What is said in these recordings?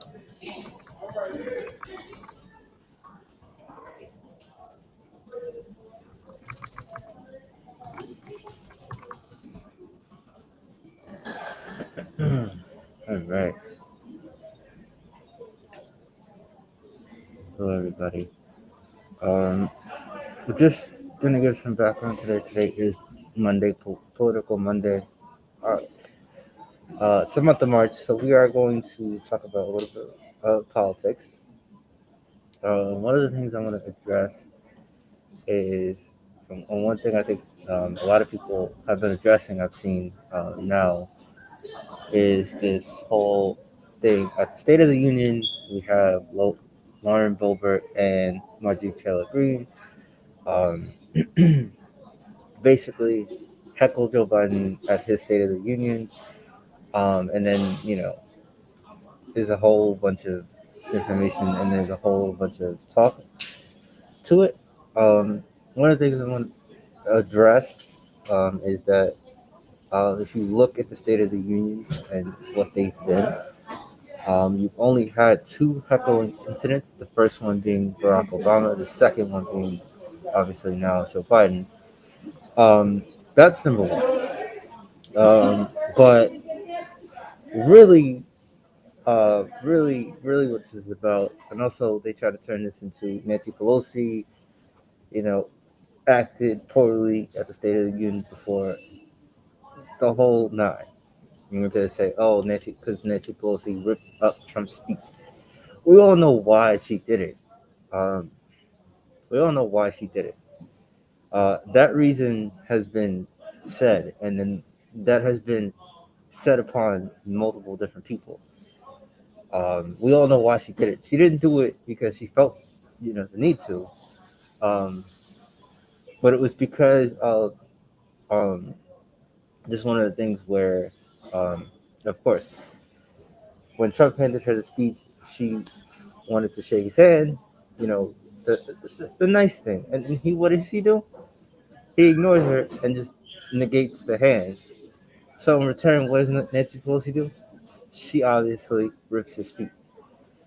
All right. Hello, everybody. We're just gonna give some background today. Today is Monday, Political Monday. Uh, it's the month of March, so we are going to talk about a little bit of politics. One of the things I want to address is on one thing I think a lot of people have been addressing. I've seen now is this whole thing at the State of the Union. We have Lauren Boebert and Marjorie Taylor Greene. Um, basically heckle Joe Biden at his State of the Union. And then, there's a whole bunch of information and there's a whole bunch of talk to it. One of the things I want to address is that if you look at the State of the Union and what they've been, you've only had two heckling incidents, the first one being Barack Obama, the second one being obviously now Joe Biden. Um, that's number one. But really, really what this is about. And also, they try to turn this into Nancy Pelosi, you know, acted poorly at the State of the Union before the whole nine. You're going to say, oh, because Nancy Pelosi ripped up Trump's speech. We all know why she did it. Um, we all know why she did it. That reason has been said, and then that has been said upon multiple different people. We all know why she did it. She didn't do it because she felt, the need to. Um, but it was because of um, just one of the things where, um, of course, when Trump handed her the speech, she wanted to shake his hand. You know, the nice thing. And he, what does he do? He ignores her and just negates the hand. So in return, what does Nancy Pelosi do? She obviously rips his feet.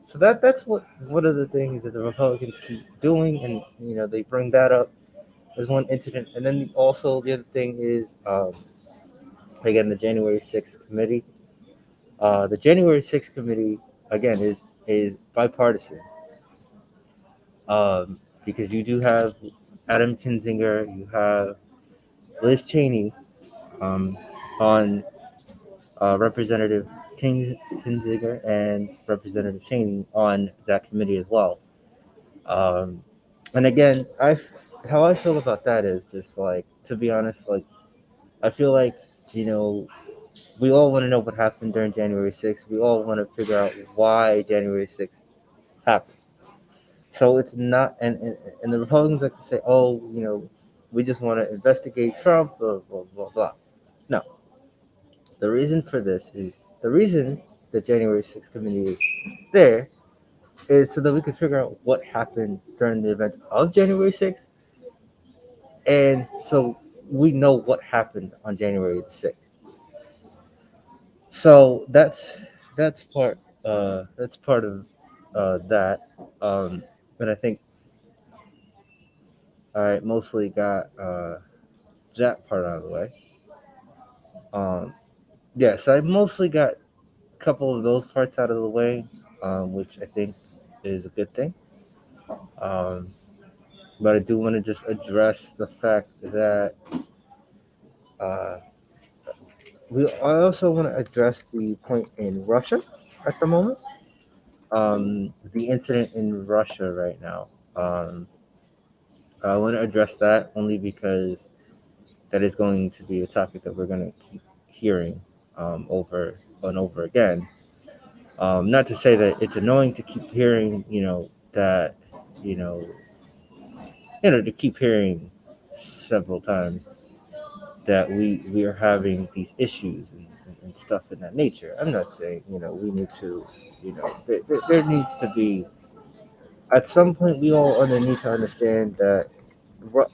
So that's what one of the things that the Republicans keep doing, and they bring that up as one incident, and then also the other thing is again the January 6th committee. The January 6th committee again is bipartisan because you do have Adam Kinzinger, you have Liz Cheney um, on Representative Kinzinger and Representative Cheney on that committee as well. Um, and again, how I feel about that is just like, to be honest, like I feel like you know we all want to know what happened during January 6th. We all want to figure out why January 6th happened. So it's not, and the Republicans like to say, oh, we just want to investigate Trump, blah blah blah blah. No, the reason for this is the reason the January 6th committee is there is so that we can figure out what happened during the event of January 6th, and so we know what happened on January 6th. So that's part of that. And I think I mostly got that part out of the way. Um, yes, I mostly got a couple of those parts out of the way, which I think is a good thing. Um, but I do want to just address the fact that uh, I also want to address the point in Russia at the moment. The incident in Russia right now. I want to address that only because that is going to be a topic that we're going to keep hearing over and over again. Not to say that it's annoying to keep hearing, that, you know, to keep hearing several times that we are having these issues and stuff in that nature. I'm not saying, we need to, there needs to be, at some point, we all need to understand that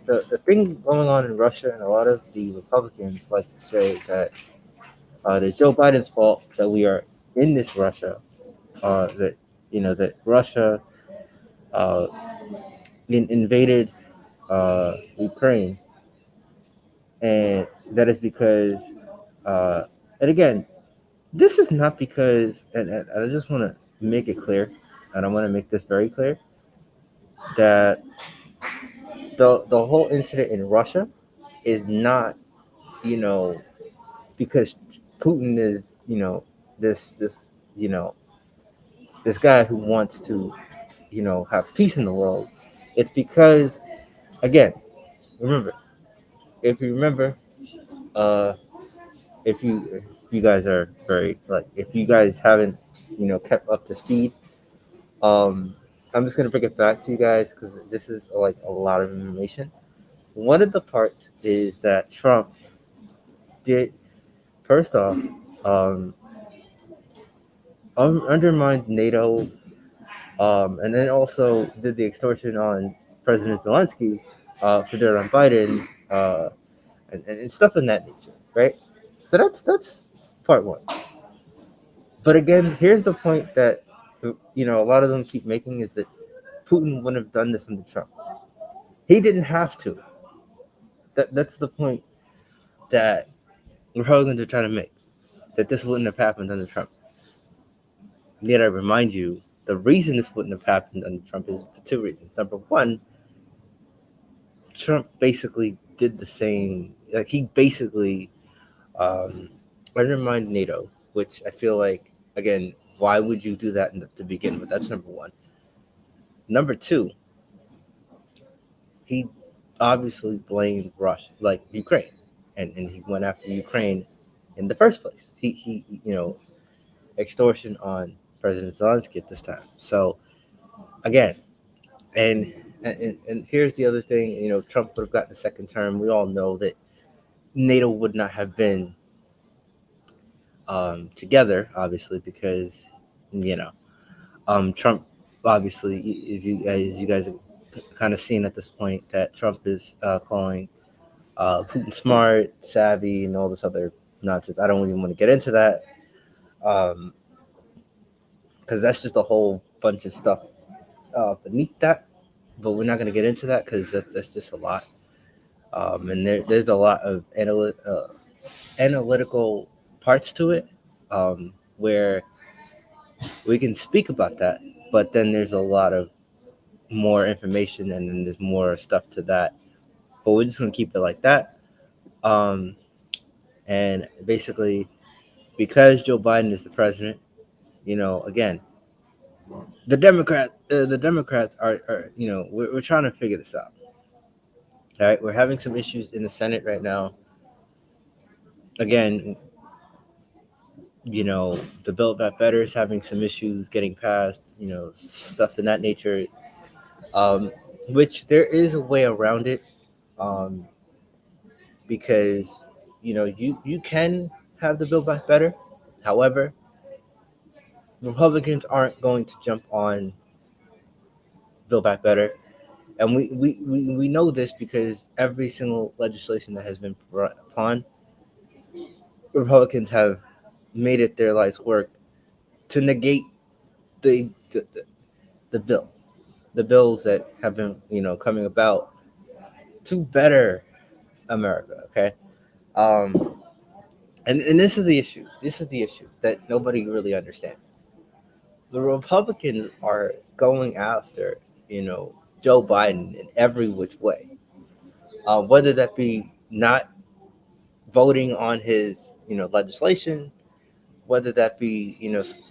the thing going on in Russia, and a lot of the Republicans like to say that it's Joe Biden's fault that we are in this Russia. that that Russia uh, invaded Ukraine, and that is because, uh, and again, this is not because, and I just want to make it clear, and I want to make this very clear that the whole incident in Russia is not, you know, because Putin is, this, this guy who wants to, have peace in the world. It's because, again, remember, if you remember, uh, if you guys are very like, if you guys haven't, kept up to speed, um, I'm just gonna bring it back to you guys because this is like a lot of information. One of the parts is that Trump did first off, um, undermined NATO, and then also did the extortion on President Zelensky, for their on Biden, and stuff in that nature, right? So that's part one. But again, here's the point that a lot of them keep making is that Putin wouldn't have done this under Trump. He didn't have to. That's the point that Republicans are trying to make. That this wouldn't have happened under Trump. Yet I remind you, the reason this wouldn't have happened under Trump is for two reasons. Number one, Trump basically did the same. Like he basically undermined NATO, which I feel like again, why would you do that to begin with? That's number one. Number two, he obviously blamed Russia, like Ukraine, and he went after Ukraine in the first place. He extortion on President Zelensky at this time. So again, and here's the other thing. If Trump would have gotten a second term, we all know that NATO would not have been together, obviously, because you know Trump obviously, as you guys have kind of seen at this point, that Trump is calling Putin smart, savvy, and all this other nonsense. I don't even want to get into that because that's just a whole bunch of stuff beneath that. But we're not going to get into that because that's just a lot. And there's a lot of analytical parts to it where we can speak about that, but then there's a lot of more information and then there's more stuff to that. But we're just going to keep it like that. Um, and basically, because Joe Biden is the president, again, the Democrats are we're trying to figure this out. All right, we're having some issues in the Senate right now. Again, the Build Back Better is having some issues getting passed. Stuff in that nature. Um, which there is a way around it, um, because you can have the Build Back Better. However, Republicans aren't going to jump on Build Back Better. And we know this because every single legislation that has been brought upon, Republicans have made it their life's work to negate the the, the bill, the bills that have been coming about to better America. Okay, um, and this is the issue. This is the issue that nobody really understands. The Republicans are going after Joe Biden in every which way, whether that be not voting on his legislation, whether that be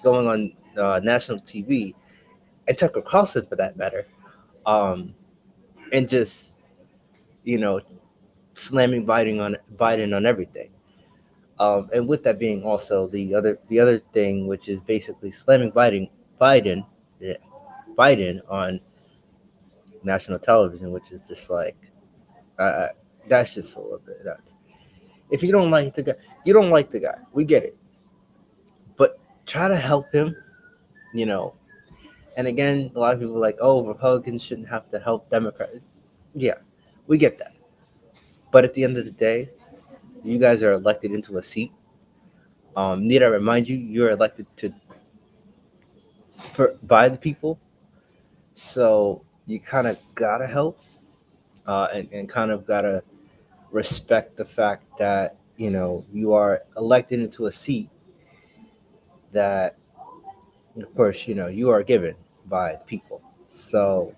going on national TV and Tucker Carlson for that matter, um, and just you know slamming Biden on everything. And with that being also the other thing, which is basically slamming Biden, yeah, Biden on national television, which is just like uh, that's just a little bit nuts. If you don't like the guy, you don't like the guy. We get it, but try to help him. You know, and again, a lot of people are like, oh, Republicans shouldn't have to help Democrats. Yeah, we get that, but at the end of the day, you guys are elected into a seat. Need I remind you, you're elected to by the people. So you kind of gotta help, and kind of gotta respect the fact that you are elected into a seat that, of course, you are given by the people. So,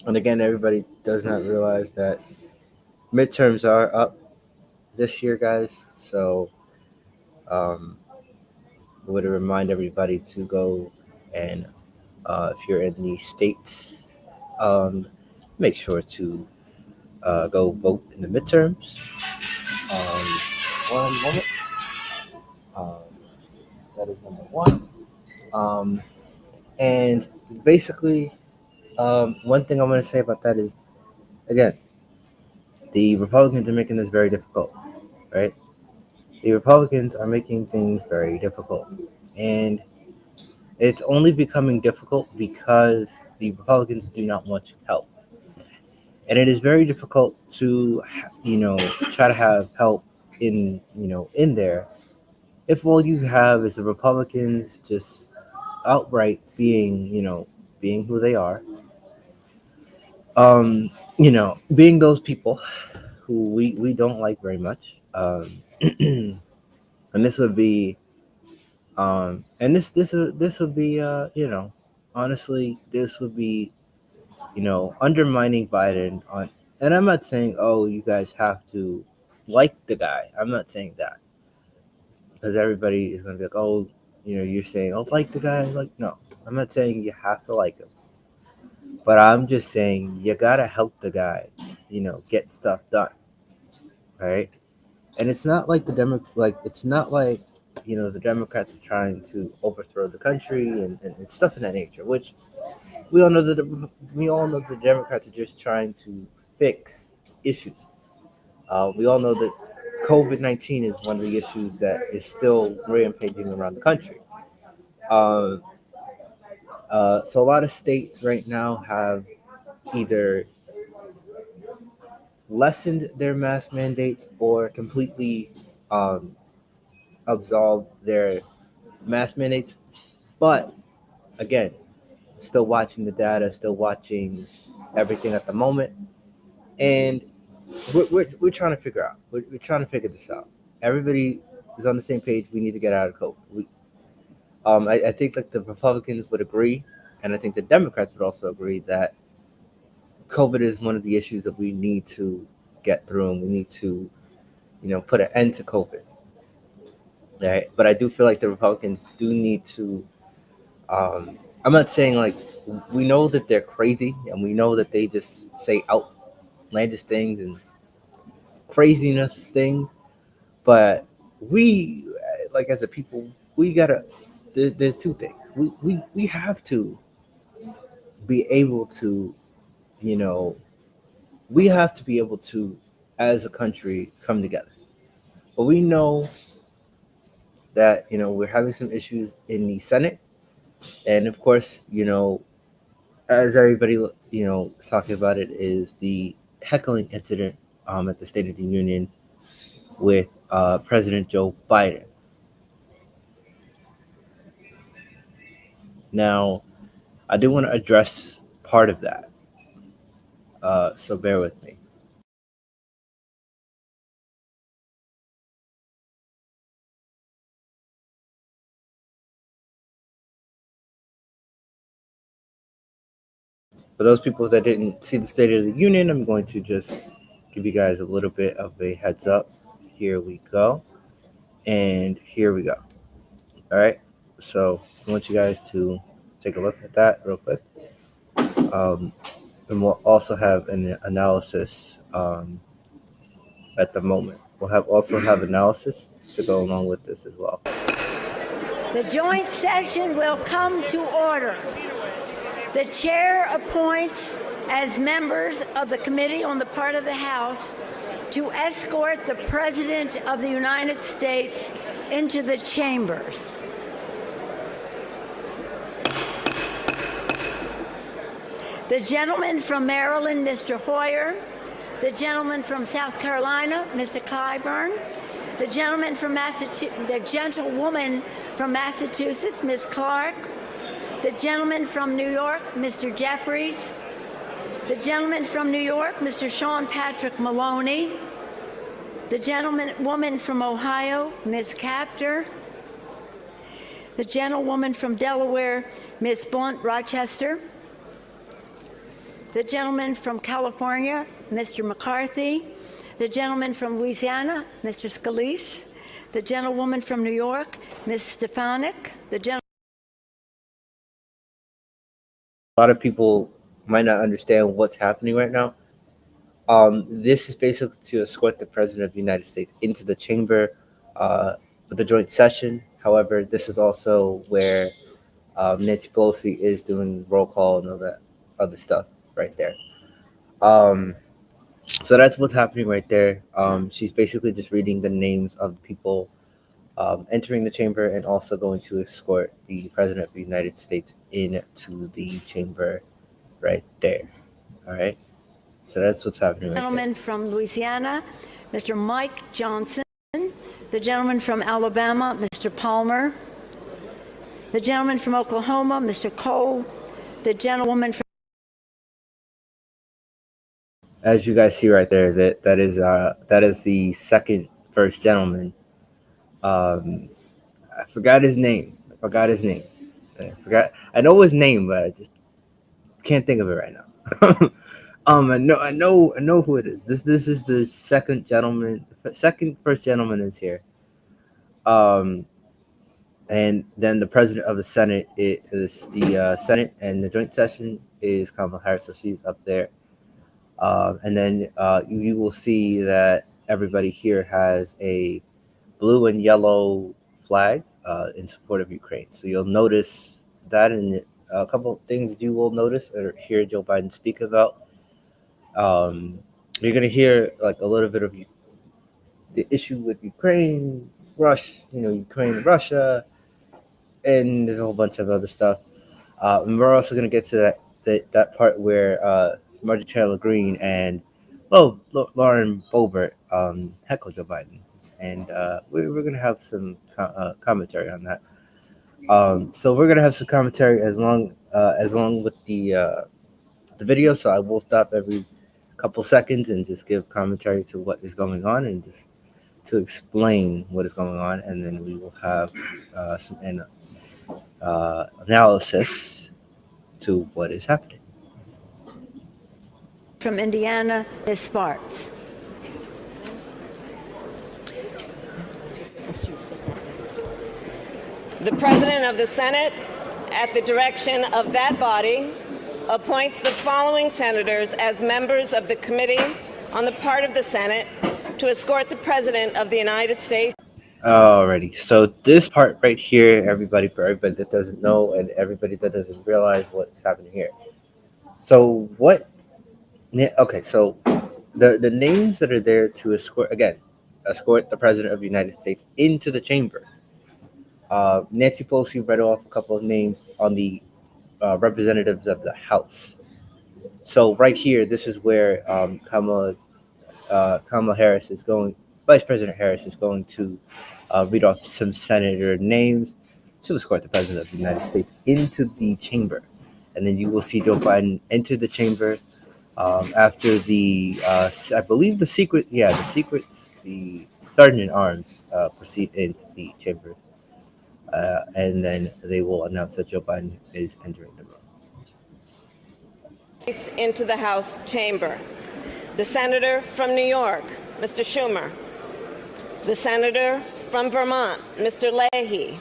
and again, everybody does not realize that midterms are up this year, guys. So, um, I would remind everybody to go and, if you're in the states, um, make sure to go vote in the midterms. One moment. Um, that is number one. Um, and basically, one thing I'm going to say about that is, again, the Republicans are making this very difficult, right? The Republicans are making things very difficult. And it's only becoming difficult because the Republicans do not want to help. And it is very difficult to, try to have help in there if all you have is the Republicans just outright being who they are, being those people who we don't like very much, and this would be, and this would be, honestly, this would be, undermining Biden on, and I'm not saying, oh, you guys have to like the guy. I'm not saying that, because everybody is going to be like, oh, you're saying, oh, like the guy. Like, no, I'm not saying you have to like him, but I'm just saying you gotta help the guy, get stuff done, right? And it's not like it's not like, the Democrats are trying to overthrow the country and stuff in that nature, which we all know the Democrats are just trying to fix issues. We all know that COVID-19 is one of the issues that is still rampaging around the country. Uh, so a lot of states right now have either lessened their mask mandates or completely, um, absolved their mask mandates. But again, still watching the data, still watching everything at the moment, and we're trying to figure out. We're trying to figure this out. Everybody is on the same page. We need to get out of COVID. I think like the Republicans would agree, and I think the Democrats would also agree that COVID is one of the issues that we need to get through, and we need to, put an end to COVID. Right? But I do feel like the Republicans do need to. I'm not saying like we know that they're crazy, and we know that they just say outlandish things and craziness things, but we, like as a people, we gotta. There's two things. We have to be able to, you know, we have to be able to, as a country, come together. But we know that, we're having some issues in the Senate, and of course, as everybody, is talking about, it is the heckling incident, at the State of the Union with, President Joe Biden. Now, I do want to address part of that, so bear with me. For those people that didn't see the State of the Union, I'm going to just give you guys a little bit of a heads up. Here we go. And here we go. All right. So I want you guys to take a look at that real quick. Um, and we'll also have an analysis, at the moment. We'll also have analysis to go along with this as well. The joint session will come to order. The chair appoints as members of the committee on the part of the House to escort the President of the United States into the chambers. The gentleman from Maryland, Mr. Hoyer. The gentleman from South Carolina, Mr. Clyburn. The gentleman from the gentlewoman from Massachusetts, Ms. Clark. The gentleman from New York, Mr. Jeffries. The gentleman from New York, Mr. Sean Patrick Maloney. The gentlewoman from Ohio, Ms. Capter. The gentlewoman from Delaware, Ms. Blunt Rochester. The gentleman from California, Mr. McCarthy. The gentleman from Louisiana, Mr. Scalise. The gentlewoman from New York, Ms. Stefanik. A lot of people might not understand what's happening right now. This is basically to escort the President of the United States into the chamber with the joint session. However, this is also where Nancy Pelosi is doing roll call and all that other stuff right there. So that's what's happening right there. She's basically just reading the names of the people entering the chamber and also going to escort the President of the United States into the chamber right there. All right. So that's what's happening right there. Gentleman from Louisiana, Mr. Mike Johnson. The gentleman from Alabama, Mr. Palmer. The gentleman from Oklahoma, Mr. Cole. The gentlewoman from... As you guys see right there, that is the second first gentleman. I forgot his name. I know his name, but I just can't think of it right now. I know who it is. This is the second gentleman. First gentleman is here. And then the president of the Senate is the Senate, and the joint session is Kamala Harris, so she's up there. And then you will see that everybody here has a blue and yellow flag in support of Ukraine. So you'll notice that, and a couple of things you will notice or hear Joe Biden speak about. You're going to hear like a little bit of the issue with Ukraine, Ukraine, Russia, and there's a whole bunch of other stuff. And we're also going to get to that part where Marjorie Taylor Greene and Lauren Boebert heckle Joe Biden, and we're going to have some commentary on that. So we're going to have some commentary as long with the video. So I will stop every couple seconds and just give commentary to what is going on and just to explain what is going on, and then we will have some analysis to what is happening. From Indiana, Ms. Sparks. The President of the Senate, at the direction of that body, appoints the following senators as members of the Committee on the part of the Senate to escort the President of the United States. Alrighty, so this part right here, for everybody that doesn't know and everybody that doesn't realize what's happening here. So so the names that are there to escort the President of the United States into the chamber. Nancy Pelosi read off a couple of names on the representatives of the House. So right here, this is where Kamala Harris is going. Vice President Harris is going to read off some senator names to escort the President of the United States into the chamber, and then you will see Joe Biden enter the chamber after the I believe the Sergeant at Arms proceed into the chambers. And then they will announce that Joe Biden is entering the room. Into the House chamber. The Senator from New York, Mr. Schumer. The Senator from Vermont, Mr. Leahy.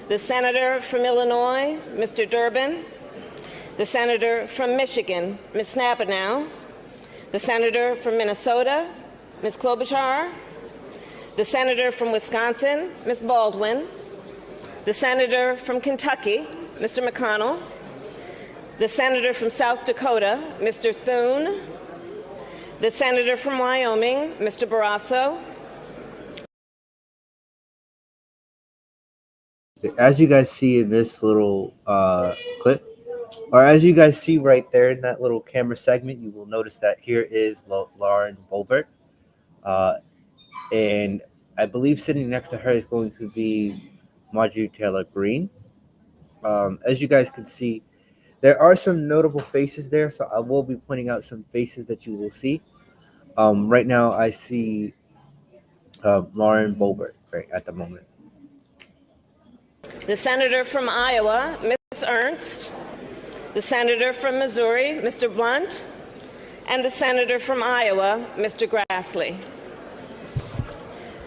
The Senator from Illinois, Mr. Durbin. The Senator from Michigan, Ms. Snapanow. The Senator from Minnesota, Ms. Klobuchar. The Senator from Wisconsin, Ms. Baldwin. The Senator from Kentucky, Mr. McConnell. The Senator from South Dakota, Mr. Thune. The Senator from Wyoming, Mr. Barrasso. As you guys see in this little clip, or as you guys see right there in that little camera segment, you will notice that here is Lauren Boebert. And I believe sitting next to her is going to be Marjorie Taylor Greene. As you guys can see, there are some notable faces there, so I will be pointing out some faces that you will see. Right now, I see Lauren Boebert right at the moment. The senator from Iowa, Ms. Ernst. The senator from Missouri, Mr. Blunt. And the senator from Iowa, Mr. Grassley.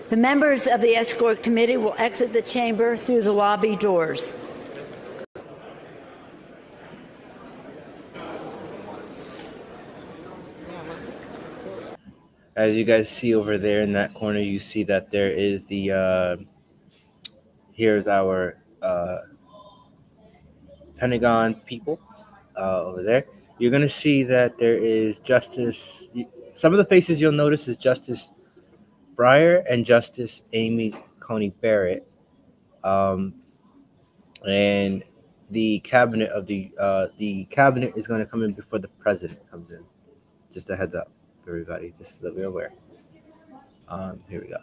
The members of the escort committee will exit the chamber through the lobby doors. As you guys see over there in that corner, you see that there is the here's our Pentagon people over there. You're gonna see that there is Justice. Some of the faces you'll notice is Justice Breyer and Justice Amy Coney Barrett, and the cabinet of the cabinet is going to come in before the president comes in. Just a heads up, everybody, just so that we're aware. Here we go.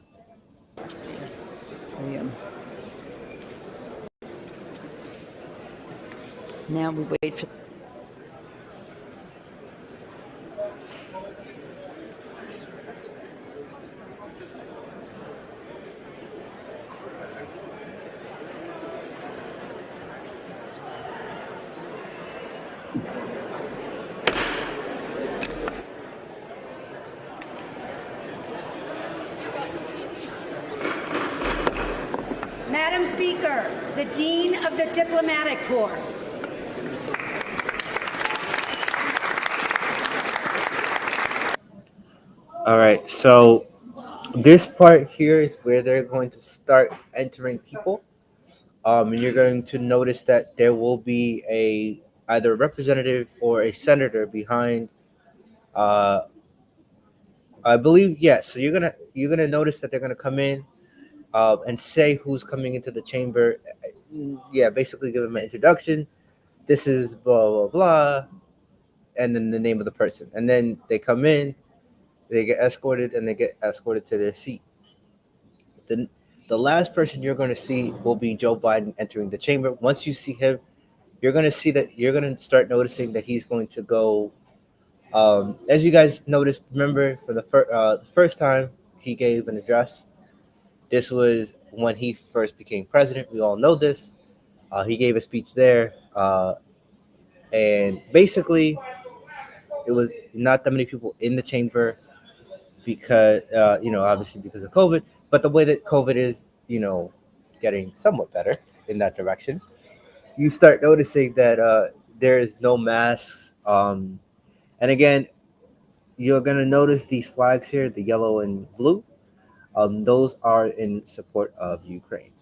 Now we wait for. Madam Speaker, the Dean of the Diplomatic Corps. All right, so this part here is where they're going to start entering people, and you're going to notice that there will be either a representative or a senator behind. I believe yes. So you're gonna notice that they're gonna come in and say who's coming into the chamber. Yeah, basically give them an introduction. This is blah blah blah, and then the name of the person, and then they come in, they get escorted, and they get escorted to their seat. The last person you're going to see will be Joe Biden entering the chamber. Once you see him, you're going to see that you're going to start noticing that he's going to go. As you guys noticed, remember for the first time he gave an address. This was when he first became president. We all know this. He gave a speech there, and basically, it was not that many people in the chamber because, obviously because of COVID. But the way that COVID is, getting somewhat better in that direction, you start noticing that there is no masks. And again, you're gonna notice these flags here, the yellow and blue. Those are in support of Ukraine.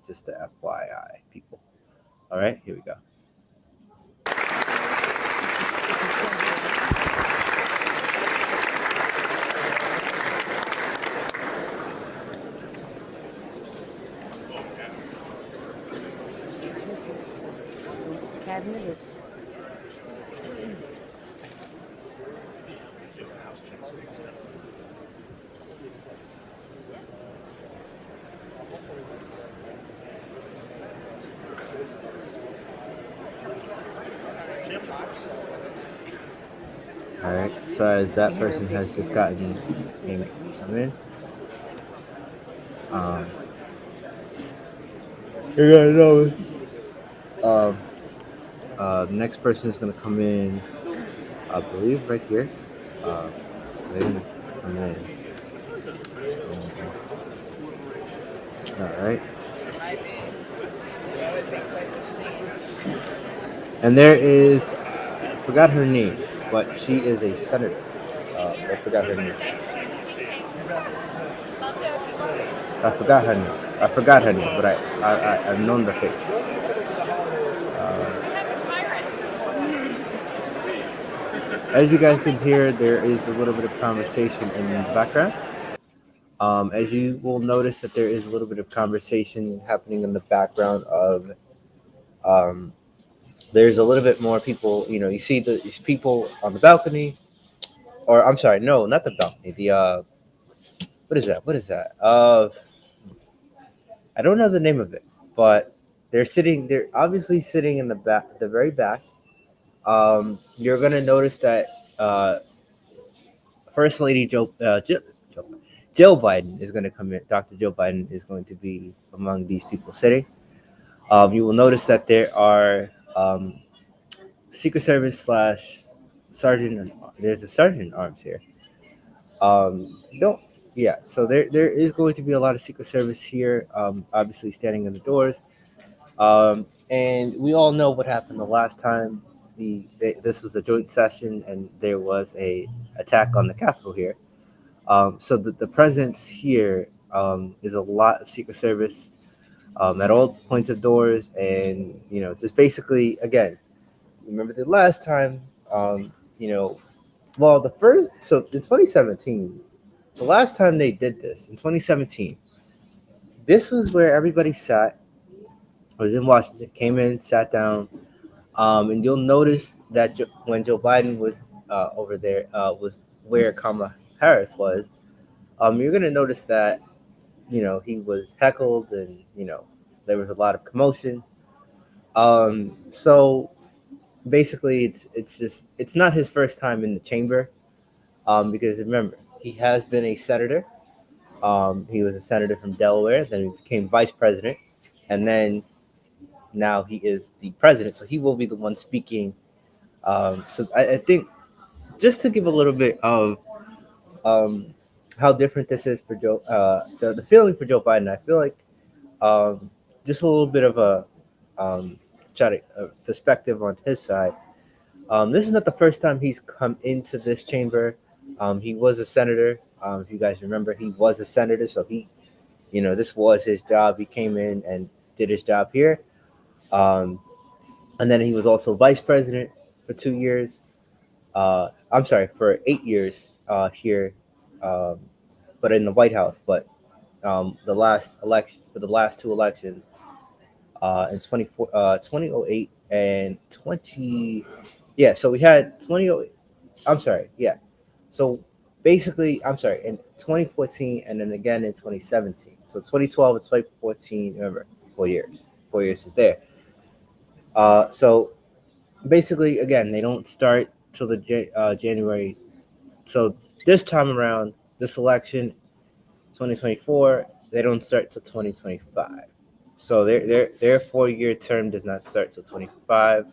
Just the FYI, people. All right, here we go. Cabinet. All right, so as that person has just gotten come in, you're gonna know. The next person is gonna come in, I believe, right here. They're gonna come in. All right. And there is, I forgot her name, but she is a senator. I forgot her name. I forgot her name, but I've known the face. As you guys can hear, there is a little bit of conversation in the background. As you will notice that there is a little bit of conversation happening in the background of, there's a little bit more people, you see these people on the balcony, or I'm sorry, no, not the balcony, what is that? I don't know the name of it, but they're sitting. They're obviously sitting in the back, the very back. You're gonna notice that First Lady Joe Biden is going to come in. Dr. Joe Biden is going to be among these people sitting. You will notice that there are Secret Service slash sergeant. There's a sergeant in arms here. Don't. Yeah. So there is going to be a lot of Secret Service here. Obviously standing in the doors. And we all know what happened the last time. This was a joint session, and there was a attack on the Capitol here. So the presence here is a lot of Secret Service at all points of doors, and just basically again, remember the last time, well, the first, so in 2017, the last time they did this in 2017, this was where everybody sat. I was in Washington, came in, sat down, and you'll notice that when Joe Biden was over there, was where Kamala Harris was. You're gonna notice that he was heckled, and there was a lot of commotion. So basically, it's not his first time in the chamber, because remember, he has been a senator. He was a senator from Delaware, then he became vice president, and then now he is the president. So he will be the one speaking. So I think, just to give a little bit of um, how different this is for Joe, the feeling for Joe Biden, I feel like just a little bit of um, a perspective on his side. This is not the first time he's come into this chamber. He was a senator. If you guys remember, he was a senator, so this was his job. He came in and did his job here, um, and then he was also vice president for 2 years. I'm sorry, for 8 years here, um, but in the White House. But the last election, for the last two elections, in 2008 and 20, yeah, so we had 2008, I'm sorry, yeah, so basically, I'm sorry, in 2014, and then again in 2017. So 2012 and 2014, remember, 4 years is there. So basically, again, they don't start till the January. So this time around, this election, 2024, they don't start till 2025. So their 4 year term does not start till 25.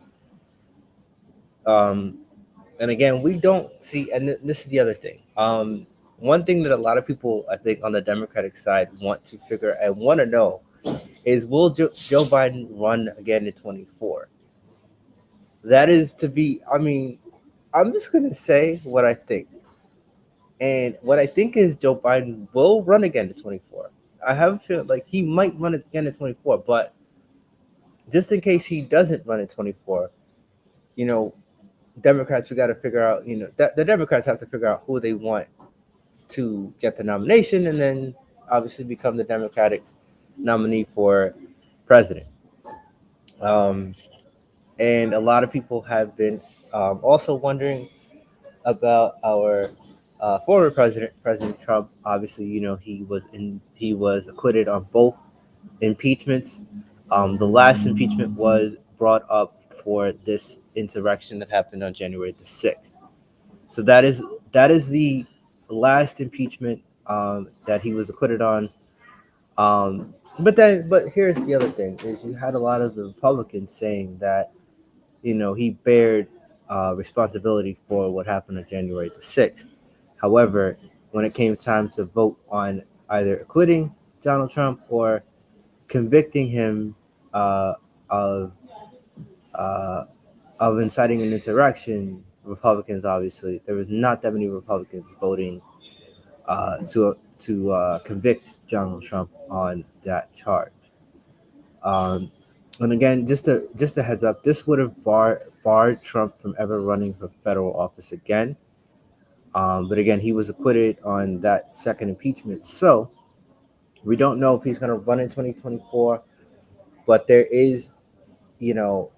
Um, and again, we don't see, and this is the other thing. One thing that a lot of people, I think, on the Democratic side want to figure and want to know is, will Joe Biden run again in 24? That is to be. I mean, I'm just gonna say what I think. And what I think is Joe Biden will run again in 24. I have a feel like he might run again in 24, but just in case he doesn't run in 24, you know, Democrats, we got to figure out, the Democrats have to figure out who they want to get the nomination, and then obviously become the Democratic nominee for president. Um, and a lot of people have been also wondering about our former president, President Trump. Obviously, he was acquitted on both impeachments. The last impeachment was brought up for this insurrection that happened on January the 6th. So that is the last impeachment that he was acquitted on. But here's the other thing: is you had a lot of the Republicans saying that he bared responsibility for what happened on January the 6th. However, when it came time to vote on either acquitting Donald Trump or convicting him uh, of uh, of inciting an insurrection, Republicans, obviously there was not that many Republicans voting to convict Donald Trump on that charge. Um, and again, just a heads up, this would have barred Trump from ever running for federal office again. But again, he was acquitted on that second impeachment, so we don't know if he's going to run in 2024. But you know,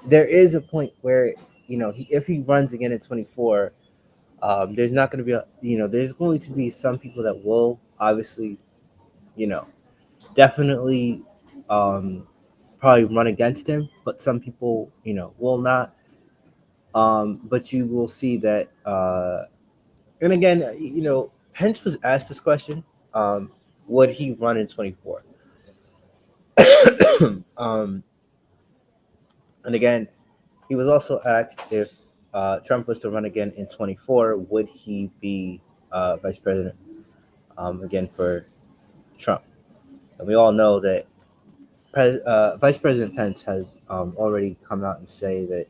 there is a point where if he runs again in 24, there's not going to be there's going to be some people that will obviously you know definitely um, probably run against him, but some people, will not. But you will see that, and again, Pence was asked this question: would he run in 24? um, and again, he was also asked if Trump was to run again in 24, would he be vice president again for Trump? And we all know that Vice President Pence has already come out and say that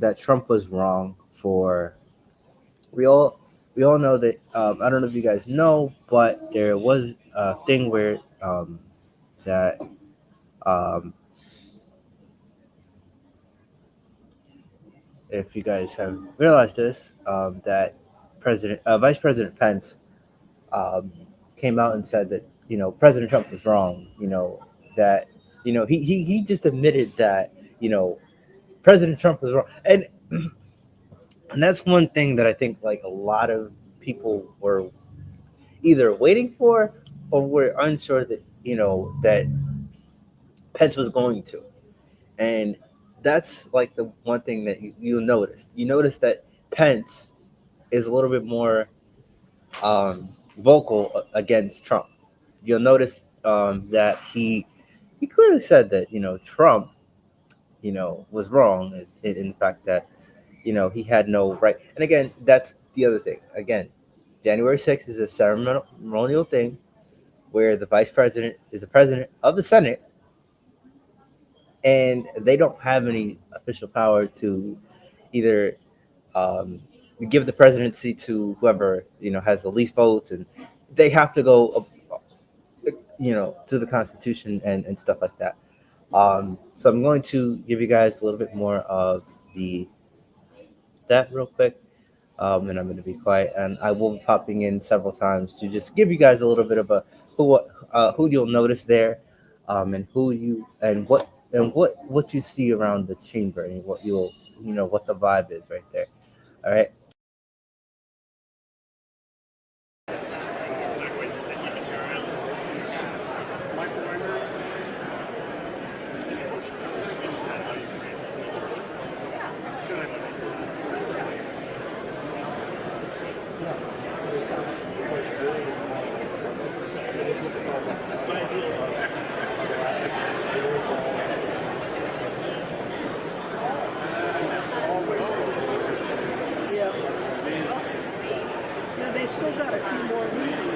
that Trump was wrong for. We all know that. I don't know if you guys know, but there was a thing where that um, if you guys have realized this, that Vice President Pence um, came out and said that President Trump was wrong. That he just admitted that President Trump was wrong, and that's one thing that I think like a lot of people were either waiting for or were unsure that that Pence was going to, and that's like the one thing that you'll notice. You notice that Pence is a little bit more vocal against Trump. You'll notice that he clearly said that Trump was wrong in the fact that he had no right. And again, that's the other thing. Again, January 6th is a ceremonial thing where the vice president is the president of the Senate, and they don't have any official power to either um, give the presidency to whoever has the least votes, and they have to go to the Constitution and stuff like that. So I'm going to give you guys a little bit more of the that real quick, and I'm going to be quiet, and I will be popping in several times to just give you guys a little bit of a who you'll notice there, and who you and what you see around the chamber, and what what the vibe is right there. All right. They've still got a few more meetings.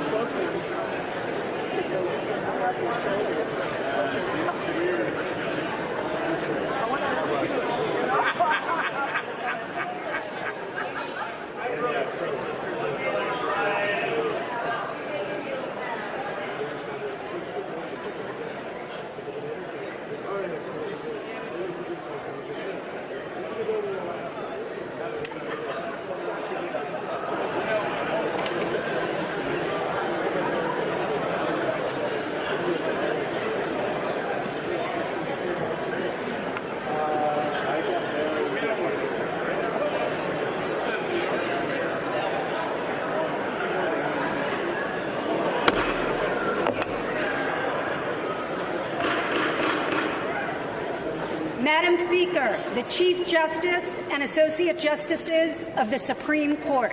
Madam Speaker, the Chief Justice and Associate Justices of the Supreme Court.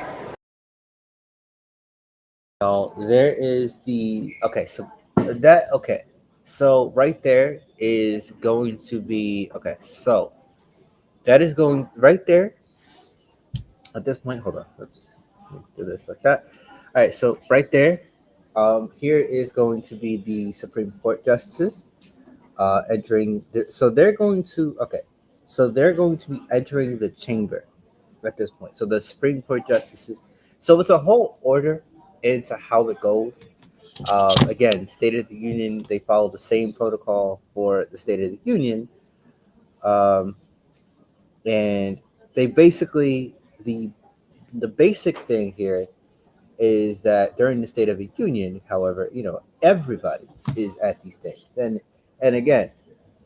So there is the okay. So that okay. So right there is going to be okay. So that is going right there at this point. Hold on. Let's do this like that. All right. So right there, here is going to be the Supreme Court justices entering. So they're going to okay. So they're going to be entering the chamber at this point. So the Supreme Court justices. So it's a whole order into how it goes. Again, State of the Union, they follow the same protocol for the State of the Union. Um, and they basically, the basic thing here is that during the State of the Union, however, everybody is at these things. And again,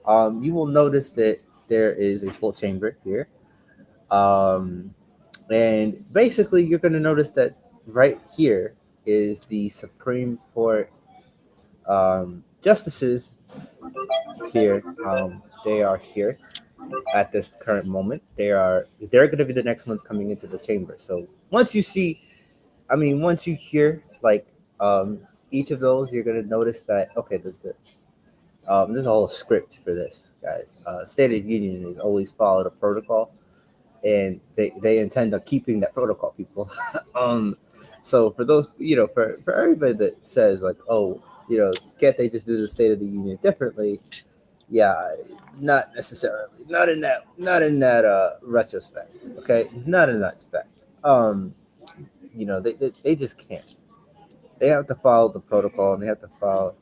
you will notice that there is a full chamber here. And basically, you're going to notice that right here is the Supreme Court justices here. They are here at this current moment. They're going to be the next ones coming into the chamber. So once you see, once you hear like each of those, you're going to notice that okay, this is a whole script for this, guys. State of the Union has always followed a protocol, and they intend on keeping that protocol, people. um, so for those, for everybody that says like, oh, can't they just do the State of the Union differently? Yeah, not necessarily. Not in that retrospect. Okay, not in that spec. Um, they just can't. They have to follow the protocol, and they have to follow.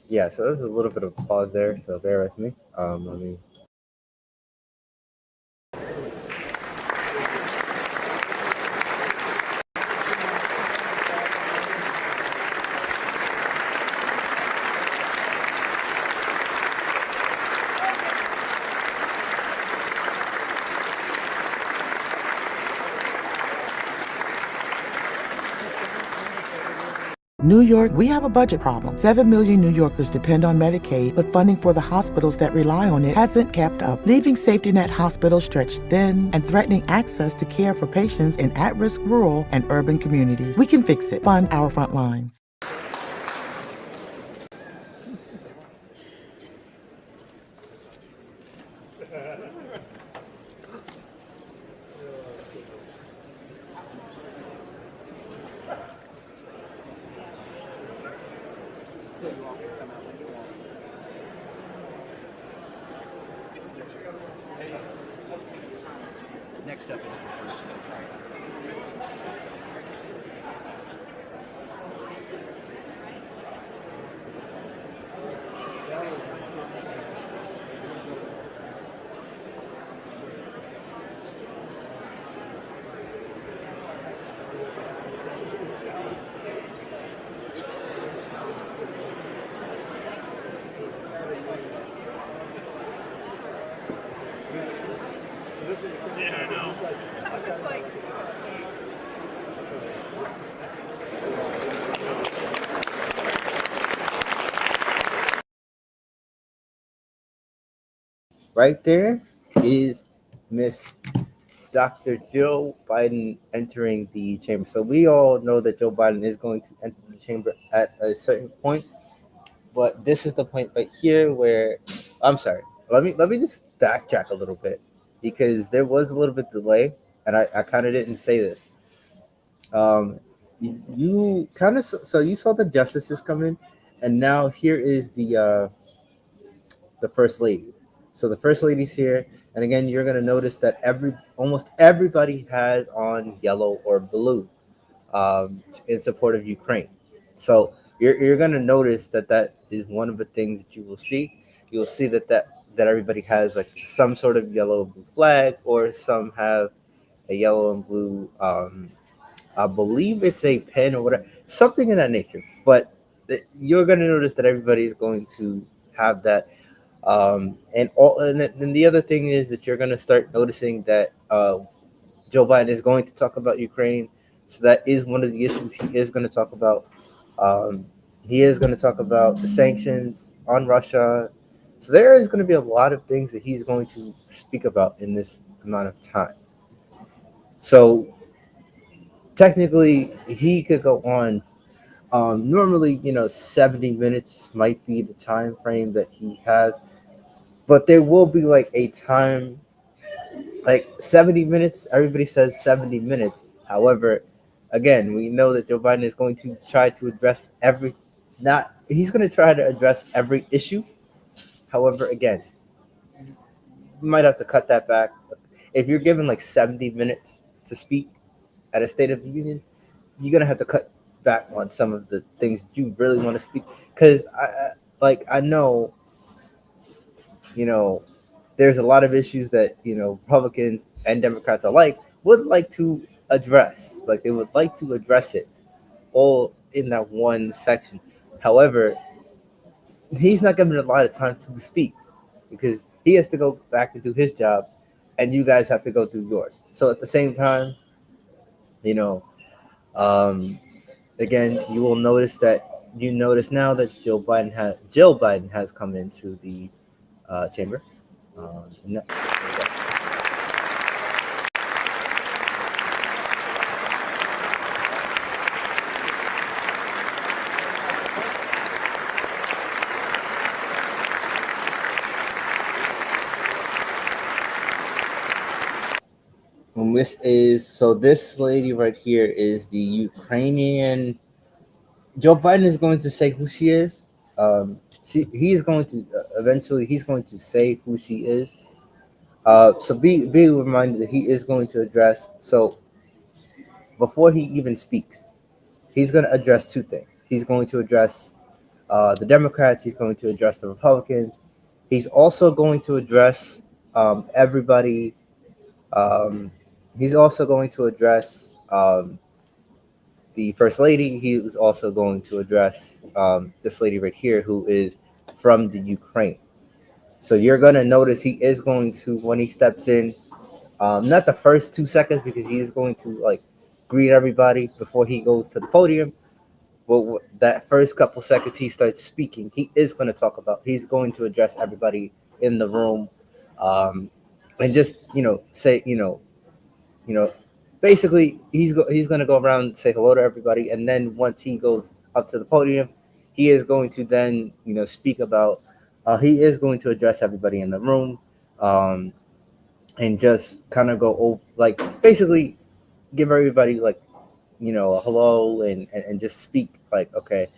Yeah, so there's a little bit of a pause there, so bear with me. Let me. New York, we have a budget problem. 7 million New Yorkers depend on Medicaid, but funding for the hospitals that rely on it hasn't kept up, leaving safety net hospitals stretched thin and threatening access to care for patients in at-risk rural and urban communities. We can fix it. Fund our front lines. Next up is the first. Right there is Miss Dr. Joe Biden entering the chamber. So we all know that Joe Biden is going to enter the chamber at a certain point, but this is the point right here where I'm sorry. Let me just backtrack a little bit because there was a little bit delay, and I kind of didn't say this. Um, you kind of so you saw the justices come in, and now here is the first lady. So the first lady's here, and again, you're gonna notice that almost everybody has on yellow or blue, in support of Ukraine. So you're gonna notice that that is one of the things that you will see. You'll see that everybody has like some sort of yellow and blue flag, or some have a yellow and blue. I believe it's a pen or whatever, something in that nature. But you're gonna notice that everybody is going to have that, and the other thing is that you're going to start noticing that Joe Biden is going to talk about Ukraine. So that is one of the issues he is going to talk about. Um, he is going to talk about the sanctions on Russia. So there is going to be a lot of things that he's going to speak about in this amount of time. So technically, he could go on. Normally, 70 minutes might be the time frame that he has, but there will be like a time like 70 minutes. Everybody says 70 minutes. However, again, we know that Joe Biden is going to try to address every not he's going to try to address every issue. However, again, you might have to cut that back. If you're given like 70 minutes to speak at a State of the Union, you're going to have to cut back on some of the things that you really want to speak, cuz I know, you know, there's a lot of issues that Republicans and Democrats alike would like to address. Like they would like to address it all in that one section. However, he's not given a lot of time to speak because he has to go back and do his job, and you guys have to go do yours. So at the same time, you know, um, again, you will notice that you notice now that Jill Biden has come into the chamber. Next. And this lady right here is the Ukrainian. Joe Biden is going to say who she is. He's going to eventually he's going to say who she is. So be reminded that he is going to address. So before he even speaks, he's going to address two things. He's going to address the Democrats. He's going to address the Republicans. He's also going to address everybody. He's also going to address the First Lady. He was also going to address this lady right here who is from the Ukraine. So you're going to notice he is going to, when he steps in, not the first 2 seconds because he's going to like greet everybody before he goes to the podium. But that first couple seconds he starts speaking, he is going to talk about, he's going to address everybody in the room, and just say basically he's going to go around and say hello to everybody, and then once he goes up to the podium, he is going to then speak about he is going to address everybody in the room, and just kind of go over, like basically give everybody like a hello, and just speak like, okay,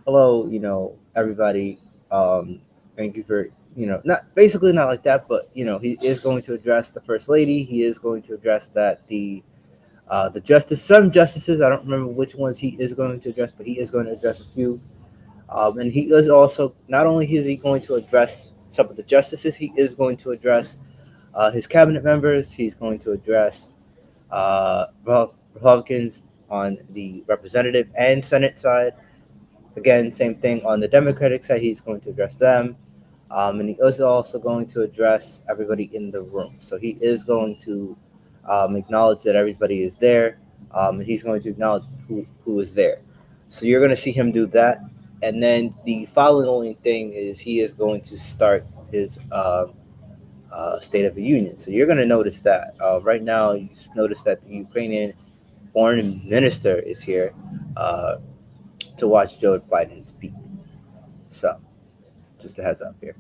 hello, everybody, thank you for not basically not like that, but he is going to address the First Lady. He is going to address that the justice, some justices, I don't remember which ones he is going to address, but he is going to address a few. And he is also, not only is he going to address some of the justices, he is going to address his cabinet members. He's going to address Republicans on the representative and Senate side. Again, same thing on the Democratic side. He's going to address them. And he is also going to address everybody in the room. So he is going to acknowledge that everybody is there. And he's going to acknowledge who is there. So you're going to see him do that. And then the following thing is he is going to start his State of the Union. So you're going to notice that right now, you notice that the Ukrainian foreign minister is here to watch Joe Biden speak. So just a heads up here.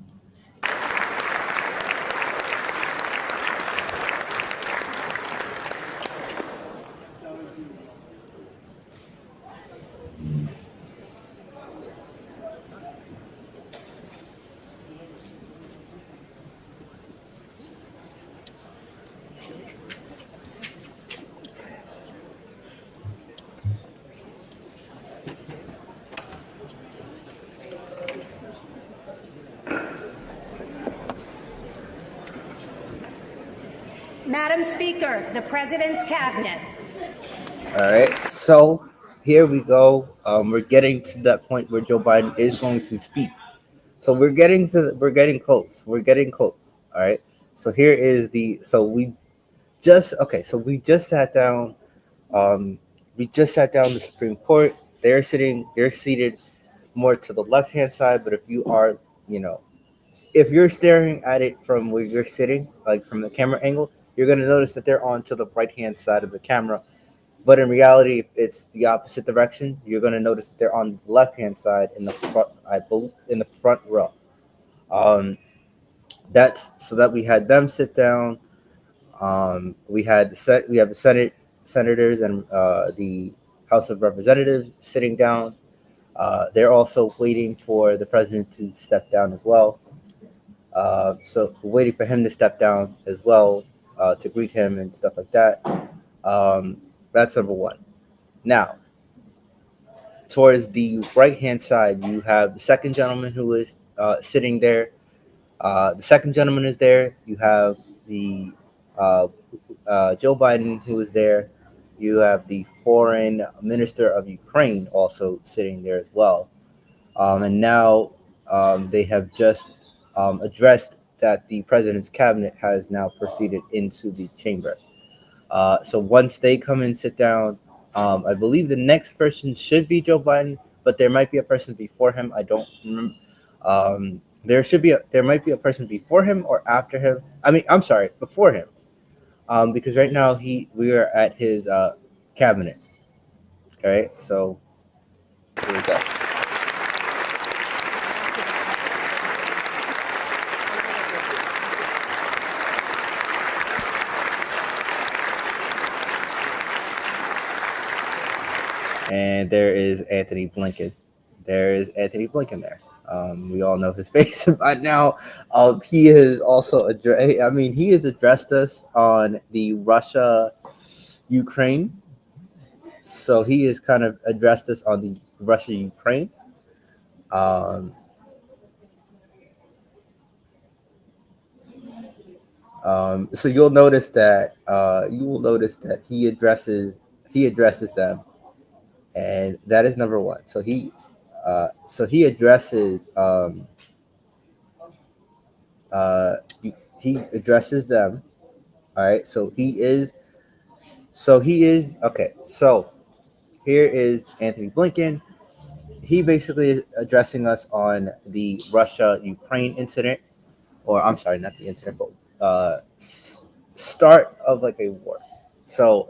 Madam Speaker, the President's Cabinet. All right, so here we go. We're getting to that point where Joe Biden is going to speak. So we're getting close. We're getting close. All right. So here is we just sat down. The Supreme Court. They're seated more to the left hand side. But if you are, if you're staring at it from where you're sitting, like from the camera angle, you're going to notice that they're on to the right hand side of the camera. But in reality, if it's the opposite direction, you're going to notice that they're on the left hand side in the front, I believe, in the front row. That's so that we had them sit down. We have the senators and the House of Representatives sitting down. They're also waiting for the president to step down as well. So we're waiting for him to step down as well, to greet him and stuff like that. That's number one. Now, towards the right-hand side, you have the second gentleman who is sitting there. The second gentleman is there. You have the Joe Biden who is there. You have the foreign minister of Ukraine also sitting there as well. And now they have just addressed that the president's cabinet has now proceeded into the chamber. So once they come and sit down, I believe the next person should be Joe Biden, but there might be a person before him. I don't remember. There might be a person before him or after him. I mean, I'm sorry, before him, because right now we are at his cabinet. All right, so here we go. And there is Anthony Blinken. There is Anthony Blinken there. We all know his face by now. He has also he has addressed us on the Russia-Ukraine. So he has kind of addressed us on the Russia-Ukraine. Um, so you'll notice that he addresses them, and that is number one. So he addresses uh, he addresses them. All right. So he is okay. So here is Anthony Blinken. He basically is addressing us on the Russia Ukraine incident, or I'm sorry, not the incident, but start of like a war. So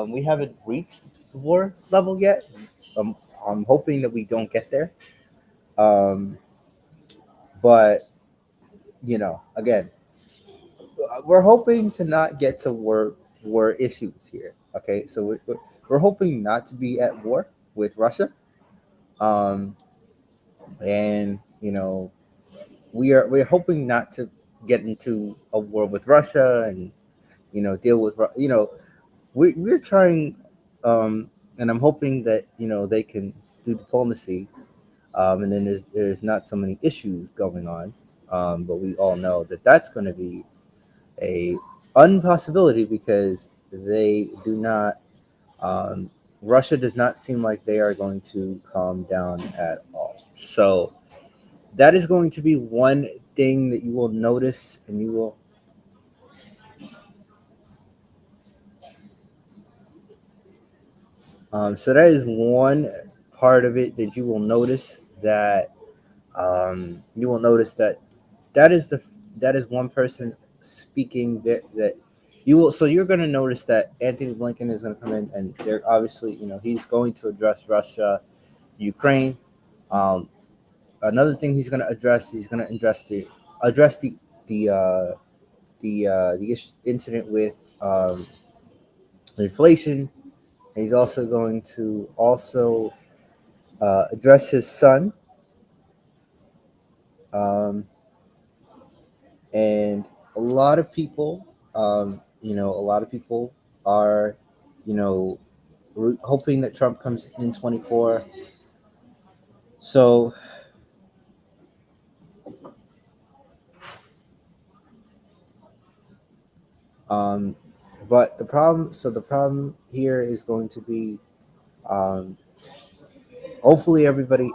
we haven't reached the war level yet. Um, I'm hoping that we don't get there. Um, but again, we're hoping to not get to war issues here. Okay, so we're hoping not to be at war with Russia. Um, and we're hoping not to get into a war with Russia and deal with we're trying, and I'm hoping that they can do diplomacy, and then there's not so many issues going on, but we all know that that's going to be a impossibility because they do not. Russia does not seem like they are going to calm down at all. So that is going to be one thing that you will notice, and you will. So that is one part of it that you will notice that that is one person speaking that you will. So you're going to notice that Anthony Blinken is going to come in, and they're obviously he's going to address Russia, Ukraine. Um, Another thing he's going to address the incident with inflation. He's also going to address his son, um, and a lot of people, are, you know, hoping that Trump comes in 24. So, um, but the problem here is going to be, um, hopefully everybody,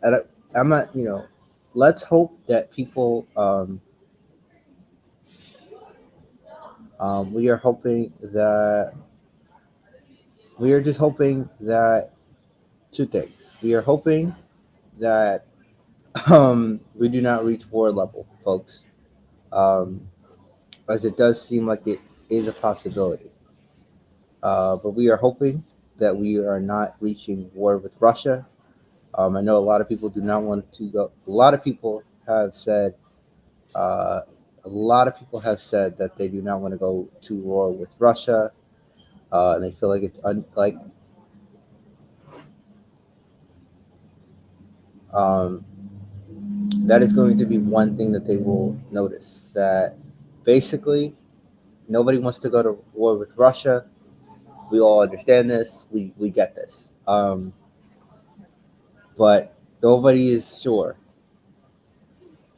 and I'm not, let's hope that people, we are hoping that we are just hoping that two things. We are hoping that we do not reach war level, folks, um, as it does seem like it is a possibility. But we are hoping that we are not reaching war with Russia. I know a lot of people do not want to go. Uh, a lot of people have said that they do not want to go to war with Russia, and they feel like it's um, that is going to be one thing that they will notice, that basically nobody wants to go to war with Russia. We all understand this. We get this. But nobody is sure.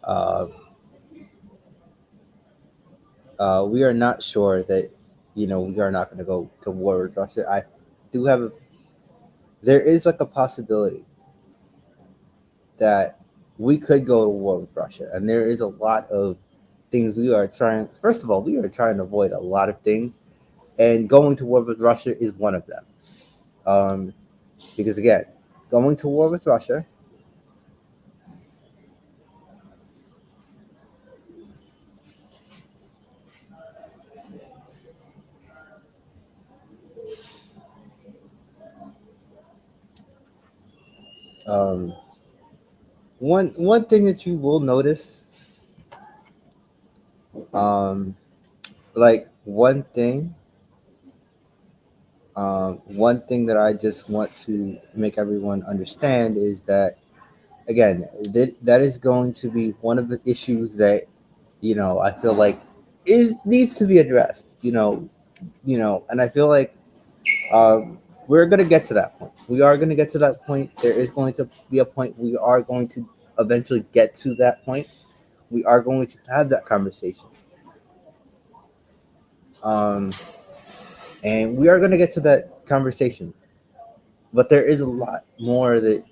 Uh, we are not sure that we are not going to go to war with Russia. I do have there is like a possibility that we could go to war with Russia, and there is a lot of things we are trying. First of all, we are trying to avoid a lot of things, and going to war with Russia is one of them. Um, because again, going to war with Russia, um, one thing that you will notice, um, like one thing that I just want to make everyone understand is that, again, that is going to be one of the issues that I feel like is needs to be addressed. And I feel like, we're going to get to that point. We are going to get to that point. There is going to be a point. We are going to eventually get to that point. We are going to have that conversation. Um, and we are going to get to that conversation. But there is a lot more that,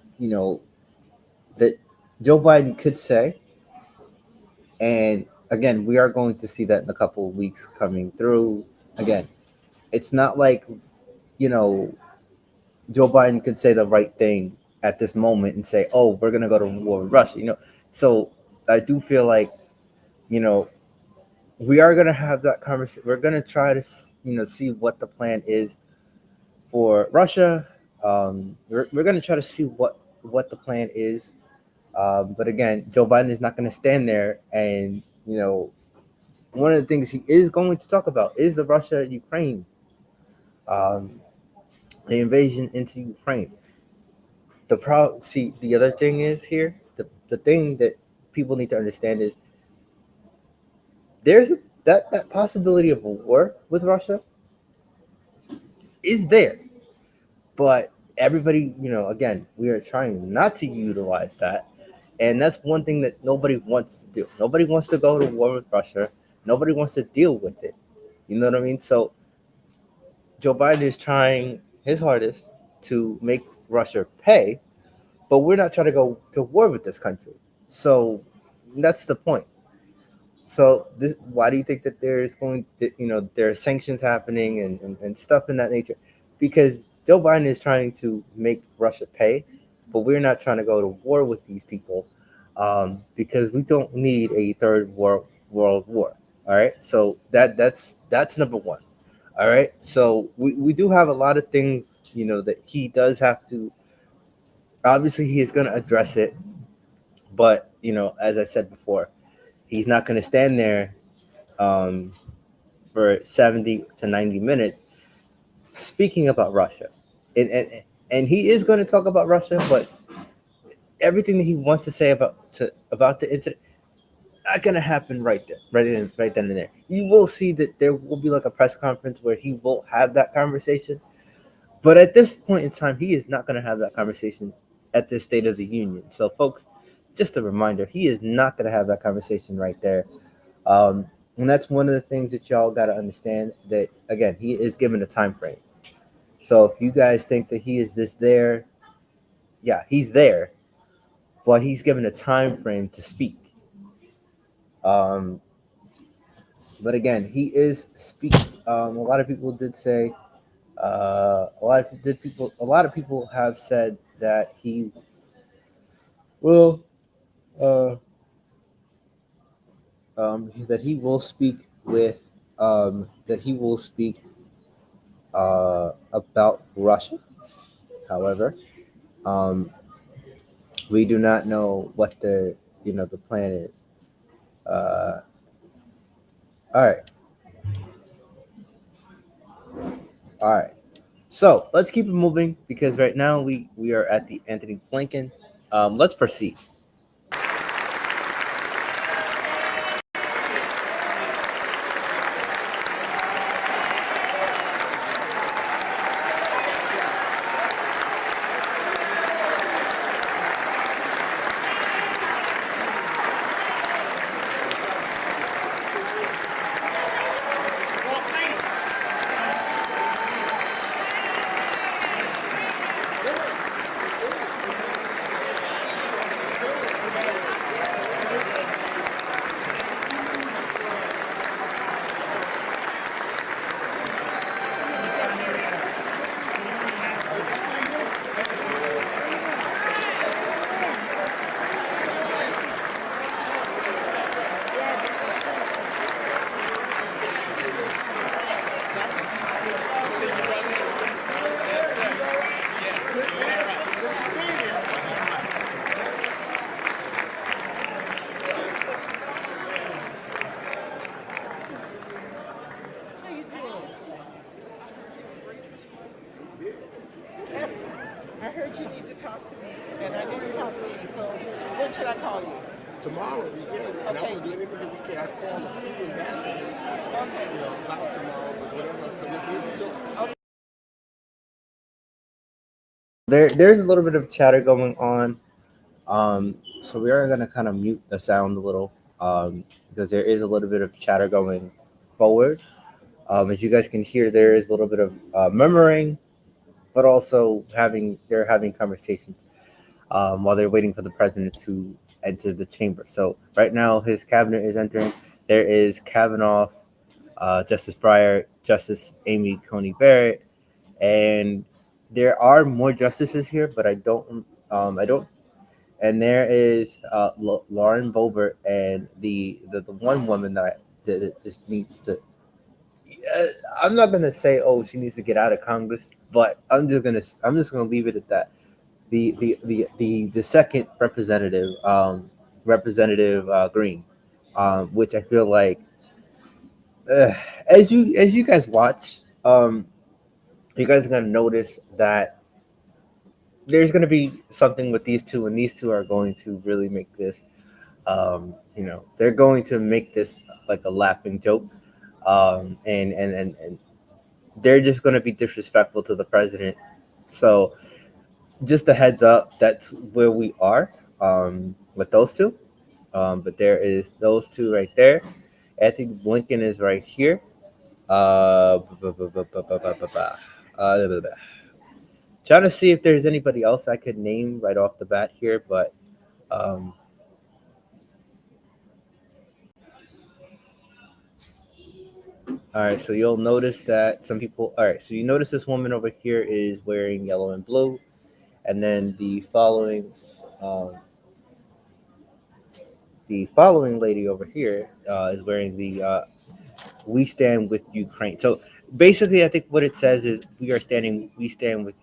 that Joe Biden could say. And again, we are going to see that in a couple of weeks coming through. Again, it's not like, you know, Joe Biden could say the right thing at this moment and say, "Oh, we're gonna go to war with Russia." So I do feel like, you know, we are gonna have that conversation. We're gonna try to, see what the plan is for Russia. We're gonna try to see what the plan is. But again, Joe Biden is not gonna stand there and, one of the things he is going to talk about is the Russia Ukraine, um, the invasion into Ukraine. The other thing is here, the thing that people need to understand is there's that possibility of a war with Russia is there, but everybody, again, we are trying not to utilize that, and that's one thing that nobody wants to do. Nobody wants to go to war with Russia. Nobody wants to deal with it. You know what I mean? So Joe Biden is trying his hardest to make Russia pay, but we're not trying to go to war with this country. So that's the point. So why do you think that there are sanctions happening and stuff in that nature? Because Joe Biden is trying to make Russia pay, but we're not trying to go to war with these people, because we don't need a world war. All right, so that's number one. All right, so we do have a lot of things, that he does have to. Obviously, he is going to address it, but as I said before, he's not going to stand there, for 70 to 90 minutes speaking about Russia. And he is going to talk about Russia, but everything that he wants to say about the incident not going to happen right there, right then and there. You will see that there will be like a press conference where he will have that conversation. But at this point in time, he is not going to have that conversation at this State of the Union. So, folks, just a reminder, he is not going to have that conversation right there. And that's one of the things that y'all got to understand, that, again, he is given a time frame. So if you guys think that he is just there, yeah, he's there, but he's given a time frame to speak. But again, he is speaking. A lot of people did say, a lot of people have said that he will, that he will speak that he will speak about Russia. However, we do not know what the plan is. All right. All right. So let's keep it moving, because right now we are at the Anthony Blinken. Let's proceed. I heard you need to talk to me, and I need to talk to you. So when should I call you? Tomorrow we can. And Okay. I'm gonna do anything that we can. I call a few ambassadors, Okay. about tomorrow, but whatever. So we talk. Okay. there's a little bit of chatter going on. So we are gonna kind of mute the sound a little, because there is a little bit of chatter going forward. As you guys can hear, there is a little bit of murmuring, but also they're having conversations while they're waiting for the president to enter the chamber. So right now, his cabinet is entering. There is Kavanaugh, Justice Breyer, Justice Amy Coney Barrett, and there are more justices here, but I don't. And there is Lauren Boebert and the one woman that just needs to. I'm not gonna say, oh, she needs to get out of Congress, but I'm just gonna leave it at that. The second representative, Representative Green, which I feel like, uh, as you guys watch, you guys are gonna notice that there's gonna be something with these two, and these two are going to really make this. They're going to make this like a laughing joke, and they're just going to be disrespectful to the president. So just a heads up, that's where we are with those two. But there is those two right there. Anthony Blinken is right here. Trying to see if there's anybody else I could name right off the bat here, but um, all right. So you'll notice that some people. All right. So you notice this woman over here is wearing yellow and blue, and then um, the following lady over here is wearing the "We Stand with Ukraine." So basically, I think what it says is we stand with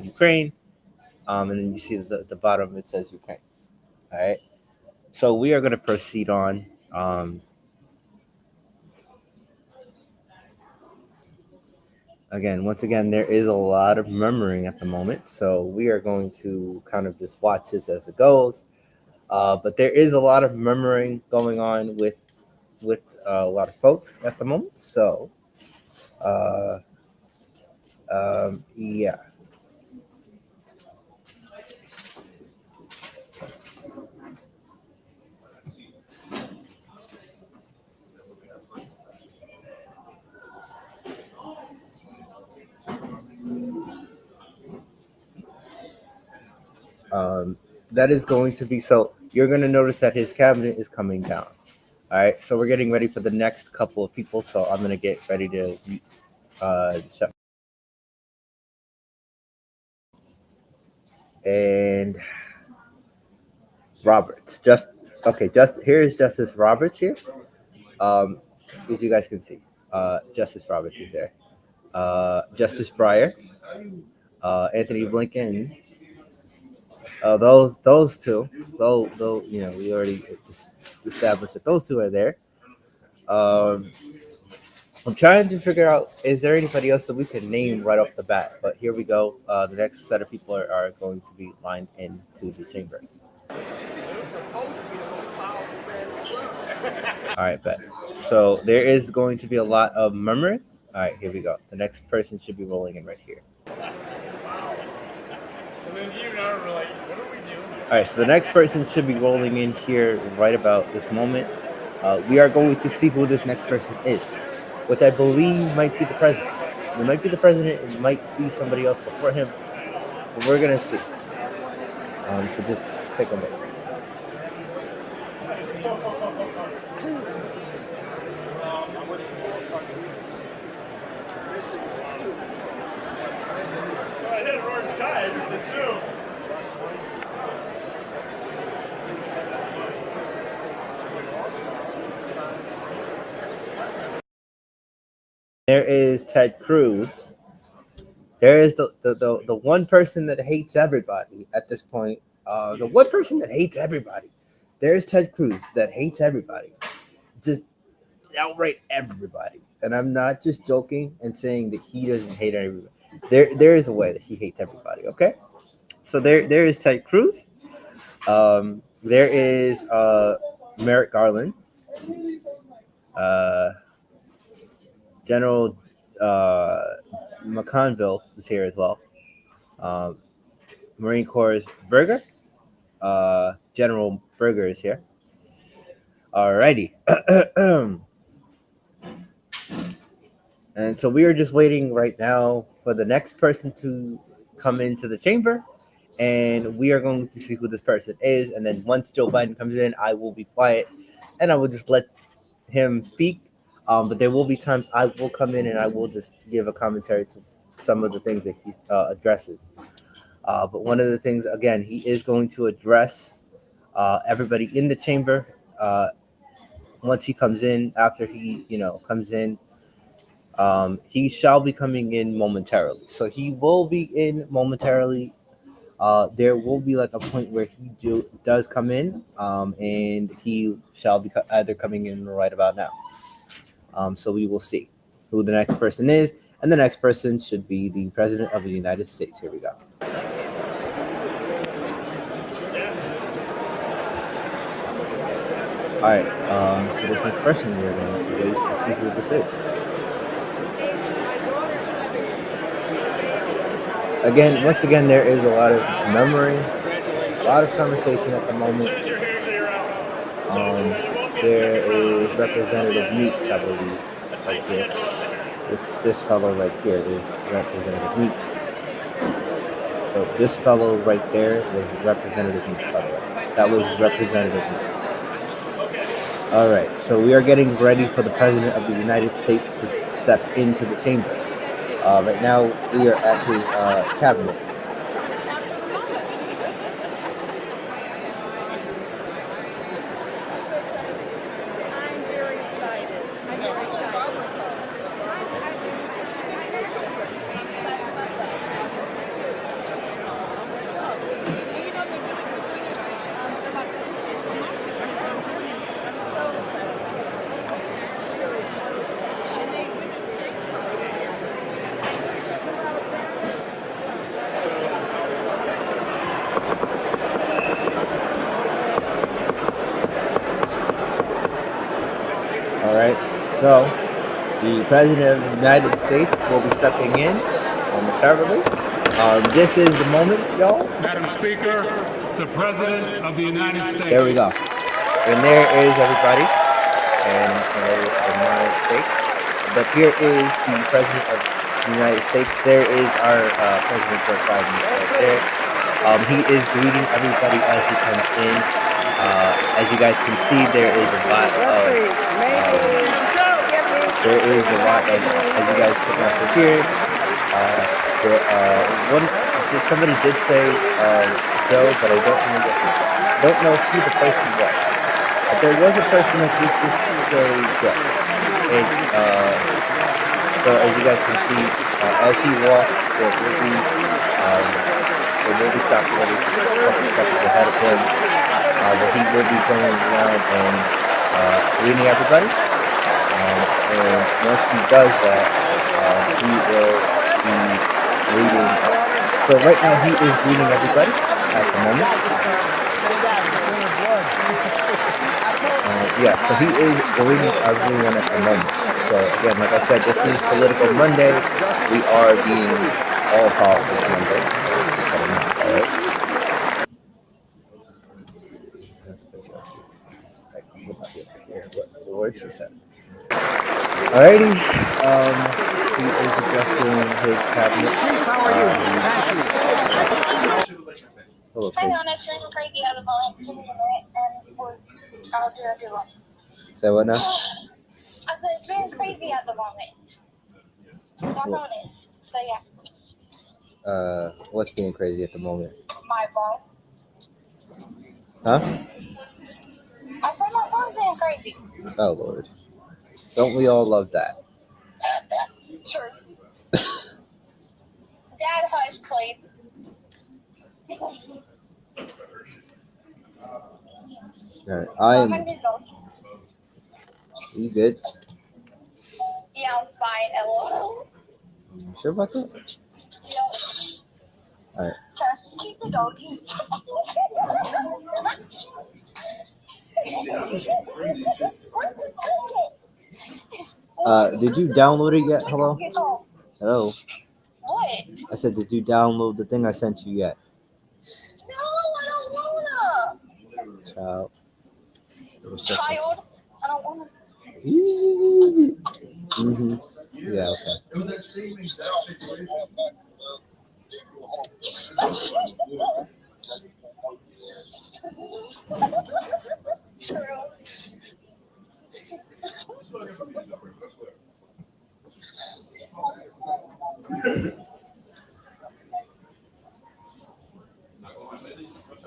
Ukraine, and then you see the bottom it says Ukraine. All right. So we are going to proceed on. Once again, there is a lot of murmuring at the moment, so we are going to kind of just watch this as it goes. But there is a lot of murmuring going on with a lot of folks at the moment. So, uh, yeah. That is going to be so. You're going to notice that his cabinet is coming down. All right, so we're getting ready for the next couple of people. So I'm going to get ready to shut. And Roberts, just here's Justice Roberts here. Um, as you guys can see, Justice Roberts is there. Justice Breyer, Anthony Blinken. Those two, though we already established that those two are there. Um, I'm trying to figure out, is there anybody else that we could name right off the bat? But here we go. The next set of people are going to be lined into the chamber. All right, bet. So there is going to be a lot of murmuring. All right, here we go. The next person should be rolling in right here. All right, so the next person should be rolling in here right about this moment. We are going to see who this next person is, which I believe might be the president. It might be the president. It might be somebody else before him. But we're going to see. So just take a look. There is Ted Cruz. There is the one person that hates everybody at this point. The one person that hates everybody. There's Ted Cruz that hates everybody. Just outright everybody. And I'm not just joking and saying that he doesn't hate everybody. There is a way that he hates everybody, okay? So there is Ted Cruz. There is Merrick Garland. General McConville is here as well. Marine Corps Berger. General Berger is here. Alrighty. And so we are just waiting right now for the next person to come into the chamber, and we are going to see who this person is. And then once Joe Biden comes in, I will be quiet and I will just let him speak. But there will be times I will come in and I will just give a commentary to some of the things that he addresses. But one of the things, again, he is going to address everybody in the chamber once he comes in. After he, comes in, he shall be coming in momentarily. So he will be in momentarily. There will be like a point where he does come in, and he shall be either coming in right about now. So we will see who the next person is, and the next person should be the President of the United States. Here we go. All right. So this next person, we're going to wait to see who this is. Again, once again, there is a lot of memory, a lot of conversation at the moment. There is Representative Meeks, I believe, right here. This fellow right here is Representative Meeks. So this fellow right there was Representative Meeks, by the way. That was Representative Meeks. All right, so we are getting ready for the President of the United States to step into the chamber. Right now, we are at his cabinet. So, the President of the United States will be stepping in momentarily. This is the moment, y'all. Madam Speaker, the President of the United States. There we go. And there is everybody. And there is the United States. But here is the President of the United States. There is our President Joe Biden right there. He is greeting everybody as he comes in. As you guys can see, there is a lot of... There is a lot of, as you guys can also hear, somebody did say Joe, but I don't know who the person was. But there was a person that did say Joe. And, so as you guys can see, as he walks, there will be stopped a couple seconds ahead of him. But he will be going around and greeting everybody. And once he does that, he will be greeting. So right now he is greeting everybody at the moment. So he is greeting everyone at the moment. So again, like I said, this is Political Monday. We are being all politics Mondays. What she says. Alrighty, he is addressing his cabinet. Hello, crazy at the moment. I'll do a good one. Say what now? I said it's very crazy at the moment. My phone is. So yeah. What's being crazy at the moment? My phone. Huh? I said my phone's being crazy. Oh Lord. Don't we all love that? Sure. Dad, hush, please. Alright, you good? Yeah, I'm fine. LOL. You sure about that? Yeah. Alright. Just keep the doggy. Did you download it yet? Hello? Hello? What? I said, did you download the thing I sent you yet? No, I don't wanna. Child. Child, I don't wanna. Mm-hmm. Yeah, okay. It was that same exact situation. True.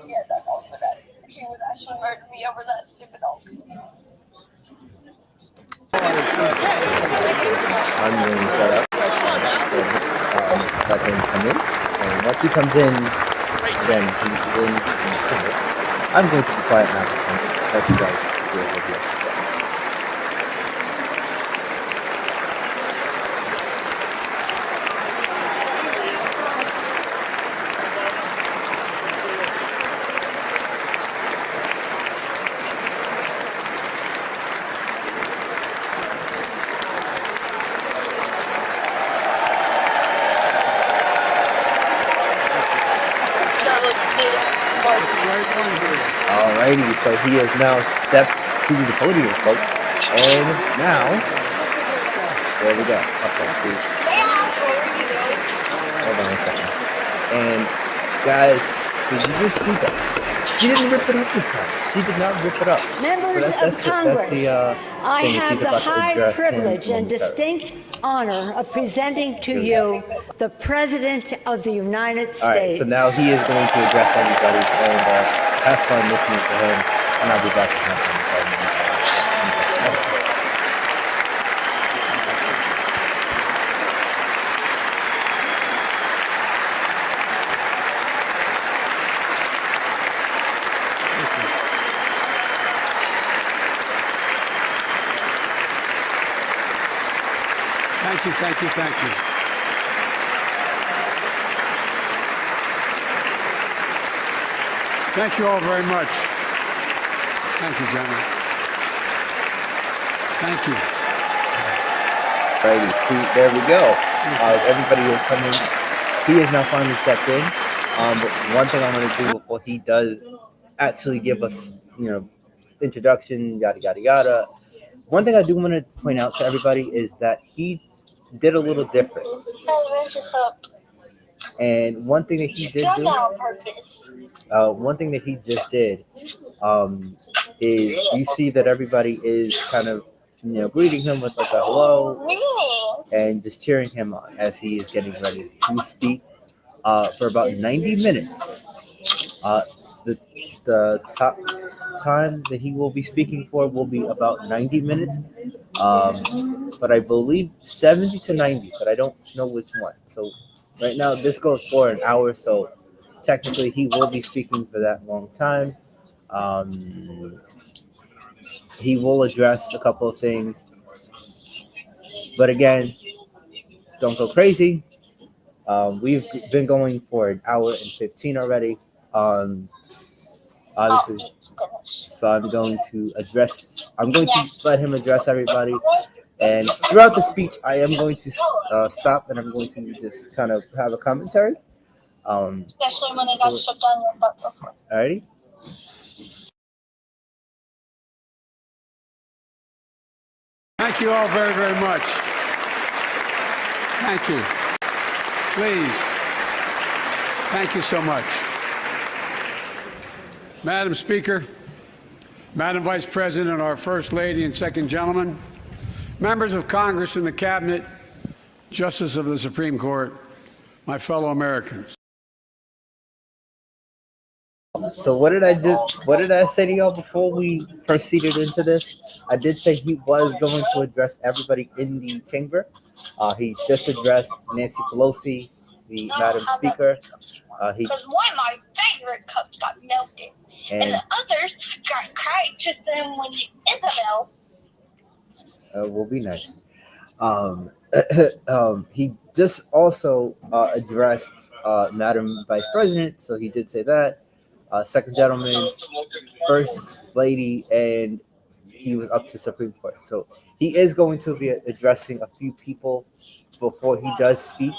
Yeah, that dog for that. She would actually murder me over that stupid dog. I'm going to shut up. Let him come in. And once he comes in, again, he's in. I'm going to be quiet now. And let you guys hear what he has to say. Alrighty, so he has now stepped to the podium, folks. And now, there we go. Okay, see. Hold on a second. And guys, did you just see that? She didn't rip it up this time. She did not rip it up. Members of Congress, I thing that have she's the about to high address him privilege and momentarily. distinct honor of presenting to you the President of the United States. All right, so now he is going to address everybody, and have fun listening to him, and I'll be back with him. Thank you, thank you, thank you. Thank you all very much. Thank you, gentlemen. Thank you. Alrighty, see, there we go. Everybody is coming. He has now finally stepped in. But one thing I'm going to do before he does actually give us, introduction, yada, yada, yada. One thing I do want to point out to everybody is that he did a little different. And one thing that he did do, one thing that he just did, is you see that everybody is kind of, greeting him with like a hello and just cheering him on as he is getting ready to speak for about 90 minutes. The top time that he will be speaking for will be about 90 minutes. But I believe 70 to 90, but I don't know which one. So right now this goes for an hour, so technically he will be speaking for that long time. He will address a couple of things, but again, don't go crazy. We've been going for an hour and 15 already. Obviously, so I'm going to let him address everybody. And throughout the speech, I am going to stop and I'm going to just kind of have a commentary. Especially when it got shoved down your butt before. Alrighty. Thank you all very, very much. Thank you. Please. Thank you so much. Madam Speaker, Madam Vice President, our First Lady and Second Gentleman, members of Congress and the Cabinet, Justices of the Supreme Court, my fellow Americans. So what did I do? What did I say to y'all before we proceeded into this? I did say he was going to address everybody in the chamber. He just addressed Nancy Pelosi, the Madam Speaker. Because one of my favorite cups got melted, and the others got cracked just then when Isabel. Will be nice. He just also addressed Madam Vice President, so he did say that. Second Gentleman, First Lady, and he was up to Supreme Court. So he is going to be addressing a few people before he does speak.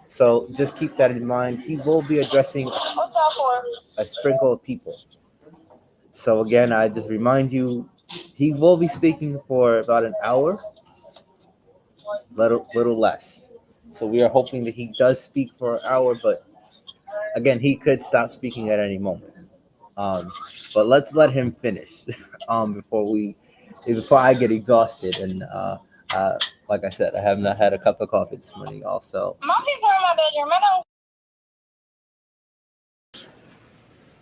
So just keep that in mind. He will be addressing a sprinkle of people. So again, I just remind you, he will be speaking for about an hour, little less. So we are hoping that he does speak for an hour, but again, he could stop speaking at any moment. But let's let him finish before I get exhausted. And like I said, I have not had a cup of coffee this morning. Also, Monkeys are in my bedroom. I don't.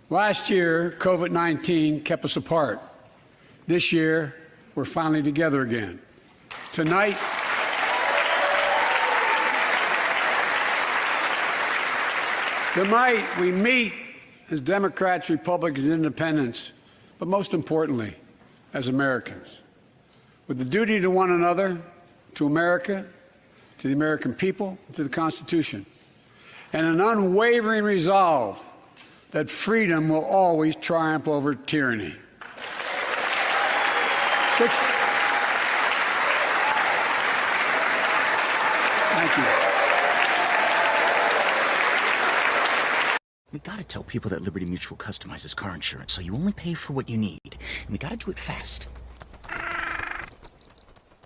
Last year, COVID-19 kept us apart. This year, we're finally together again. Tonight, we meet as Democrats, Republicans, and Independents, but most importantly, as Americans, with the duty to one another, to America, to the American people, to the Constitution, and an unwavering resolve that freedom will always triumph over tyranny. Thank you. We gotta tell people that Liberty Mutual customizes car insurance, so you only pay for what you need. And we gotta do it fast.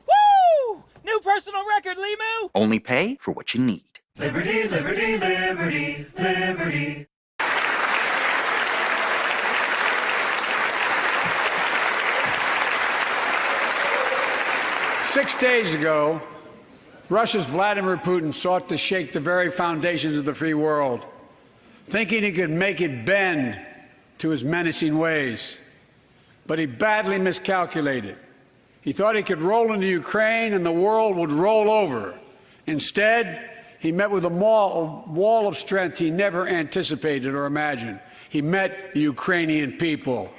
Woo! New personal record, Limu! Only pay for what you need. Liberty, liberty, liberty, liberty. Six days ago, Russia's Vladimir Putin sought to shake the very foundations of the free world, thinking he could make it bend to his menacing ways. But he badly miscalculated. He thought he could roll into Ukraine and the world would roll over. Instead, he met with a wall of strength he never anticipated or imagined. He met the Ukrainian people.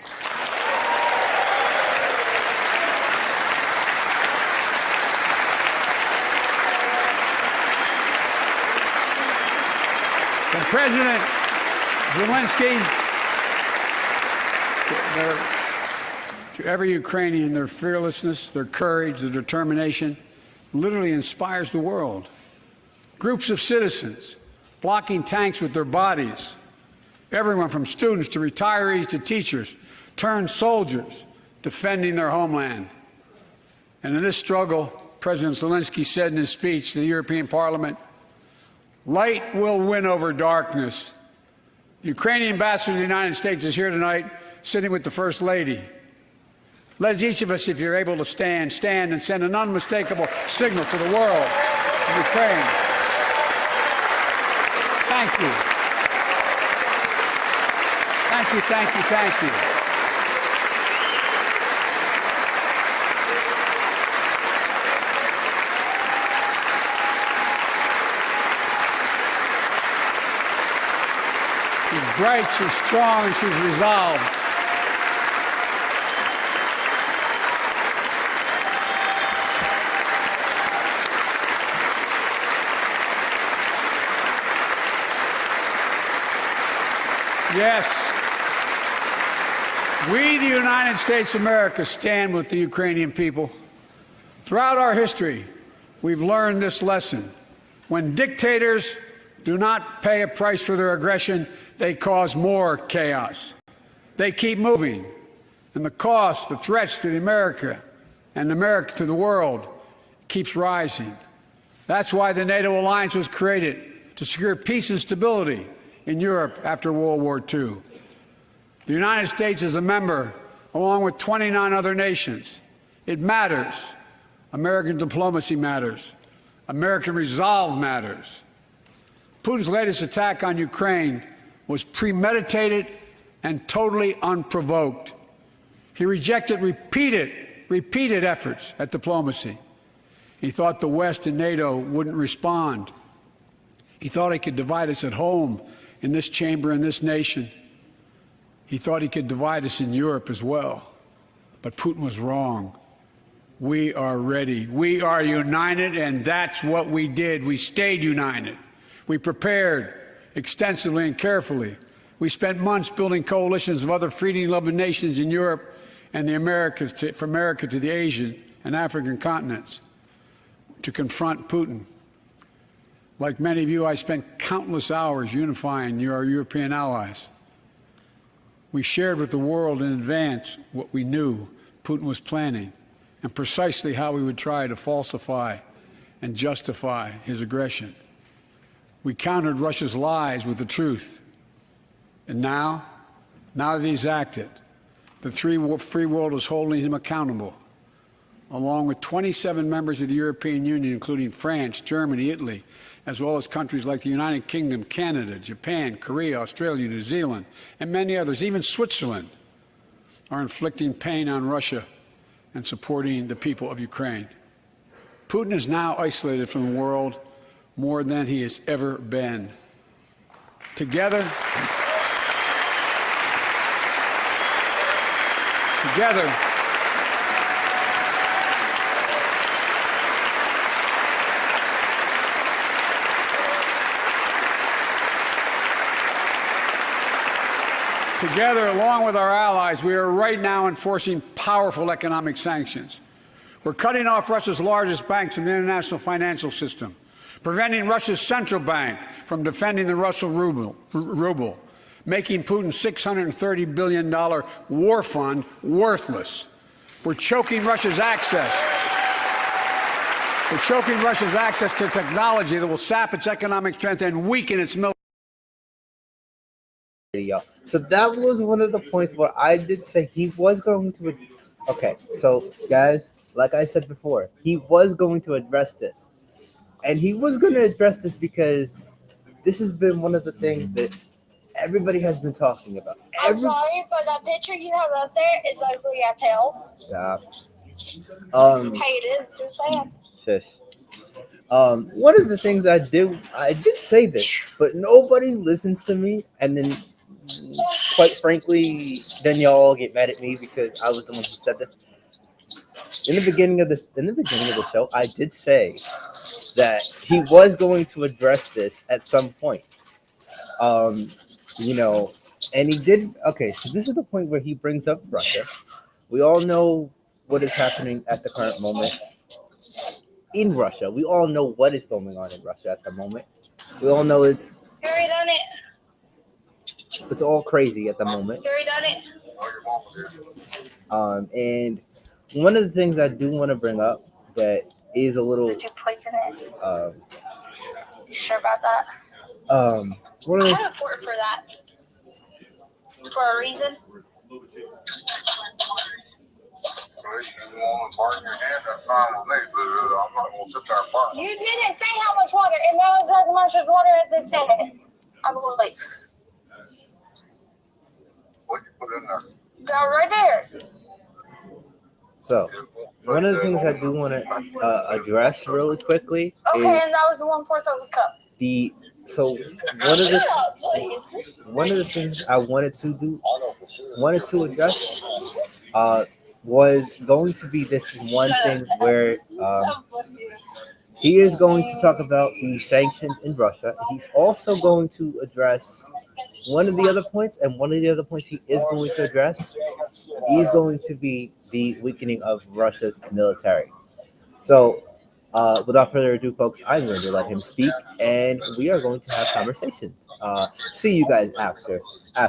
From President Zelensky to every Ukrainian, their fearlessness, their courage, their determination literally inspires the world. Groups of citizens blocking tanks with their bodies, everyone from students to retirees to teachers, turned soldiers defending their homeland. And in this struggle, President Zelensky said in his speech to the European Parliament, "Light will win over darkness." The Ukrainian ambassador to the United States is here tonight, sitting with the First Lady. Let each of us, if you're able to stand and send an unmistakable signal to the world of Ukraine. Thank you. Thank you, thank you, thank you. She's bright, she's strong, and she's resolved. Yes, we, the United States of America, stand with the Ukrainian people. Throughout our history, we've learned this lesson. When dictators do not pay a price for their aggression, they cause more chaos. They keep moving, and the cost, the threats to America and America to the world keeps rising. That's why the NATO alliance was created, to secure peace and stability in Europe after World War II. The United States is a member, along with 29 other nations. It matters. American diplomacy matters. American resolve matters. Putin's latest attack on Ukraine was premeditated and totally unprovoked. He rejected repeated efforts at diplomacy. He thought the West and NATO wouldn't respond. He thought he could divide us at home, in this chamber, in this nation. He thought he could divide us in Europe as well. But Putin was wrong. We are ready. We are united, and that's what we did. We stayed united. We prepared extensively and carefully. We spent months building coalitions of other freedom-loving nations in Europe and the Americas, from America to the Asian and African continents, to confront Putin. Like many of you, I spent countless hours unifying our European allies. We shared with the world in advance what we knew Putin was planning and precisely how he would try to falsify and justify his aggression. We countered Russia's lies with the truth. And now that he's acted, the free world is holding him accountable, along with 27 members of the European Union, including France, Germany, Italy, as well as countries like the United Kingdom, Canada, Japan, Korea, Australia, New Zealand, and many others, even Switzerland, are inflicting pain on Russia and supporting the people of Ukraine. Putin is now isolated from the world more than he has ever been. Together, along with our allies, we are right now enforcing powerful economic sanctions. We're cutting off Russia's largest banks from the international financial system, preventing Russia's central bank from defending the Russian ruble, making Putin's $630 billion war fund worthless. We're choking Russia's access to technology that will sap its economic strength and weaken its military. So that was one of the points where I did say he was going to. Okay, so guys, like I said before, he was going to address this. And he was going to address this because this has been one of the things that everybody has been talking about. I'm sorry, but that picture you have up there is ugly as hell. Stop. Hey, it is. Just saying. Shush. One of the things I did say this, but nobody listens to me, and then, quite frankly, then y'all get mad at me because I was the one who said this. In the beginning of the show, I did say that he was going to address this at some point. And he did. Okay, so this is the point where he brings up Russia. We all know what is happening at the current moment in Russia. We all know what is going on in Russia at the moment. We all know it's done it. It's all crazy at the moment. Done it. And one of the things I do want to bring up that is a little. Did you poison it? You sure about that? One of the, I had a court for that. For a reason. You didn't say how much water, and that was as much as water as it said. I believe. What you put in there? That right there. So, one of the things I do want to address really quickly is and that was 1/4 of a cup. One of the things I wanted to address was going to be this one thing where he is going to talk about the sanctions in Russia. He's also going to address one of the other points, and one of the other points he is going to address is going to be the weakening of Russia's military. So, without further ado, folks, I'm going to let him speak, and we are going to have conversations. See you guys after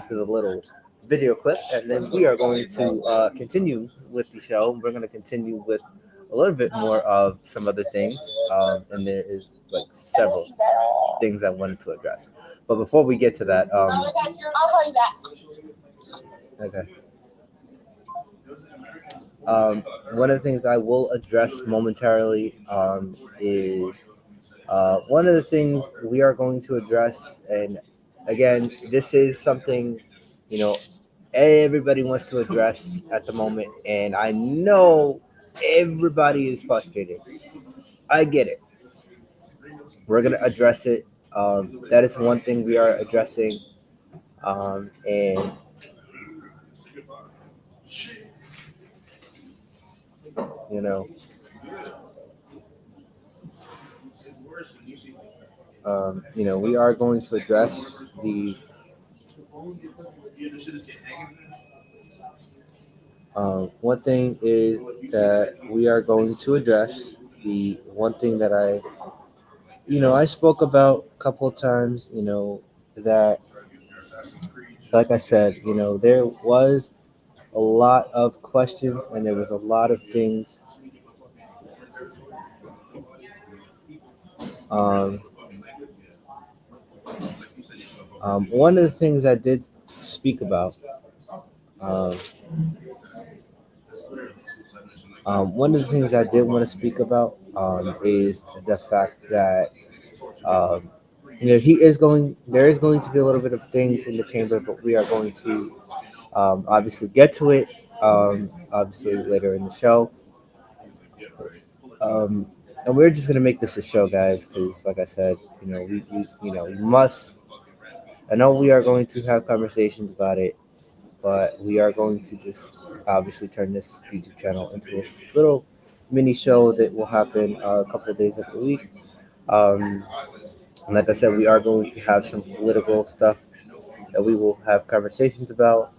the little video clip, and then we are going to continue with the show. We're going to continue with a little bit more of some other things, and there is like several things I wanted to address. But before we get to that, I'll call you back. Okay. One of the things I will address momentarily is one of the things we are going to address, and again, this is something, everybody wants to address at the moment, and I know everybody is frustrated. I get it. We're going to address it. That is one thing we are addressing, and we are going to address the one thing is that we are going to address the one thing that I I spoke about a couple of times, that, like I said, there was a lot of questions and there was a lot of things. Um, one of the things I did speak about, um, one of the things I did want to speak about is the fact that there is going to be a little bit of things in the chamber, but we are going to obviously get to it obviously later in the show. Um, and we're just gonna make this a show, guys, because like I said, we must. I know we are going to have conversations about it, but we are going to just obviously turn this YouTube channel into a little mini show that will happen a couple of days of the week. Um, and like I said, we are going to have some political stuff that we will have conversations about.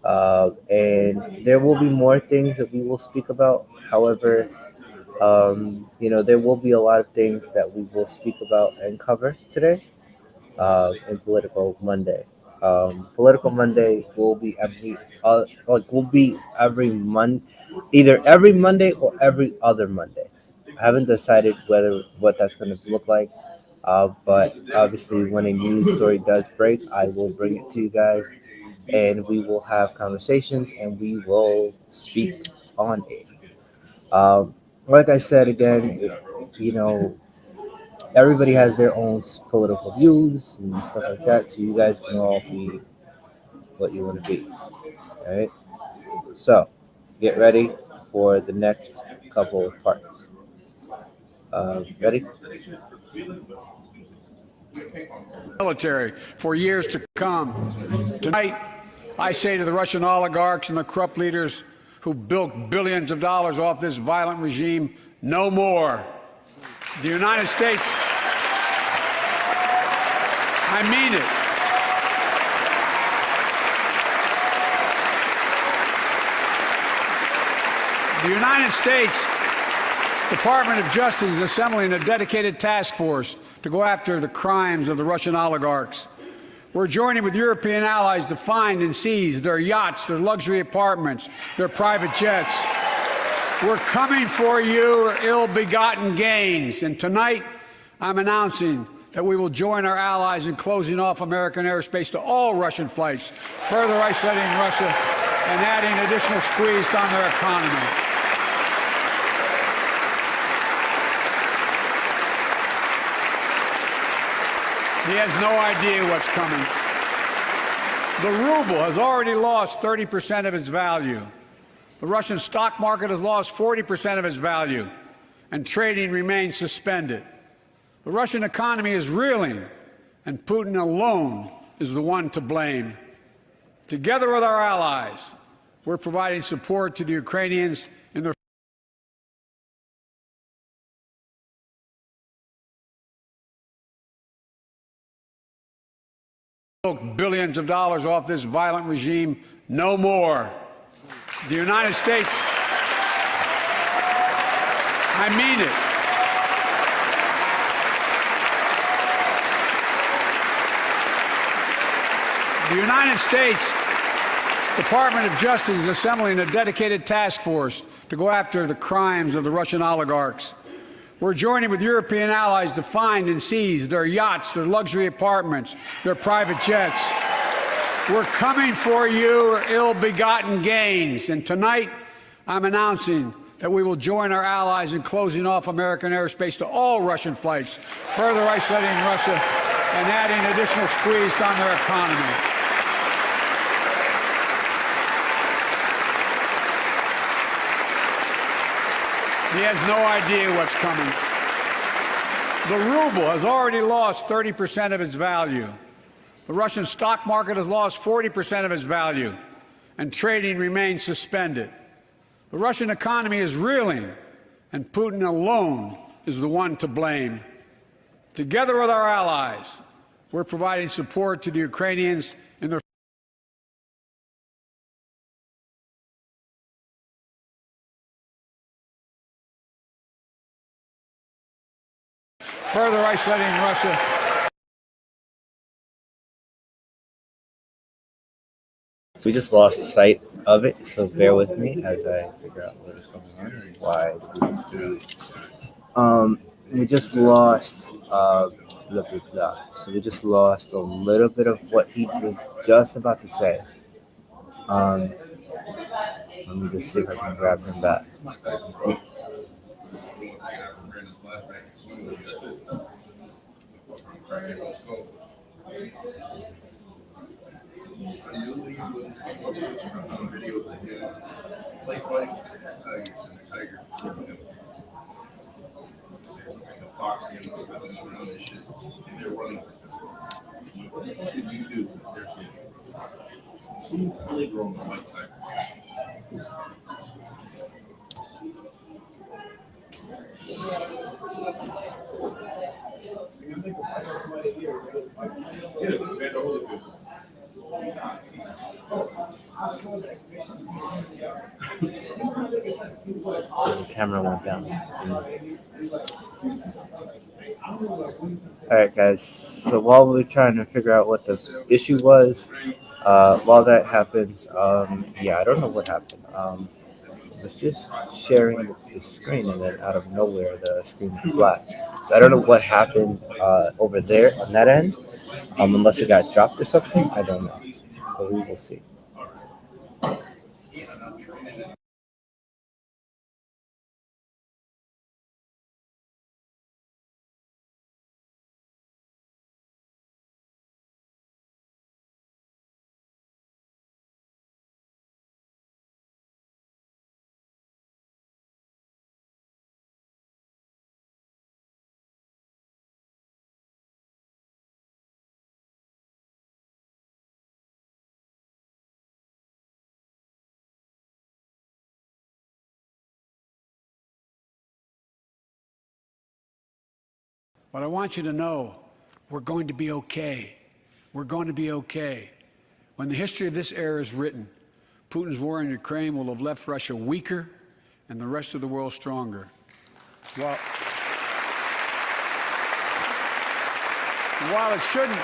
And there will be more things that we will speak about. However, there will be a lot of things that we will speak about and cover today in Political Monday. Political Monday will be every month, either every Monday or every other Monday. I haven't decided what that's going to look like. But obviously, when a news story does break, I will bring it to you guys, and we will have conversations, and we will speak on it. Like I said again, you know, everybody has their own political views and stuff like that. So you guys can all be what you want to be. All right. So get ready for the next couple of parts. Ready? Military for years to come. Tonight, I say to the Russian oligarchs and the corrupt leaders who built billions of dollars off this violent regime, no more. The United States, I mean it. The United States Department of Justice is assembling a dedicated task force to go after the crimes of the Russian oligarchs. We're joining with European allies to find and seize their yachts, their luxury apartments, their private jets. We're coming for your ill-begotten gains. And tonight, I'm announcing that we will join our allies in closing off American airspace to all Russian flights, further isolating Russia and adding additional squeeze on their economy. He has no idea what's coming. The ruble has already lost 30% of its value. The Russian stock market has lost 40% of its value, and trading remains suspended. The Russian economy is reeling, and Putin alone is the one to blame. Together with our allies, we're providing support to the Ukrainians in their billions of dollars off this violent regime, no more. The United States, I mean it. The United States Department of Justice is assembling a dedicated task force to go after the crimes of the Russian oligarchs. We're joining with European allies to find and seize their yachts, their luxury apartments, their private jets. We're coming for your ill-begotten gains. And tonight, I'm announcing that we will join our allies in closing off American airspace to all Russian flights, further isolating Russia and adding additional squeeze on their economy. He has no idea what's coming. The ruble has already lost 30% of its value. The Russian stock market has lost 40% of its value, and trading remains suspended. The Russian economy is reeling, and Putin alone is the one to blame. Together with our allies, we're providing support to the Ukrainians in their further isolating Russia. So we just lost sight of it, so bear with me as I figure out what is going on and why it's doing. We just lost blah blah blah. So we just lost a little bit of what he was just about to say. Let me just see if I can grab him back. The camera went down. Alright guys, so while we're trying to figure out what the issue was, while that happens, yeah, I don't know what happened. I was just sharing the screen and then out of nowhere the screen went black. So I don't know what happened over there on that end, unless it got dropped or something, I don't know. So we will see. But I want you to know, we're going to be okay. We're going to be okay. When the history of this era is written, Putin's war in Ukraine will have left Russia weaker and the rest of the world stronger. While it shouldn't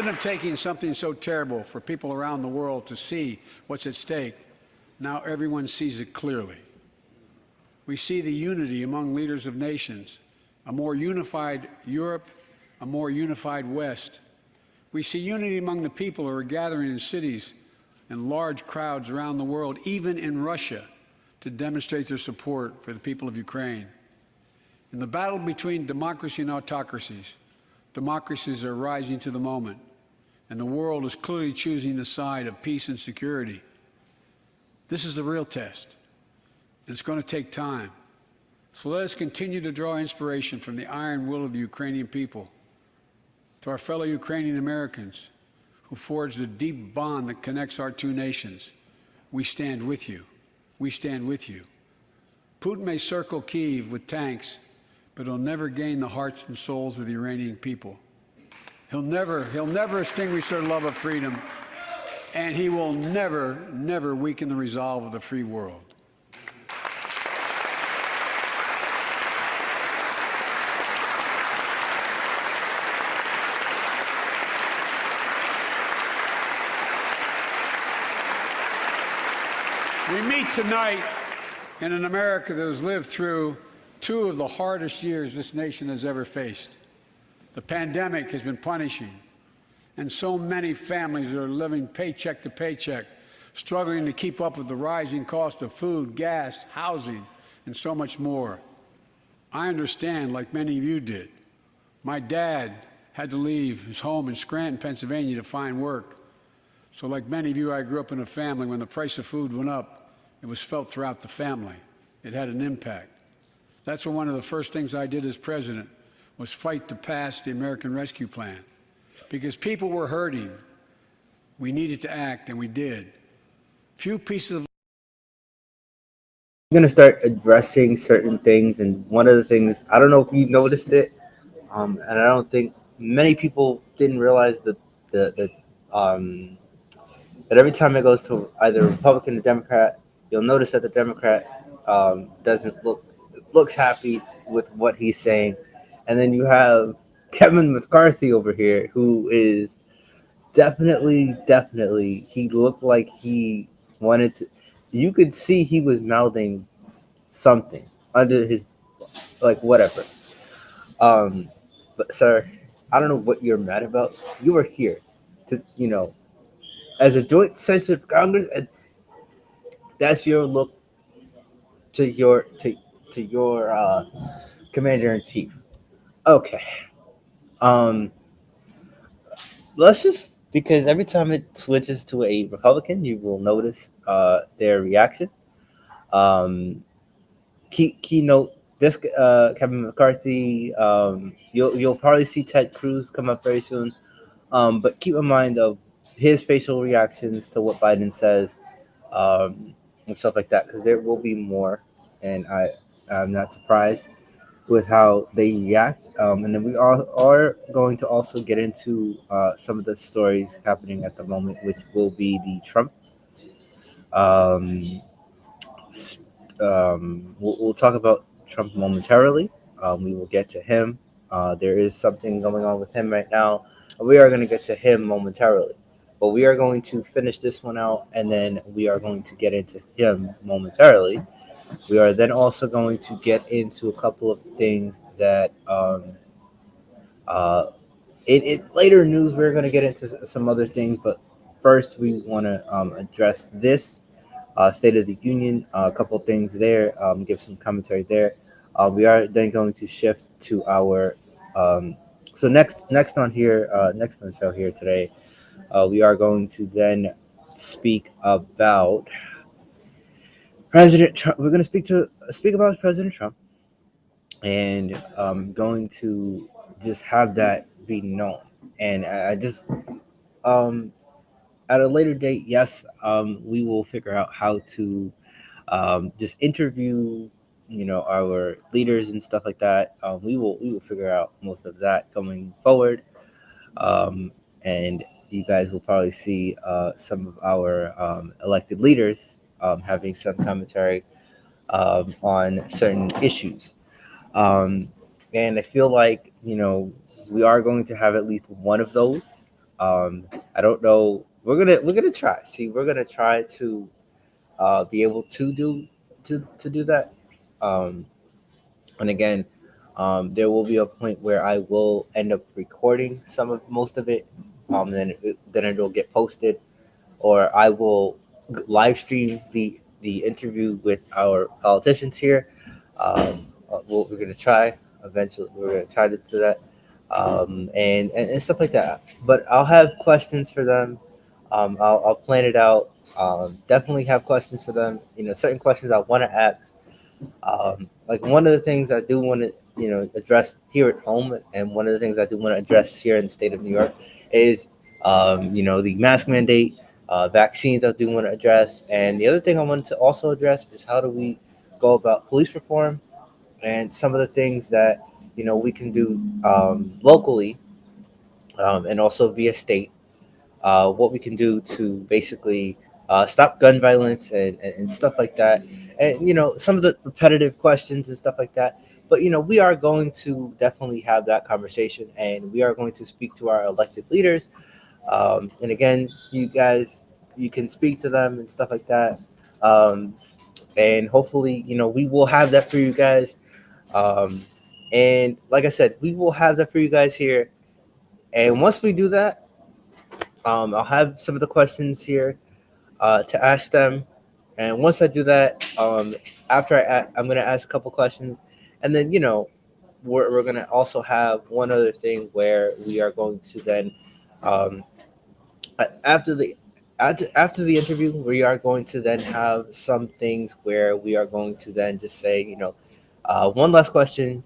have taken something so terrible for people around the world to see what's at stake, now everyone sees it clearly. We see the unity among leaders of nations, a more unified Europe, a more unified West. We see unity among the people who are gathering in cities and large crowds around the world, even in Russia, to demonstrate their support for the people of Ukraine. In the battle between democracy and autocracies, democracies are rising to the moment, and the world is clearly choosing the side of peace and security. This is the real test, and it's going to take time. So let us continue to draw inspiration from the iron will of the Ukrainian people. To our fellow Ukrainian Americans who forged the deep bond that connects our two nations, we stand with you. We stand with you. Putin may circle Kyiv with tanks, but he'll never gain the hearts and souls of the Iranian people. He'll never extinguish their love of freedom, and he will never weaken the resolve of the free world. We meet tonight in an America that has lived through two of the hardest years this nation has ever faced. The pandemic has been punishing, and so many families are living paycheck to paycheck, struggling to keep up with the rising cost of food, gas, housing, and so much more. I understand, like many of you did. My dad had to leave his home in Scranton, Pennsylvania to find work. So like many of you, I grew up in a family when the price of food went up, it was felt throughout the family. It had an impact. That's one of the first things I did as president was fight to pass the American Rescue Plan. Because people were hurting. We needed to act, and we did. Few pieces of... I'm going to start addressing certain things, and one of the things, I don't know if you noticed it, and I don't think many people didn't realize the But every time it goes to either Republican or Democrat, you'll notice that the Democrat doesn't looks happy with what he's saying, and then you have Kevin McCarthy over here, who is definitely, he looked like he wanted to. You could see he was mouthing something under his, like, whatever. Um, but sir, I don't know what you're mad about. You were here to, as a joint session of Congress, and that's your look to your commander in chief. Okay. Um, let's just, because every time it switches to a Republican, you will notice their reaction. Um, keynote this Kevin McCarthy. You'll probably see Ted Cruz come up very soon. But keep in mind of his facial reactions to what Biden says, and stuff like that, because there will be more, and I'm not surprised with how they react. And then we are going to also get into some of the stories happening at the moment, which will be the Trump. Um, we'll talk about Trump momentarily. We will get to him. There is something going on with him right now. We are going to get to him momentarily. But we are going to finish this one out, and then we are going to get into him momentarily. We are then also going to get into a couple of things that, uh, in later news, we're going to get into some other things. But first, we want to address this State of the Union, a couple of things there, give some commentary there. We are then going to shift to our so next on here, next on the show here today, we are going to then speak about President Trump. We're going to speak about President Trump, and going to just have that be known. And I just at a later date, yes, we will figure out how to just interview, our leaders and stuff like that. We will figure out most of that going forward, and you guys will probably see some of our elected leaders having some commentary on certain issues. Um, and I feel like we are going to have at least one of those. I don't know. We're gonna try. See, we're gonna try to be able to do that. Um, and again, there will be a point where I will end up recording most of it. Then it will get posted, or I will live stream the interview with our politicians here. We're gonna try eventually. We're gonna try to do that, and stuff like that. But I'll have questions for them. I'll plan it out. Definitely have questions for them. Certain questions I want to ask. Like one of the things I do want to address here at home, and one of the things I do want to address here in the state of New York is the mask mandate, vaccines. I do want to address, and the other thing I wanted to also address is how do we go about police reform and some of the things that we can do locally, and also via state, what we can do to basically stop gun violence and stuff like that. And, some of the repetitive questions and stuff like that. But, we are going to definitely have that conversation, and we are going to speak to our elected leaders. And again, you guys, you can speak to them and stuff like that. Um, and hopefully, we will have that for you guys. Um, and like I said, we will have that for you guys here. And once we do that, I'll have some of the questions here to ask them. And once I do that, after I'm going to ask a couple questions. And then, we're going to also have one other thing where we are going to then, um, after the interview, we are going to then have some things where we are going to then just say, one last question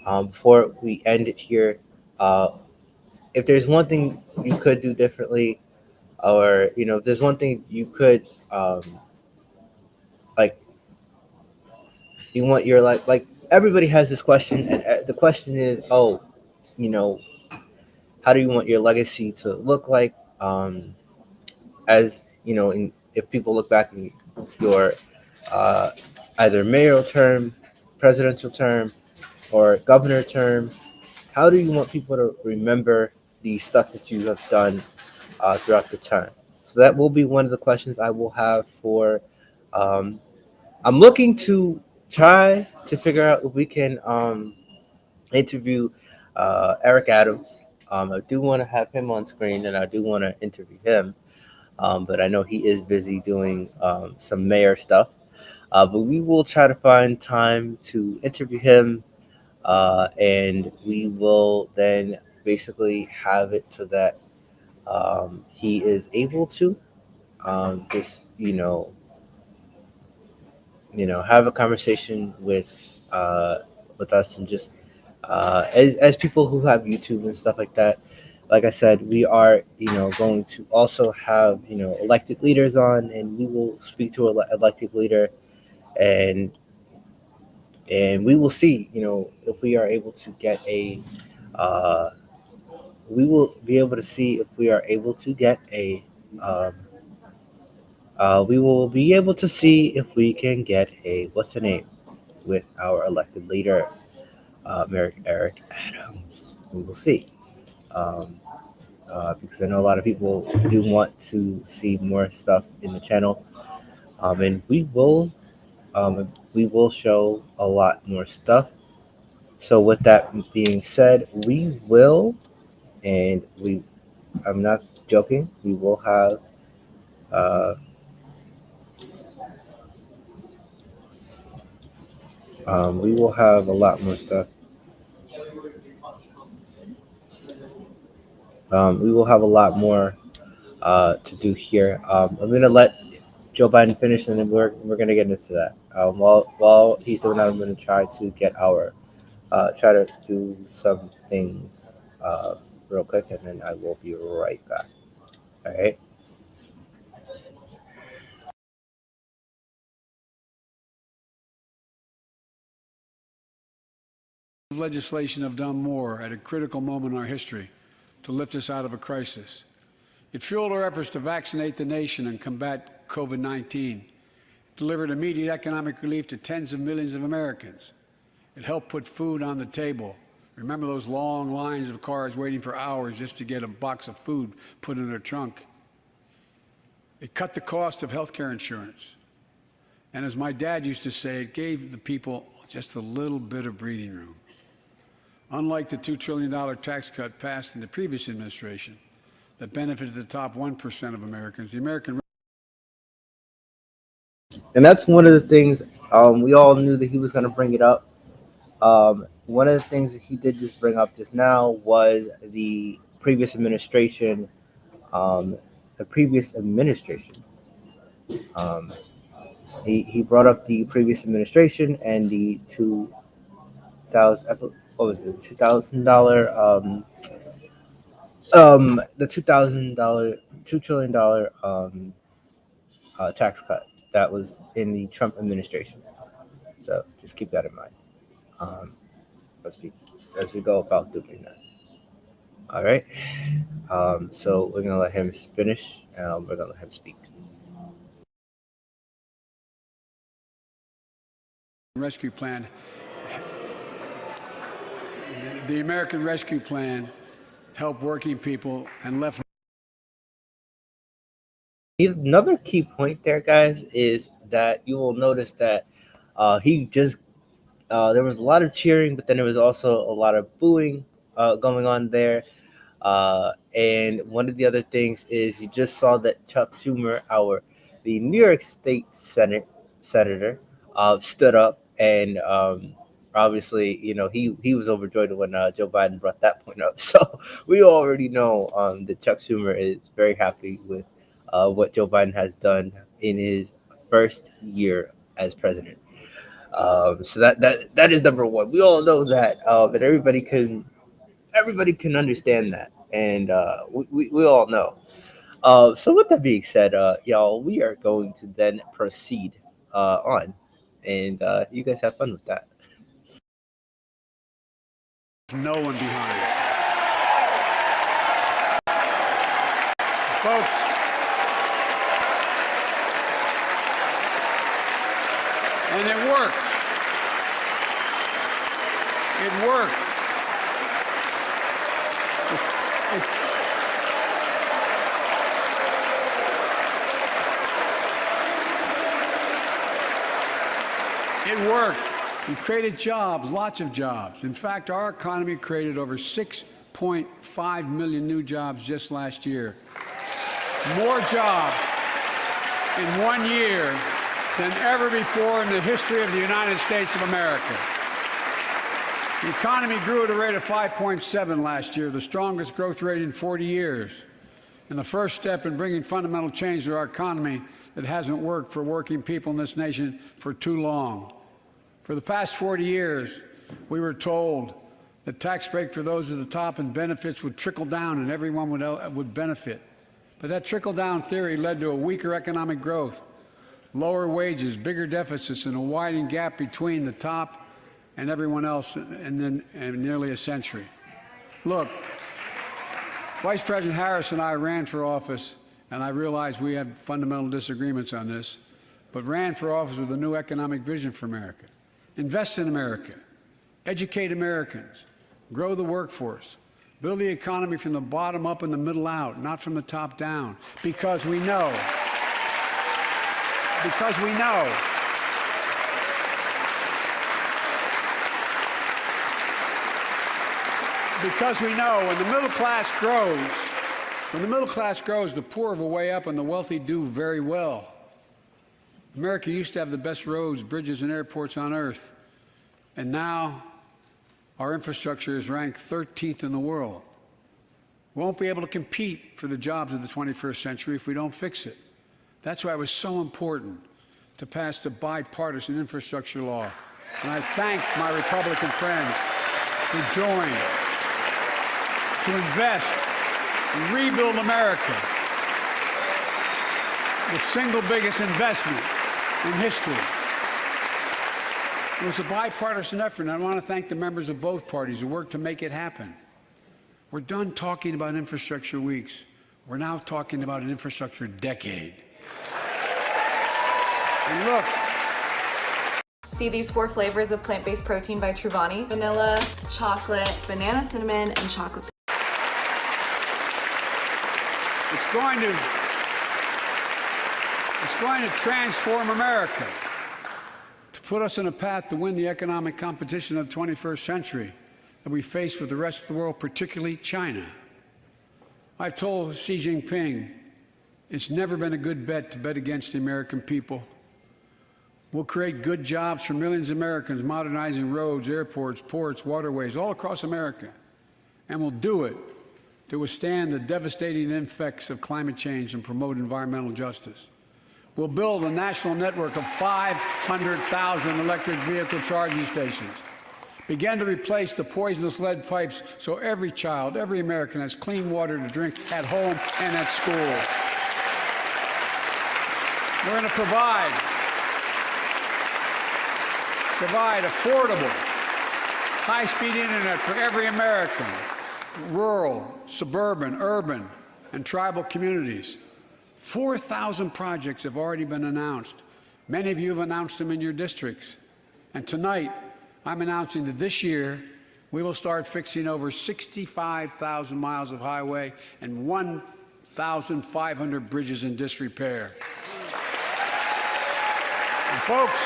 before we end it here. If there's one thing you could do differently, or if there's one thing you could like you want your like everybody has this question, and the question is, oh, you know how do you want your legacy to look like, as if people look back in your uh, either mayoral term, presidential term, or governor term, how do you want people to remember the stuff that you have done throughout the term? So that will be one of the questions I will have for. Um, I'm looking to try to figure out if we can interview Eric Adams. I do want to have him on screen, and I do want to interview him. But I know he is busy doing some mayor stuff. But we will try to find time to interview him, and we will then basically have it so that he is able to just have a conversation with us, and just as people who have YouTube and stuff like that. Like I said, we are going to also have elected leaders on, and we will speak to an elected leader, and we will see if we are able to get a uh, we will be able to see if we are able to get a um, we will be able to see if we can get a what's the name with our elected leader, Eric Adams. We will see. Um, because I know a lot of people do want to see more stuff in the channel, and we will show a lot more stuff. So with that being said, we will, and I'm not joking. Uh, we will have a lot more stuff. We will have a lot more to do here. I'm gonna let Joe Biden finish, and then we're gonna get into that. While he's doing that, I'm gonna try to do some things real quick, and then I will be right back. All right. Legislation have done more at a critical moment in our history to lift us out of a crisis. It fueled our efforts to vaccinate the nation and combat COVID-19, delivered immediate economic relief to tens of millions of Americans. It helped put food on the table. Remember those long lines of cars waiting for hours just to get a box of food put in their trunk? It cut the cost of health care insurance. And as my dad used to say, it gave the people just a little bit of breathing room. Unlike the $2 trillion tax cut passed in the previous administration that benefited the top 1% of Americans, the American. And that's one of the things we all knew that he was going to bring it up. One of the things that he did just bring up just now was the previous administration. The previous administration. He brought up the previous administration and the 2000, what was it, $2,000 the $2,000 $2 trillion tax cut that was in the Trump administration. So just keep that in mind as we go about doing that. All right. So we're gonna let him finish, and we're gonna let him speak. Rescue Plan. The American Rescue Plan helped working people and left. Another key point there, guys, is that you will notice that he just there was a lot of cheering, but then there was also a lot of booing going on there. And one of the other things is you just saw that Chuck Schumer, the New York State senator, stood up, and obviously, he was overjoyed when Joe Biden brought that point up. So we already know that Chuck Schumer is very happy with what Joe Biden has done in his first year as president. So that is number one. We all know that, and everybody can understand that, and we all know. So with that being said, y'all, we are going to then proceed on, and you guys have fun with that. No one behind. Folks, It worked. It worked. We created jobs, lots of jobs. In fact, our economy created over 6.5 million new jobs just last year. More jobs in 1 year than ever before in the history of the United States of America. The economy grew at a rate of 5.7 last year, the strongest growth rate in 40 years. And the first step in bringing fundamental change to our economy that hasn't worked for working people in this nation for too long. For the past 40 years, we were told that tax break for those at the top and benefits would trickle down and everyone would benefit. But that trickle-down theory led to a weaker economic growth, lower wages, bigger deficits, and a widening gap between the top and everyone else in nearly a century. Look, Vice President Harris and I ran for office, and I realize we have fundamental disagreements on this, but ran for office with a new economic vision for America. Invest in America, educate Americans, grow the workforce, build the economy from the bottom up and the middle out, not from the top down, because we know when the middle class grows, the poor have a way up and the wealthy do very well. America used to have the best roads, bridges, and airports on earth, and now our infrastructure is ranked 13th in the world. We won't be able to compete for the jobs of the 21st century if we don't fix it. That's why it was so important to pass the bipartisan infrastructure law. And I thank my Republican friends who joined to invest and rebuild America, the single biggest investment in history. It was a bipartisan effort, and I want to thank the members of both parties who worked to make it happen. We're done talking about infrastructure weeks. We're now talking about an infrastructure decade. And look. See these 4 flavors of plant-based protein by Truvani: vanilla, chocolate, banana cinnamon, and chocolate. It's going to transform America, to put us on a path to win the economic competition of the 21st century that we face with the rest of the world, particularly China. I've told Xi Jinping it's never been a good bet to bet against the American people. We'll create good jobs for millions of Americans, modernizing roads, airports, ports, waterways, all across America. And we'll do it to withstand the devastating effects of climate change and promote environmental justice. We'll build a national network of 500,000 electric vehicle charging stations. Begin to replace the poisonous lead pipes so every child, every American has clean water to drink at home and at school. We're going to provide affordable, high-speed internet for every American, rural, suburban, urban, and tribal communities. 4,000 projects have already been announced. Many of you have announced them in your districts. And tonight, I'm announcing that this year, we will start fixing over 65,000 miles of highway and 1,500 bridges in disrepair. And folks,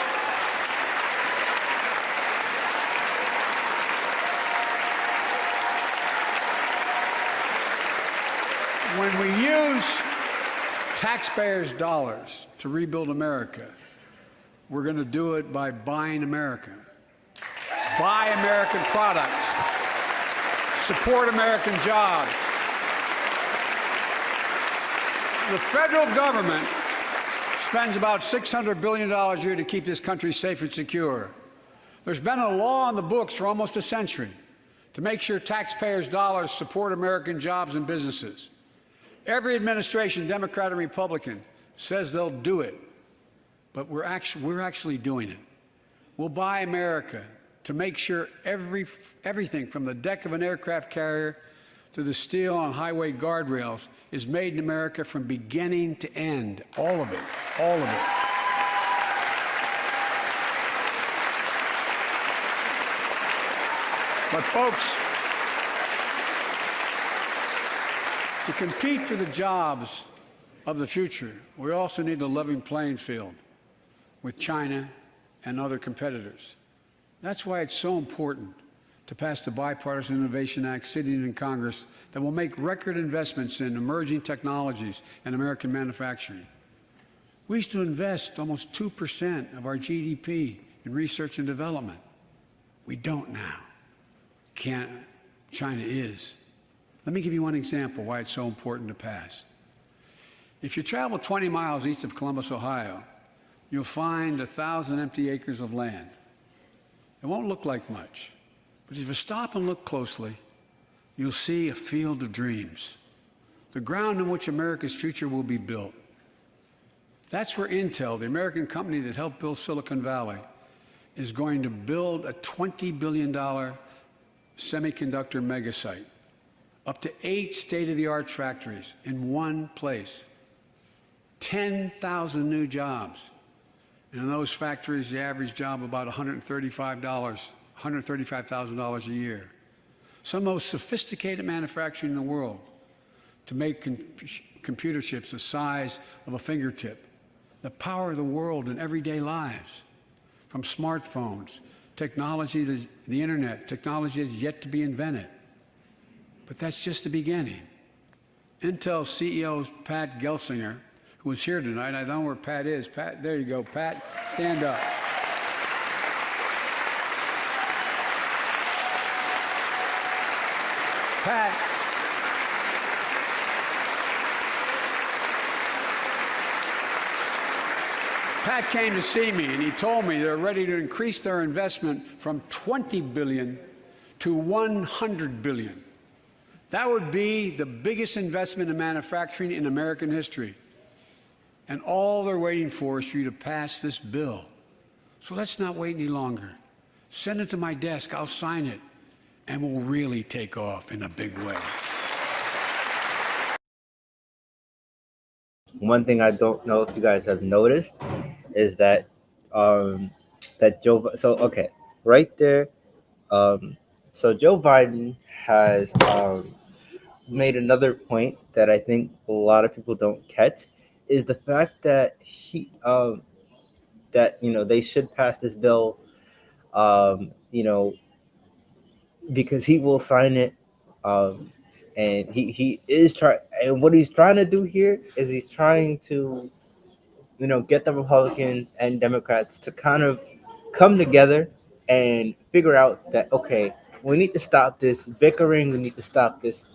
when we use taxpayers' dollars to rebuild America, we're going to do it by buying America. Buy American products. Support American jobs. The federal government spends about $600 billion a year to keep this country safe and secure. There's been a law on the books for almost a century to make sure taxpayers' dollars support American jobs and businesses. Every administration, Democrat and Republican, says they'll do it, but we're actually doing it. We'll buy America to make sure everything from the deck of an aircraft carrier to the steel on highway guardrails is made in America from beginning to end. All of it. All of it. But folks, to compete for the jobs of the future, we also need a level playing field with China and other competitors. That's why it's so important to pass the Bipartisan Innovation Act sitting in Congress that will make record investments in emerging technologies and American manufacturing. We used to invest almost 2% of our GDP in research and development. We don't now. China is. Let me give you one example why it's so important to pass. If you travel 20 miles east of Columbus, Ohio, you'll find 1,000 empty acres of land. It won't look like much, but if you stop and look closely, you'll see a field of dreams, the ground on which America's future will be built. That's where Intel, the American company that helped build Silicon Valley, is going to build a $20 billion semiconductor megasite, up to 8 state-of-the-art factories in one place, 10,000 new jobs. And in those factories, the average job about $135,000 a year. Some of the most sophisticated manufacturing in the world to make computer chips the size of a fingertip, that power the world in everyday lives, from smartphones, technology, the internet, technology that's yet to be invented. But that's just the beginning. Intel CEO Pat Gelsinger, who is here tonight, I don't know where Pat is. Pat, there you go, Pat, stand up. Pat came to see me, and he told me they're ready to increase their investment from $20 billion to $100 billion. That would be the biggest investment in manufacturing in American history. And all they're waiting for is for you to pass this bill. So let's not wait any longer. Send it to my desk, I'll sign it, and we'll really take off in a big way. One thing I don't know if you guys have noticed is that right there. So Joe Biden has made another point that I think a lot of people don't catch, is the fact that they should pass this bill, because he will sign it, and he is trying. And what he's trying to do here is he's trying to, get the Republicans and Democrats to kind of come together and figure out that, okay, we need to stop this bickering. We need to stop this,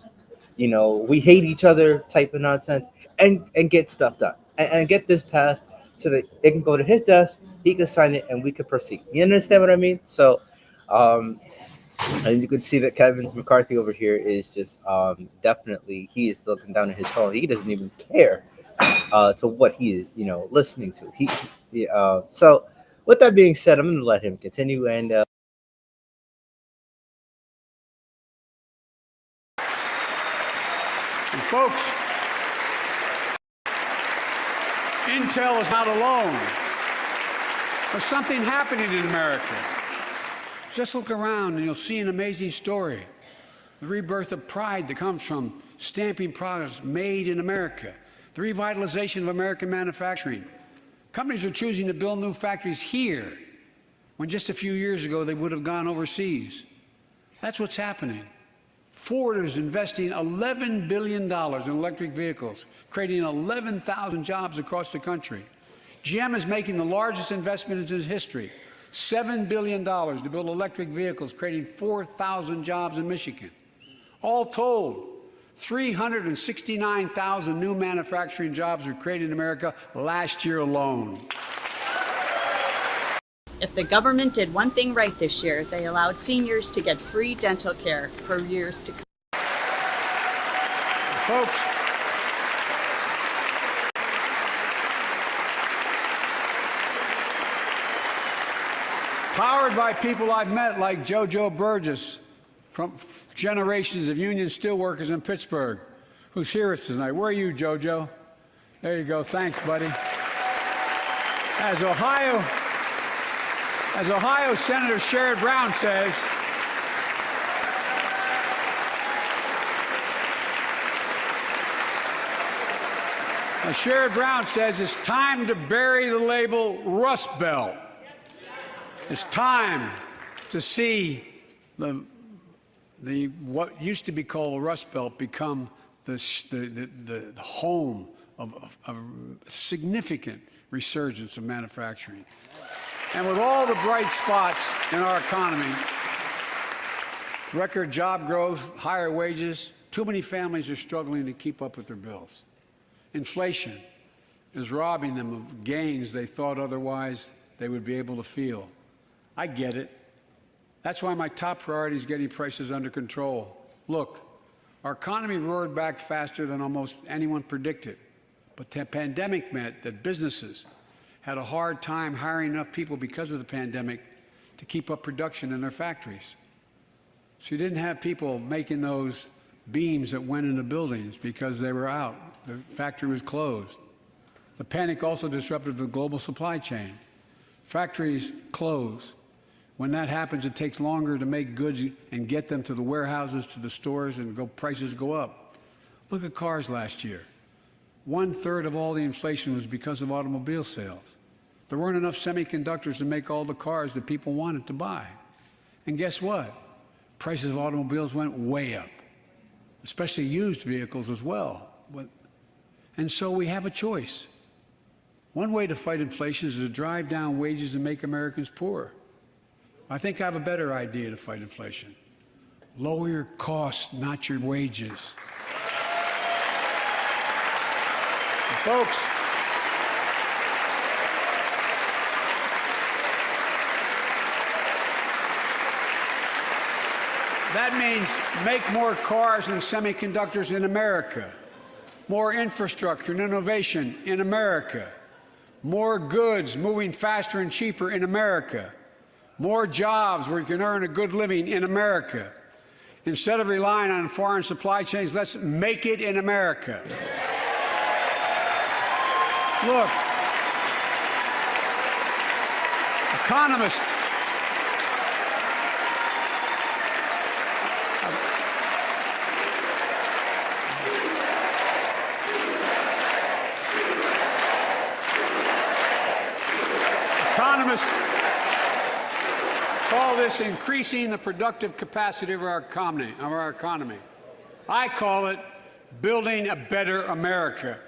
we hate each other type of nonsense, and get stuff done and get this passed so that it can go to his desk, he can sign it, and we can proceed. You understand what I mean? So, and you can see that Kevin McCarthy over here is just definitely, he is looking down at his phone. He doesn't even care to what he is, listening to. So with that being said, I'm going to let him continue. And folks, Intel is not alone. There's something happening in America. Just look around and you'll see an amazing story. The rebirth of pride that comes from stamping products made in America. The revitalization of American manufacturing. Companies are choosing to build new factories here when just a few years ago they would have gone overseas. That's what's happening. Ford is investing $11 billion in electric vehicles, creating 11,000 jobs across the country. GM is making the largest investment in its history, $7 billion to build electric vehicles, creating 4,000 jobs in Michigan. All told, 369,000 new manufacturing jobs were created in America last year alone. If the government did one thing right this year, they allowed seniors to get free dental care for years to come. Folks, powered by people I've met like JoJo Burgess from generations of union steelworkers in Pittsburgh, who's here tonight. Where are you, JoJo? There you go. Thanks, buddy. As Ohio Senator Sherrod Brown says, Sherrod Brown says it's time to bury the label Rust Belt. It's time to see what used to be called Rust Belt become the home of a significant resurgence of manufacturing. And with all the bright spots in our economy, record job growth, higher wages, too many families are struggling to keep up with their bills. Inflation is robbing them of gains they thought otherwise they would be able to feel. I get it. That's why my top priority is getting prices under control. Look, our economy roared back faster than almost anyone predicted, but the pandemic meant that businesses had a hard time hiring enough people because of the pandemic to keep up production in their factories. So you didn't have people making those beams that went into buildings because they were out. The factory was closed. The panic also disrupted the global supply chain. Factories close. When that happens, it takes longer to make goods and get them to the warehouses, to the stores, and prices go up. Look at cars last year. 1/3 of all the inflation was because of automobile sales. There weren't enough semiconductors to make all the cars that people wanted to buy. And guess what? Prices of automobiles went way up, especially used vehicles as well. And so we have a choice. One way to fight inflation is to drive down wages and make Americans poorer. I think I have a better idea to fight inflation. Lower your costs, not your wages. And folks, that means make more cars and semiconductors in America, more infrastructure and innovation in America, more goods moving faster and cheaper in America, more jobs where you can earn a good living in America. Instead of relying on foreign supply chains, let's make it in America. Look, economists call this increasing the productive capacity of our economy. I call it building a better America.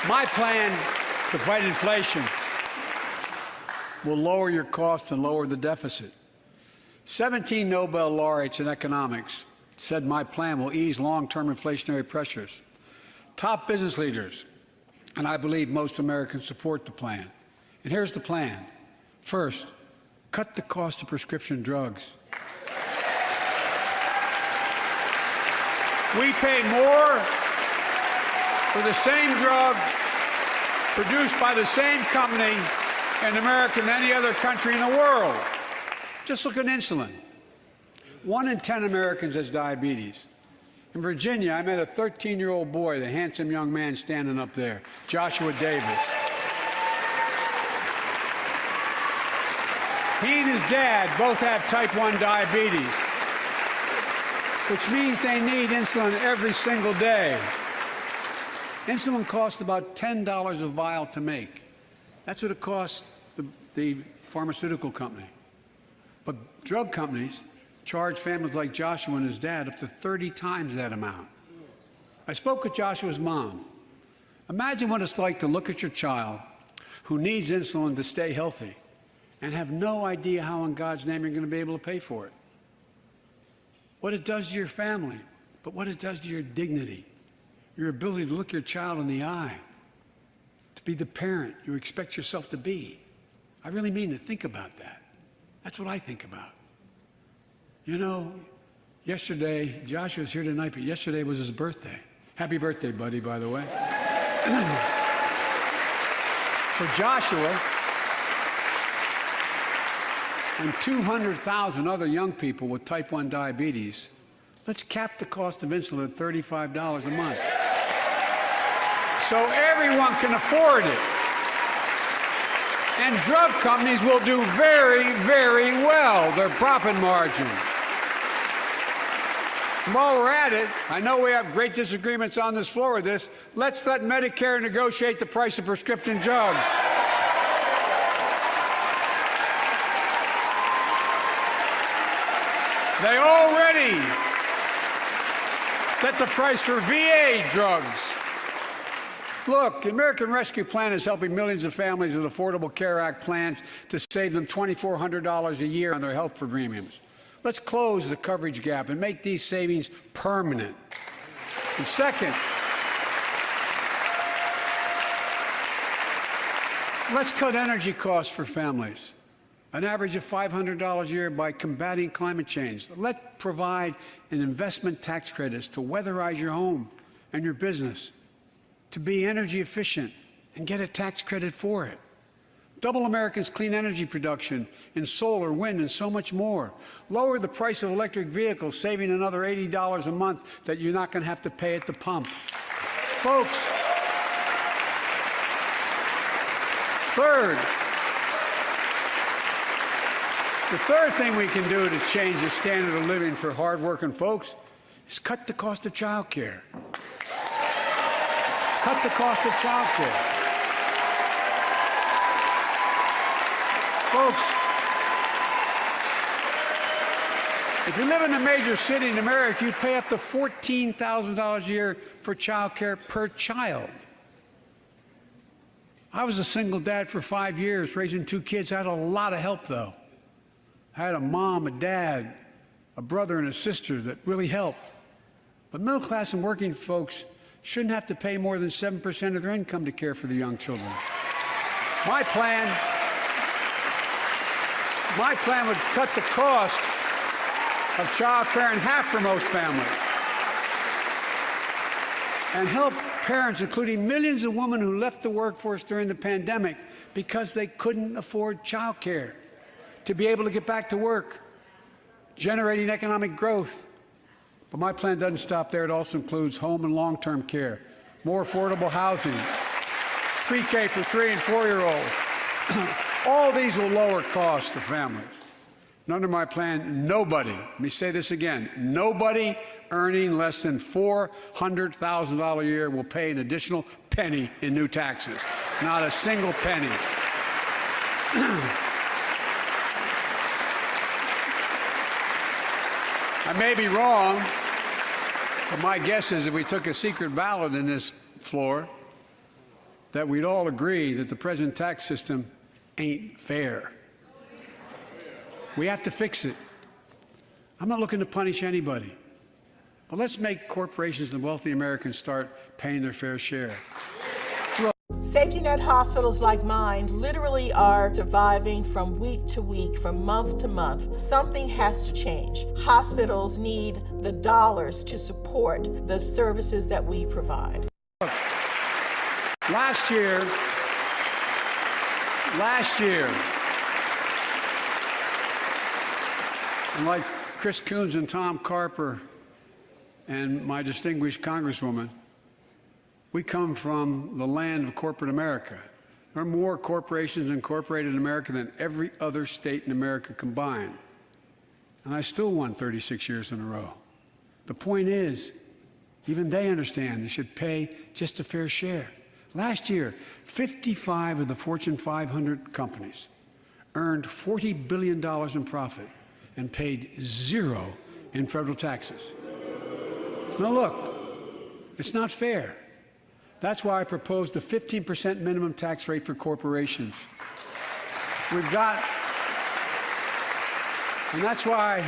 My plan to fight inflation will lower your costs and lower the deficit. 17 Nobel laureates in economics said my plan will ease long-term inflationary pressures. Top business leaders, and I believe most Americans, support the plan. And here's the plan. First, cut the cost of prescription drugs. We pay more for the same drug produced by the same company in America than any other country in the world. Just look at insulin. 1 in 10 Americans has diabetes. In Virginia, I met a 13-year-old boy, the handsome young man standing up there, Joshua Davis. He and his dad both have type 1 diabetes, which means they need insulin every single day. Insulin costs about $10 a vial to make. That's what it costs the pharmaceutical company. But drug companies charge families like Joshua and his dad up to 30 times that amount. I spoke with Joshua's mom. Imagine what it's like to look at your child who needs insulin to stay healthy and have no idea how in God's name you're going to be able to pay for it. What it does to your family, but what it does to your dignity, your ability to look your child in the eye, to be the parent you expect yourself to be. I really mean to think about that. That's what I think about. You know, yesterday, Joshua's here tonight, but yesterday was his birthday. Happy birthday, buddy, by the way. For Joshua and 200,000 other young people with type 1 diabetes, let's cap the cost of insulin at $35 a month, so everyone can afford it. And drug companies will do very, very well, their profit margin. While we're at it, I know we have great disagreements on this floor with this. Let's let Medicare negotiate the price of prescription drugs. They already set the price for VA drugs. Look, the American Rescue Plan is helping millions of families with Affordable Care Act plans to save them $2,400 a year on their health premiums. Let's close the coverage gap and make these savings permanent. And second, let's cut energy costs for families, an average of $500 a year by combating climate change. Let's provide an investment tax credits to weatherize your home and your business, to be energy efficient and get a tax credit for it. Double America's clean energy production in solar, wind, and so much more. Lower the price of electric vehicles, saving another $80 a month that you're not going to have to pay at the pump. Folks, the third thing we can do to change the standard of living for hardworking folks is cut the cost of child care. Cut the cost of child care. Folks, if you live in a major city in America, you pay up to $14,000 a year for child care per child. I was a single dad for 5 years, raising 2 kids. I had a lot of help, though. I had a mom, a dad, a brother, and a sister that really helped. But middle class and working folks shouldn't have to pay more than 7% of their income to care for the young children. My plan would cut the cost of child care in half for most families and help parents, including millions of women who left the workforce during the pandemic because they couldn't afford child care, to be able to get back to work, generating economic growth. But my plan doesn't stop there. It also includes home and long-term care, more affordable housing, pre-K for 3- and 4-year-olds. All these will lower costs to families. And under my plan, nobody, let me say this again, nobody earning less than $400,000 a year will pay an additional penny in new taxes. Not a single penny. I may be wrong, but my guess is if we took a secret ballot in this floor, that we'd all agree that the present tax system ain't fair. We have to fix it. I'm not looking to punish anybody, but let's make corporations and wealthy Americans start paying their fair share. Safety net hospitals like mine literally are surviving from week to week, from month to month. Something has to change. Hospitals need the dollars to support the services that we provide. Last year, and like Chris Coons and Tom Carper and my distinguished Congresswoman, we come from the land of corporate America. There are more corporations incorporated in America than every other state in America combined. And I still won 36 years in a row. The point is, even they understand they should pay just a fair share. Last year, 55 of the Fortune 500 companies earned $40 billion in profit and paid zero in federal taxes. Now look, it's not fair. That's why I proposed a 15% minimum tax rate for corporations. And that's why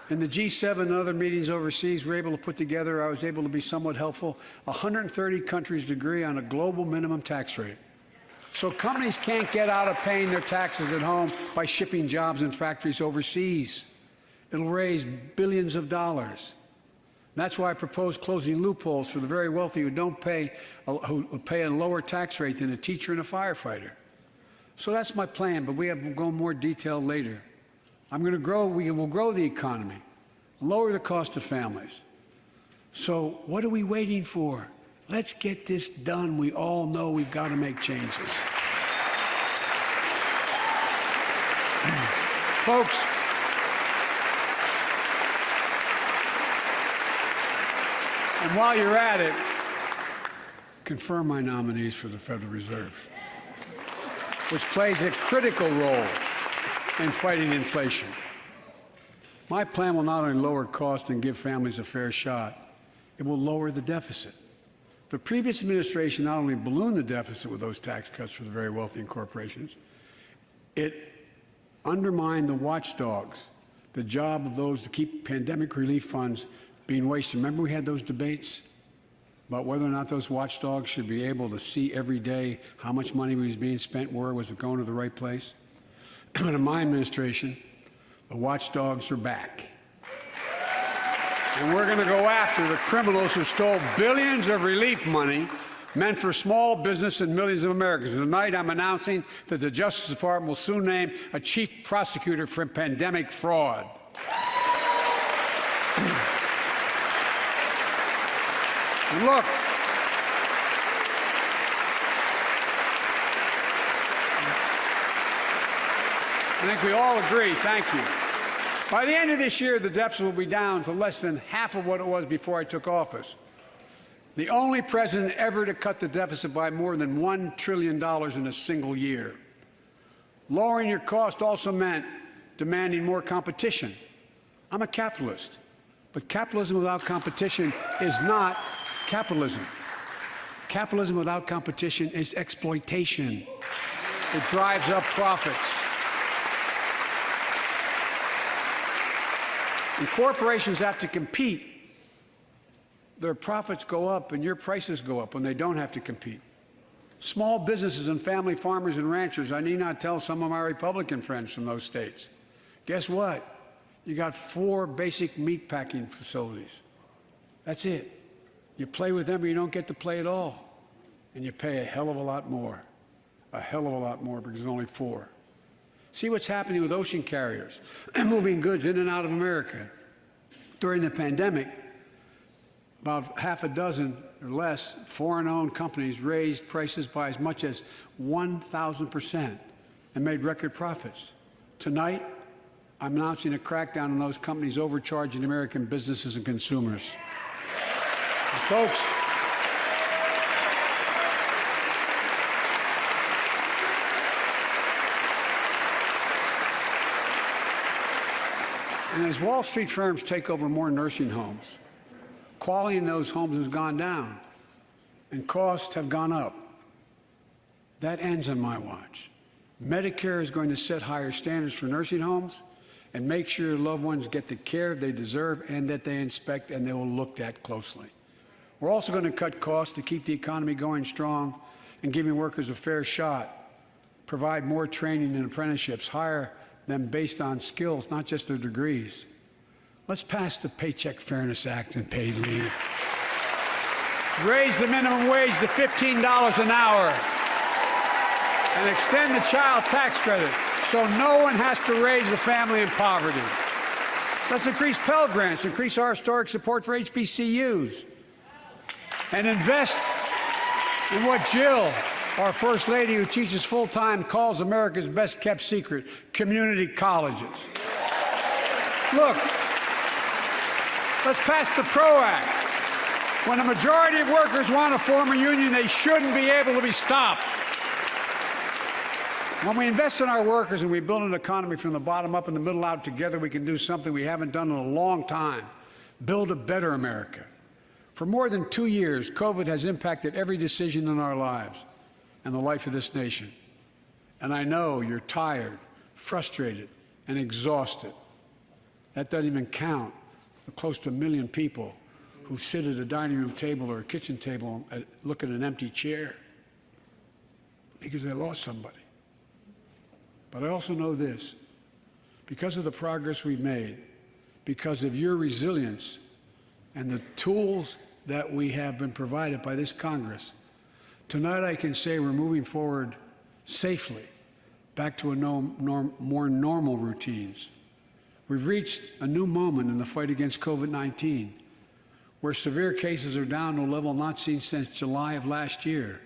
in the G7 and other meetings overseas, we're able to put together, I was able to be somewhat helpful, 130 countries agree on a global minimum tax rate. So companies can't get out of paying their taxes at home by shipping jobs and factories overseas. It'll raise billions of dollars. That's why I propose closing loopholes for the very wealthy who pay a lower tax rate than a teacher and a firefighter. So that's my plan, but we'll go in more detail later. We will grow the economy, lower the cost of families. So what are we waiting for? Let's get this done. We all know we've got to make changes. Folks, And while you're at it, confirm my nominees for the Federal Reserve, which plays a critical role in fighting inflation. My plan will not only lower costs and give families a fair shot, it will lower the deficit. The previous administration not only ballooned the deficit with those tax cuts for the very wealthy and corporations, it undermined the watchdogs, the job of those to keep pandemic relief funds being wasted. Remember we had those debates about whether or not those watchdogs should be able to see every day how much money was being spent, where was it going to the right place? But in my administration, the watchdogs are back. And we're going to go after the criminals who stole billions of relief money meant for small business and millions of Americans. And tonight I'm announcing that the Justice Department will soon name a chief prosecutor for pandemic fraud. And look, I think we all agree, thank you. By the end of this year, the deficit will be down to less than half of what it was before I took office. The only president ever to cut the deficit by more than $1 trillion in a single year. Lowering your cost also meant demanding more competition. I'm a capitalist, but capitalism without competition is not capitalism. Capitalism without competition is exploitation. It drives up profits. And corporations have to compete. Their profits go up and your prices go up when they don't have to compete. Small businesses and family farmers and ranchers, I need not tell some of my Republican friends from those states. Guess what? You got 4 basic meat packing facilities. That's it. You play with them or you don't get to play at all. And you pay a hell of a lot more. A hell of a lot more because there's only 4. See what's happening with ocean carriers moving goods in and out of America. During the pandemic, about half a dozen or less foreign-owned companies raised prices by as much as 1,000% and made record profits. Tonight, I'm announcing a crackdown on those companies overcharging American businesses and consumers. And folks, and as Wall Street firms take over more nursing homes, quality in those homes has gone down and costs have gone up. That ends on my watch. Medicare is going to set higher standards for nursing homes and make sure loved ones get the care they deserve and that they inspect and they will look at closely. We're also going to cut costs to keep the economy going strong and giving workers a fair shot, provide more training and apprenticeships, hire them based on skills, not just their degrees. Let's pass the Paycheck Fairness Act and paid leave. Raise the minimum wage to $15 an hour and extend the child tax credit so no one has to raise a family in poverty. Let's increase Pell Grants, increase our historic support for HBCUs, and invest in what Jill, our First Lady who teaches full-time, calls America's best-kept secret, community colleges. Look, let's pass the PRO Act. When a majority of workers want to form a union, they shouldn't be able to be stopped. When we invest in our workers and we build an economy from the bottom up and the middle out together, we can do something we haven't done in a long time, build a better America. For more than 2 years, COVID has impacted every decision in our lives and the life of this nation. And I know you're tired, frustrated, and exhausted. That doesn't even count the close to 1 million people who sit at a dining room table or a kitchen table and look at an empty chair because they lost somebody. But I also know this, because of the progress we've made, because of your resilience and the tools that we have been provided by this Congress, tonight I can say we're moving forward safely back to more normal routines. We've reached a new moment in the fight against COVID-19, where severe cases are down to a level not seen since July of last year.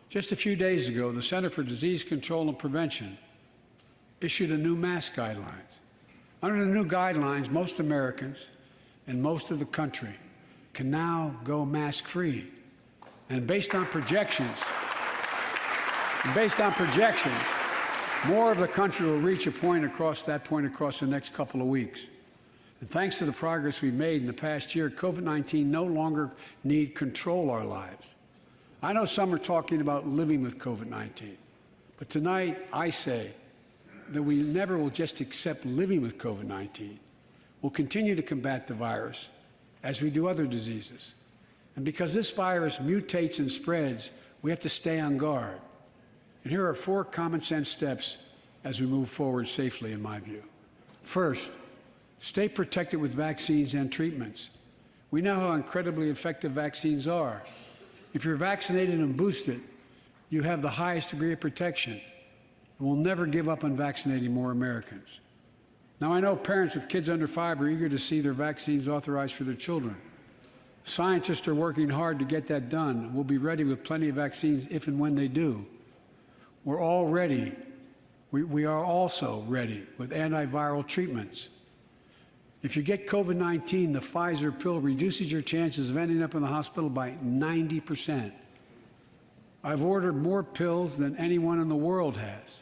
Just a few days ago, the Center for Disease Control and Prevention issued a new mask guidelines. Under the new guidelines, most Americans and most of the country can now go mask-free. And based on projections, more of the country will reach a point across the next couple of weeks. And thanks to the progress we've made in the past year, COVID-19 no longer need control our lives. I know some are talking about living with COVID-19, but tonight I say that we never will just accept living with COVID-19. We'll continue to combat the virus as we do other diseases. And because this virus mutates and spreads, we have to stay on guard. And here are 4 common sense steps as we move forward safely, in my view. First, stay protected with vaccines and treatments. We know how incredibly effective vaccines are. If you're vaccinated and boosted, you have the highest degree of protection. And we'll never give up on vaccinating more Americans. Now, I know parents with kids under 5 are eager to see their vaccines authorized for their children. Scientists are working hard to get that done. We'll be ready with plenty of vaccines if and when they do. We're all ready. We are also ready with antiviral treatments. If you get COVID-19, the Pfizer pill reduces your chances of ending up in the hospital by 90%. I've ordered more pills than anyone in the world has.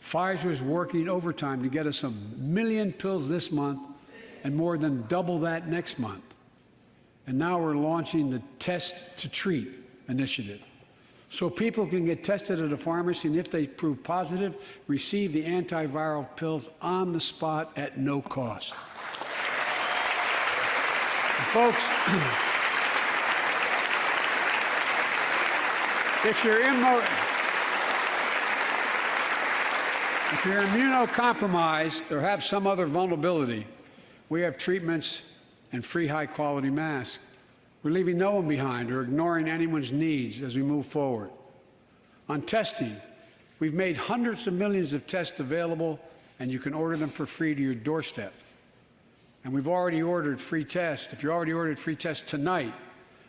Pfizer is working overtime to get us 1 million pills this month and more than double that next month. And now we're launching the Test to Treat initiative. So people can get tested at a pharmacy, and if they prove positive, receive the antiviral pills on the spot at no cost. And folks, if you're immunocompromised or have some other vulnerability, we have treatments and free high-quality masks. We're leaving no one behind or ignoring anyone's needs as we move forward. On testing, we've made hundreds of millions of tests available, and you can order them for free to your doorstep. And we've already ordered free tests. If you already ordered free tests tonight,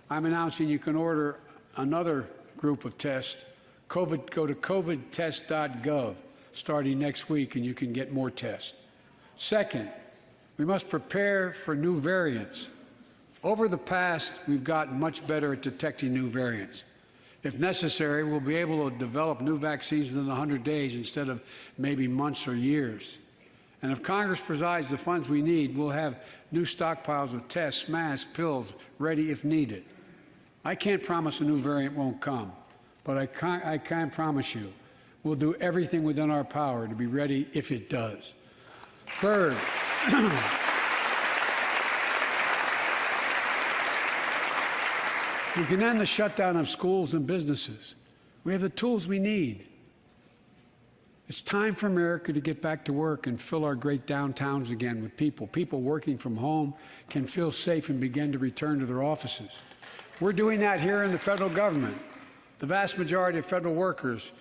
I'm announcing you can order another group of tests. Go to covidtest.gov starting next week, and you can get more tests. Second, we must prepare for new variants. Over the past, we've gotten much better at detecting new variants. If necessary, we'll be able to develop new vaccines within 100 days instead of maybe months or years. And if Congress provides the funds we need, we'll have new stockpiles of tests, masks, pills ready if needed. I can't promise a new variant won't come, but I can promise you we'll do everything within our power to be ready if it does. Third, we can end the shutdown of schools and businesses. We have the tools we need. It's time for America to get back to work and fill our great downtowns again with people. People working from home can feel safe and begin to return to their offices. We're doing that here in the federal government. The vast majority of federal workers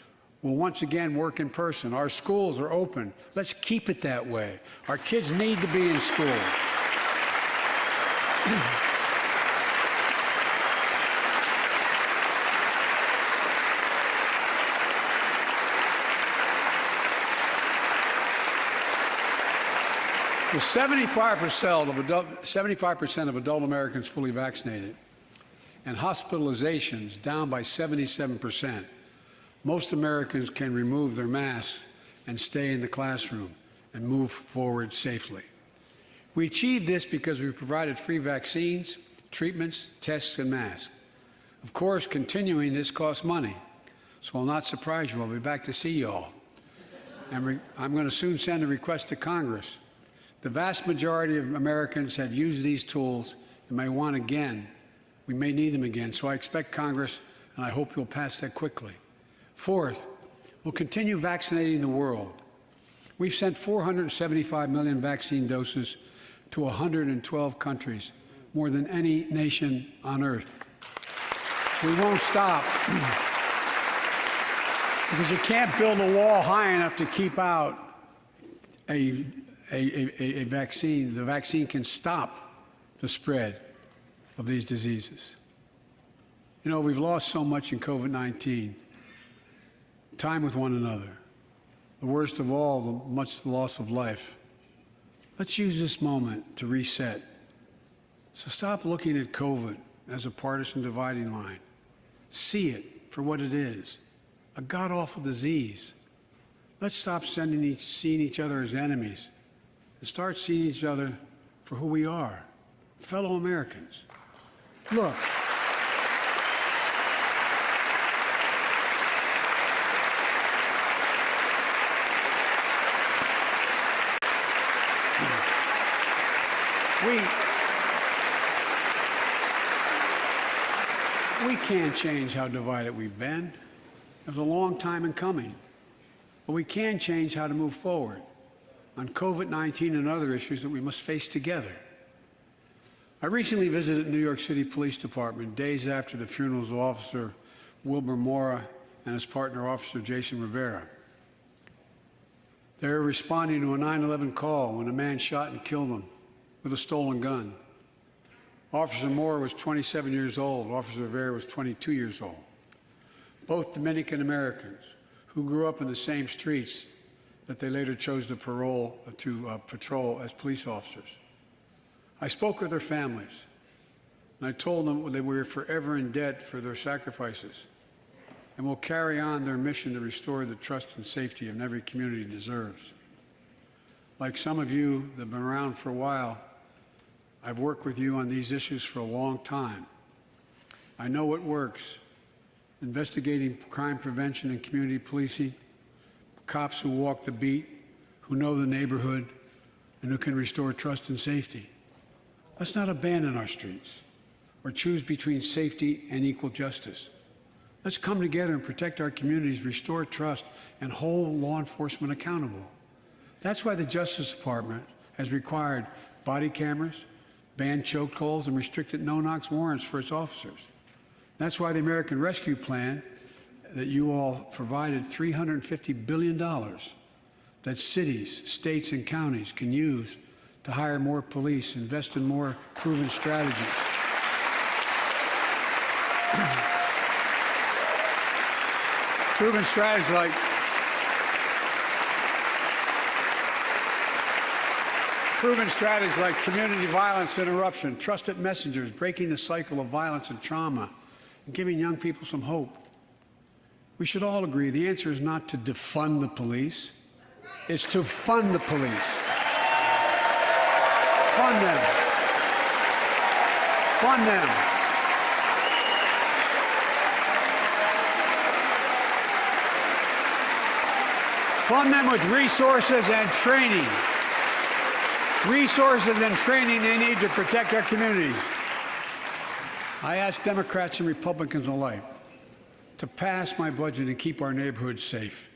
will once again work in person. Our schools are open. Let's keep it that way. Our kids need to be in school. With 75% of adult Americans fully vaccinated and hospitalizations down by 77%, most Americans can remove their masks and stay in the classroom and move forward safely. We achieved this because we provided free vaccines, treatments, tests, and masks. Of course, continuing this costs money, so I'll not surprise you. I'll be back to see you all. And I'm going to soon send a request to Congress. The vast majority of Americans have used these tools and may want again. We may need them again, so I expect Congress, and I hope you'll pass that quickly. Fourth, we'll continue vaccinating the world. We've sent 475 million vaccine doses to 112 countries, more than any nation on earth. We won't stop because you can't build a wall high enough to keep out a vaccine. The vaccine can stop the spread of these diseases. You know, we've lost so much in COVID-19. Time with one another. The worst of all, the loss of life. Let's use this moment to reset, So stop looking at COVID as a partisan dividing line. See it for what it is, a god-awful disease. Let's stop seeing each other as enemies and start seeing each other for who we are, fellow Americans. Look, we can't change how divided we've been. It was a long time in coming. But we can change how to move forward on COVID-19 and other issues that we must face together. I recently visited New York City Police Department days after the funerals of Officer Wilbur Mora and his partner, Officer Jason Rivera. They were responding to a 9/11 call when a man shot and killed them with a stolen gun. Officer Moore was 27 years old. Officer Rivera was 22 years old. Both Dominican Americans who grew up in the same streets that they later chose to patrol as police officers. I spoke with their families, and I told them that we were forever in debt for their sacrifices and will carry on their mission to restore the trust and safety of every community deserves. Like some of you that have been around for a while, I've worked with you on these issues for a long time. I know what works. Investigating crime prevention and community policing, cops who walk the beat, who know the neighborhood, and who can restore trust and safety. Let's not abandon our streets or choose between safety and equal justice. Let's come together and protect our communities, restore trust, and hold law enforcement accountable. That's why the Justice Department has required body cameras, banned chokeholds, and restricted no-knock warrants for its officers. That's why the American Rescue Plan that you all provided $350 billion that cities, states, and counties can use to hire more police, invest in more proven strategies. Proven strategies like community violence interruption, trusted messengers, breaking the cycle of violence and trauma, and giving young people some hope. We should all agree the answer is not to defund the police, it's to fund the police. Fund them. Fund them. Fund them with resources and training. Resources and training they need to protect our communities. I ask Democrats and Republicans alike to pass my budget and keep our neighborhoods safe.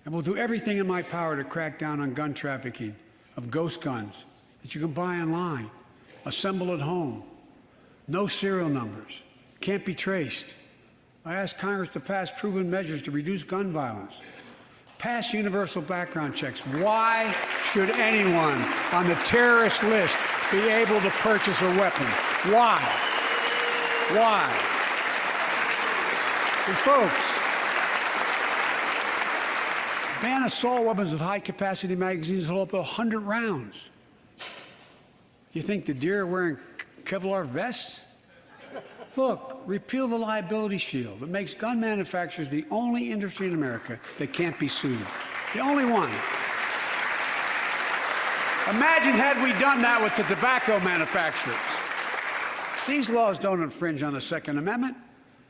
And we'll do everything in my power to crack down on gun trafficking, of ghost guns that you can buy online, assemble at home, no serial numbers, can't be traced. I ask Congress to pass proven measures to reduce gun violence. Pass universal background checks. Why should anyone on the terrorist list be able to purchase a weapon? Why? Why? And folks, ban assault weapons with high-capacity magazines that hold up to 100 rounds. You think the deer are wearing Kevlar vests? Look, repeal the liability shield that makes gun manufacturers the only industry in America that can't be sued. The only one. Imagine had we done that with the tobacco manufacturers. These laws don't infringe on the Second Amendment.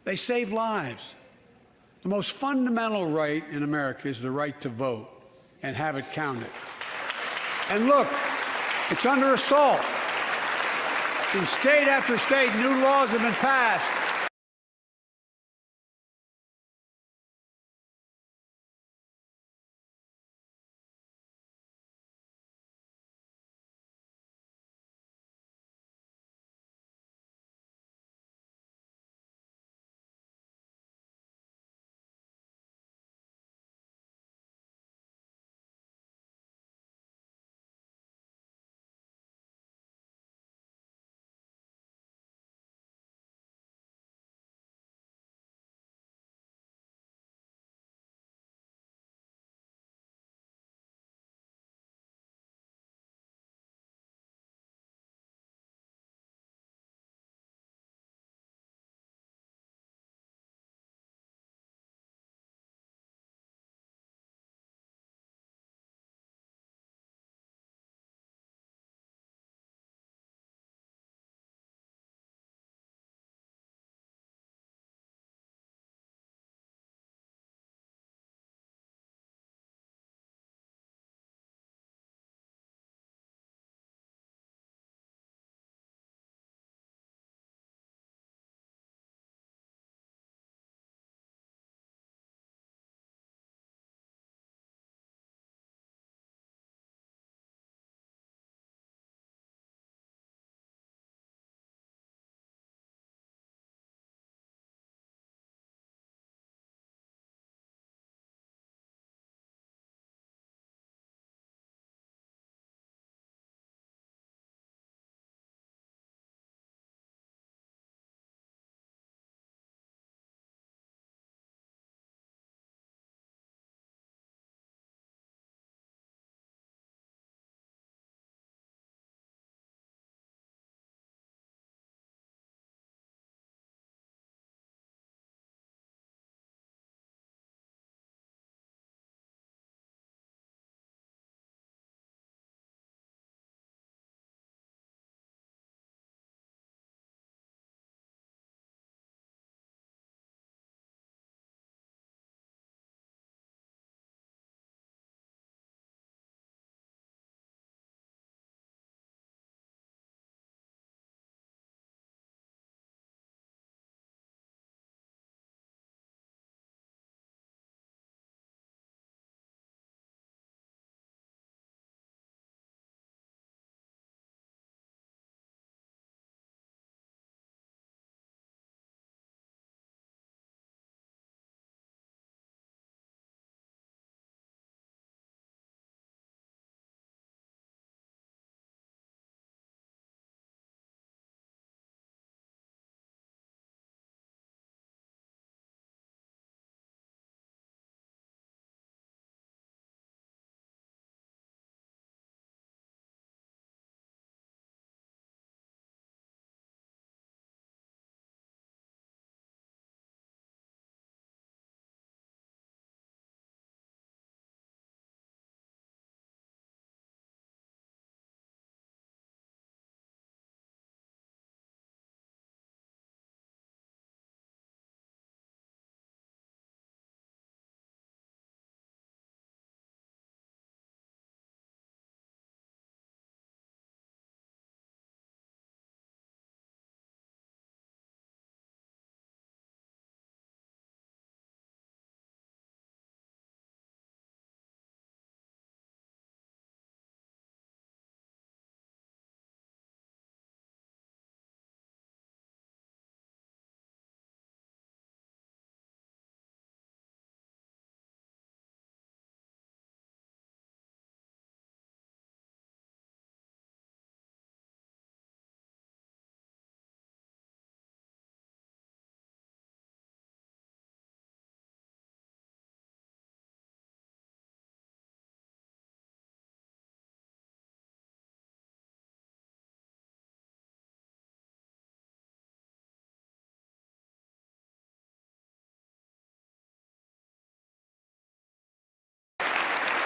They save lives. The most fundamental right in America is the right to vote and have it counted. And look, it's under assault. In state after state, new laws have been passed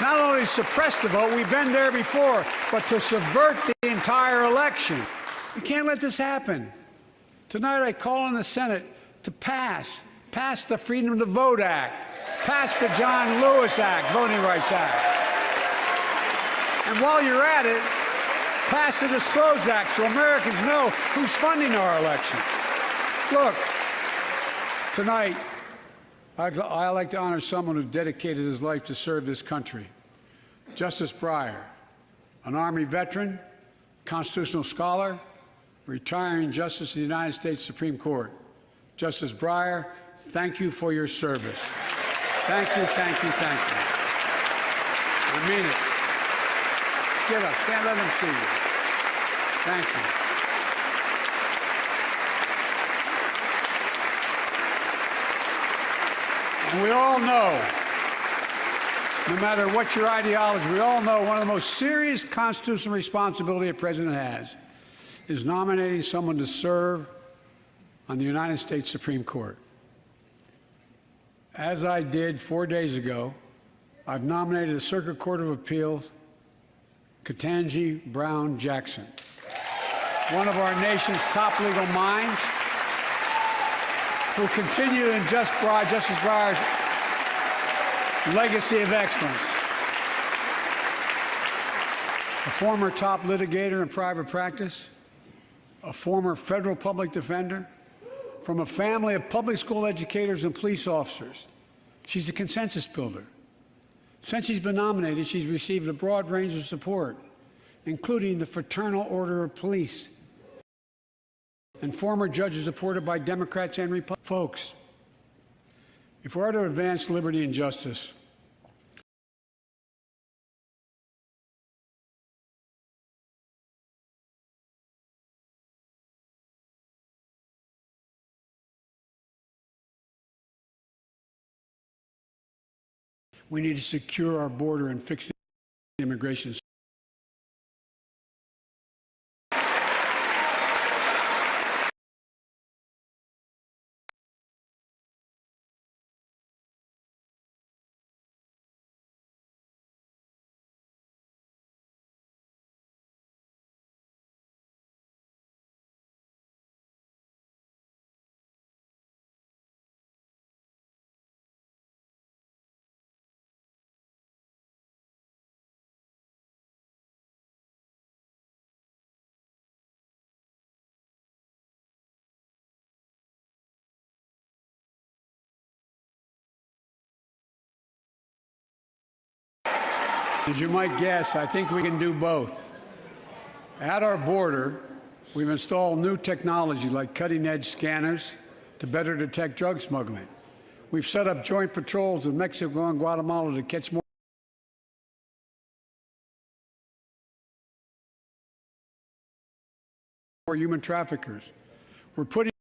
not only suppress the vote, we've been there before, but to subvert the entire election. We can't let this happen. Tonight I call on the Senate to pass the Freedom to Vote Act, pass the John Lewis Act, Voting Rights Act. And while you're at it, pass the Disclose Act so Americans know who's funding our election. Look, tonight, I'd like to honor someone who dedicated his life to serve this country. Justice Breyer, an Army veteran, constitutional scholar, retiring Justice of the United States Supreme Court. Justice Breyer, thank you for your service. Thank you, thank you, thank you. I mean it. Get up, stand, let them see you. Thank you. And we all know, no matter what your ideology, we all know one of the most serious constitutional responsibility a president has is nominating someone to serve on the United States Supreme Court. As I did 4 days ago, I've nominated the Circuit Court of Appeals, Ketanji Brown Jackson, one of our nation's top legal minds, who continue in Justice Breyer's legacy of excellence. A former top litigator in private practice, a former federal public defender, from a family of public school educators and police officers. She's a consensus builder. Since she's been nominated, she's received a broad range of support, including the Fraternal Order of Police, and former judges supported by Democrats and Republicans. Folks, if we are to advance liberty and justice, we need to secure our border and fix the immigration system. As you might guess, I think we can do both. At our border, we've installed new technology like cutting-edge scanners to better detect drug smuggling. We've set up joint patrols with Mexico and Guatemala to catch more human traffickers. We're putting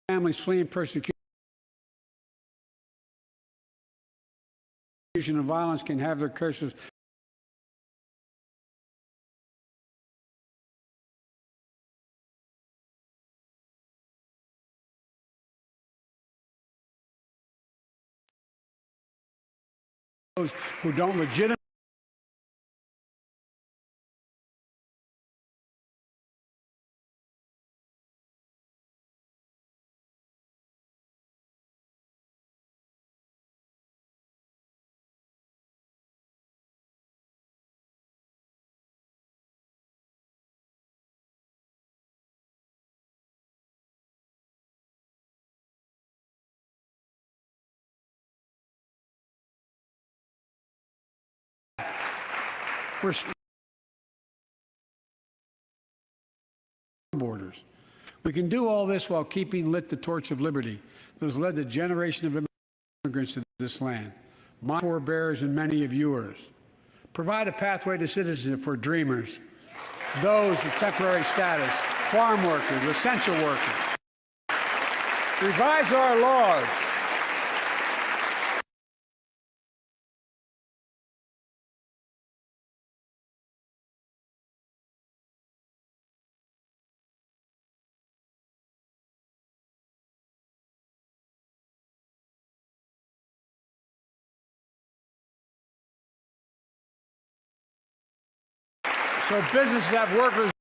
families fleeing persecution and violence can have their curses those who don't legitimately we're borders. We can do all this while keeping lit the torch of liberty that has led a generation of immigrants to this land, my forebears and many of yours. Provide a pathway to citizenship for dreamers, those with temporary status, farm workers, essential workers. Revise our laws So businesses have workers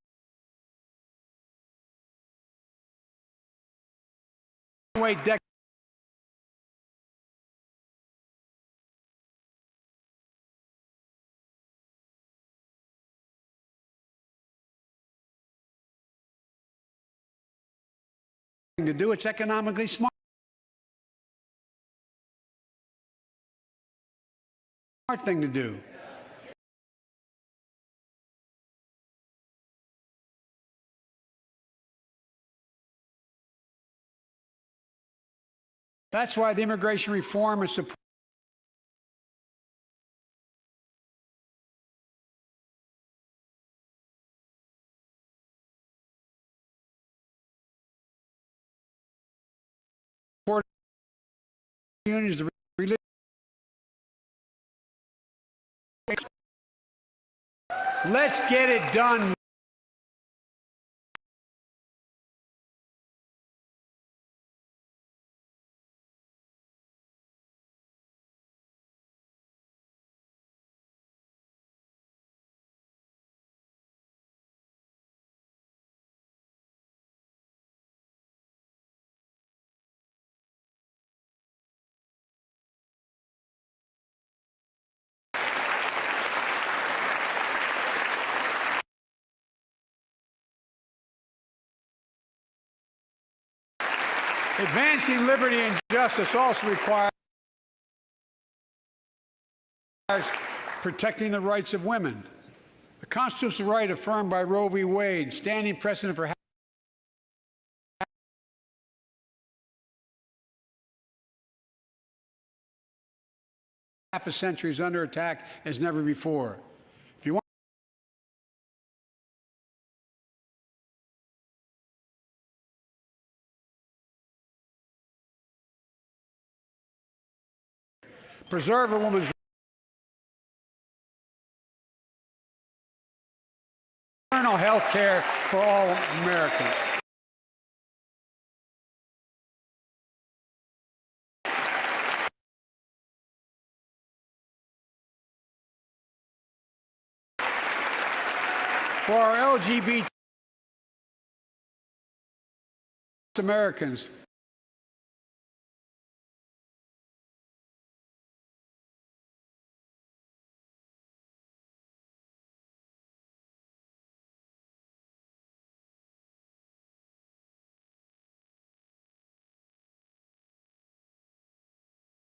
wait decades. To do it's economically smart thing to do. That's why the immigration reform is supported. Unions, the religion. Let's get it done. Advancing liberty and justice also requires protecting the rights of women. The constitutional right affirmed by Roe v. Wade, standing precedent for half a century, is under attack as never before. If you want to preserve a woman's maternal health care for all Americans. For our LGBT Americans,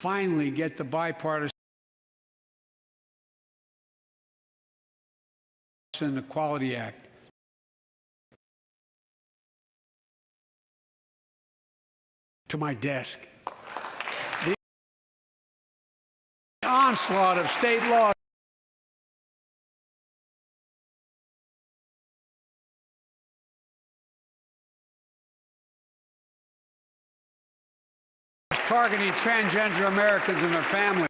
finally get the bipartisan Equality Act. To my desk. The onslaught of state laws targeting transgender Americans and their families.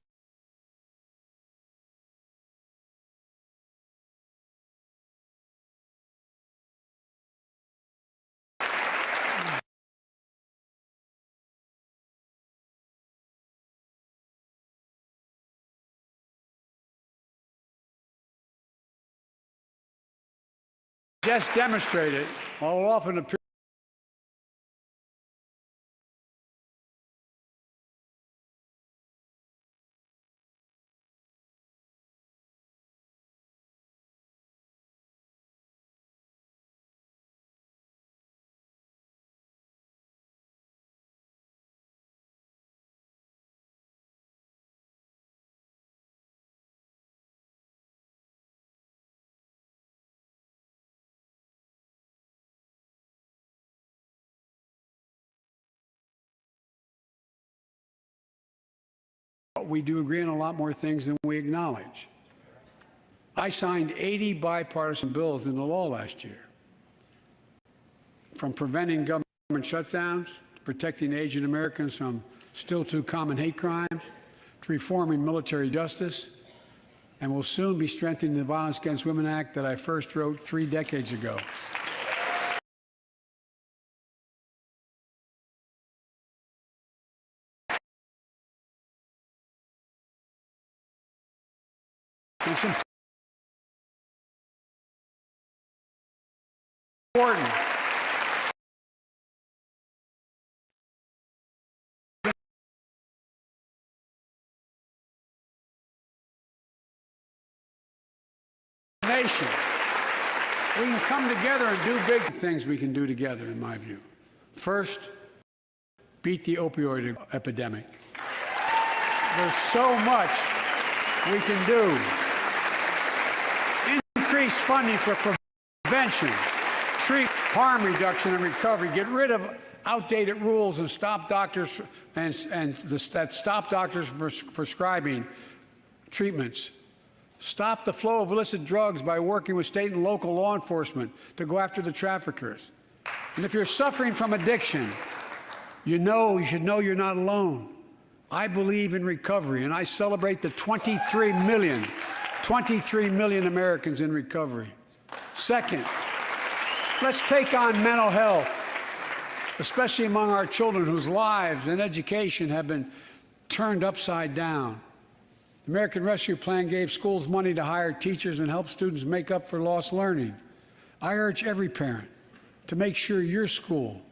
Just demonstrated, while often appear we do agree on a lot more things than we acknowledge. I signed 80 bipartisan bills into law last year, from preventing government shutdowns, to protecting Asian Americans from still too common hate crimes, to reforming military justice, and will soon be strengthening the Violence Against Women Act that I first wrote 3 decades ago. And some important. Nation. We can come together and do big things we can do together, in my view. First, beat the opioid epidemic. There's so much we can do. Increase funding for prevention, treat harm reduction and recovery, get rid of outdated rules and stop doctors that stop doctors prescribing treatments. Stop the flow of illicit drugs by working with state and local law enforcement to go after the traffickers. And if you're suffering from addiction, you should know you're not alone. I believe in recovery, and I celebrate the 23 million Americans in recovery. Second, let's take on mental health, especially among our children whose lives and education have been turned upside down. The American Rescue Plan gave schools money to hire teachers and help students make up for lost learning. I urge every parent to make sure your school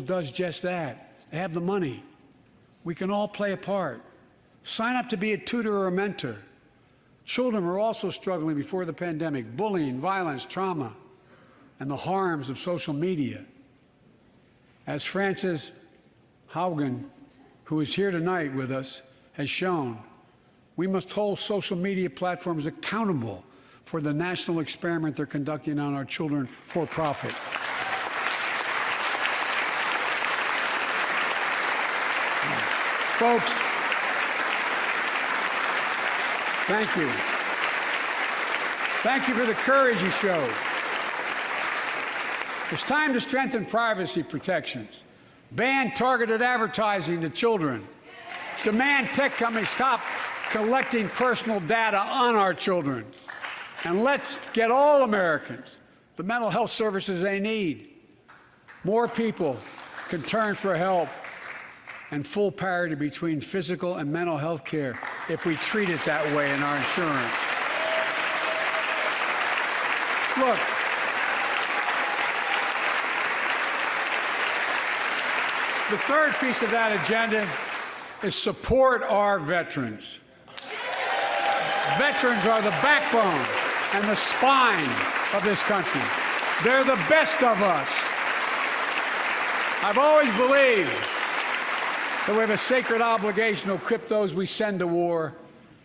does just that. They have the money. We can all play a part. Sign up to be a tutor or a mentor. Children were also struggling before the pandemic: bullying, violence, trauma, and the harms of social media. As Frances Haugen, who is here tonight with us, has shown, we must hold social media platforms accountable for the national experiment they're conducting on our children for profit. Folks, thank you. Thank you for the courage you showed. It's time to strengthen privacy protections, ban targeted advertising to children, demand tech companies stop collecting personal data on our children, and let's get all Americans the mental health services they need. More people can turn for help and full parity between physical and mental health care if we treat it that way in our insurance. Look, the third piece of that agenda is support our veterans. Veterans are the backbone and the spine of this country. They're the best of us. I've always believed that we have a sacred obligation to equip those we send to war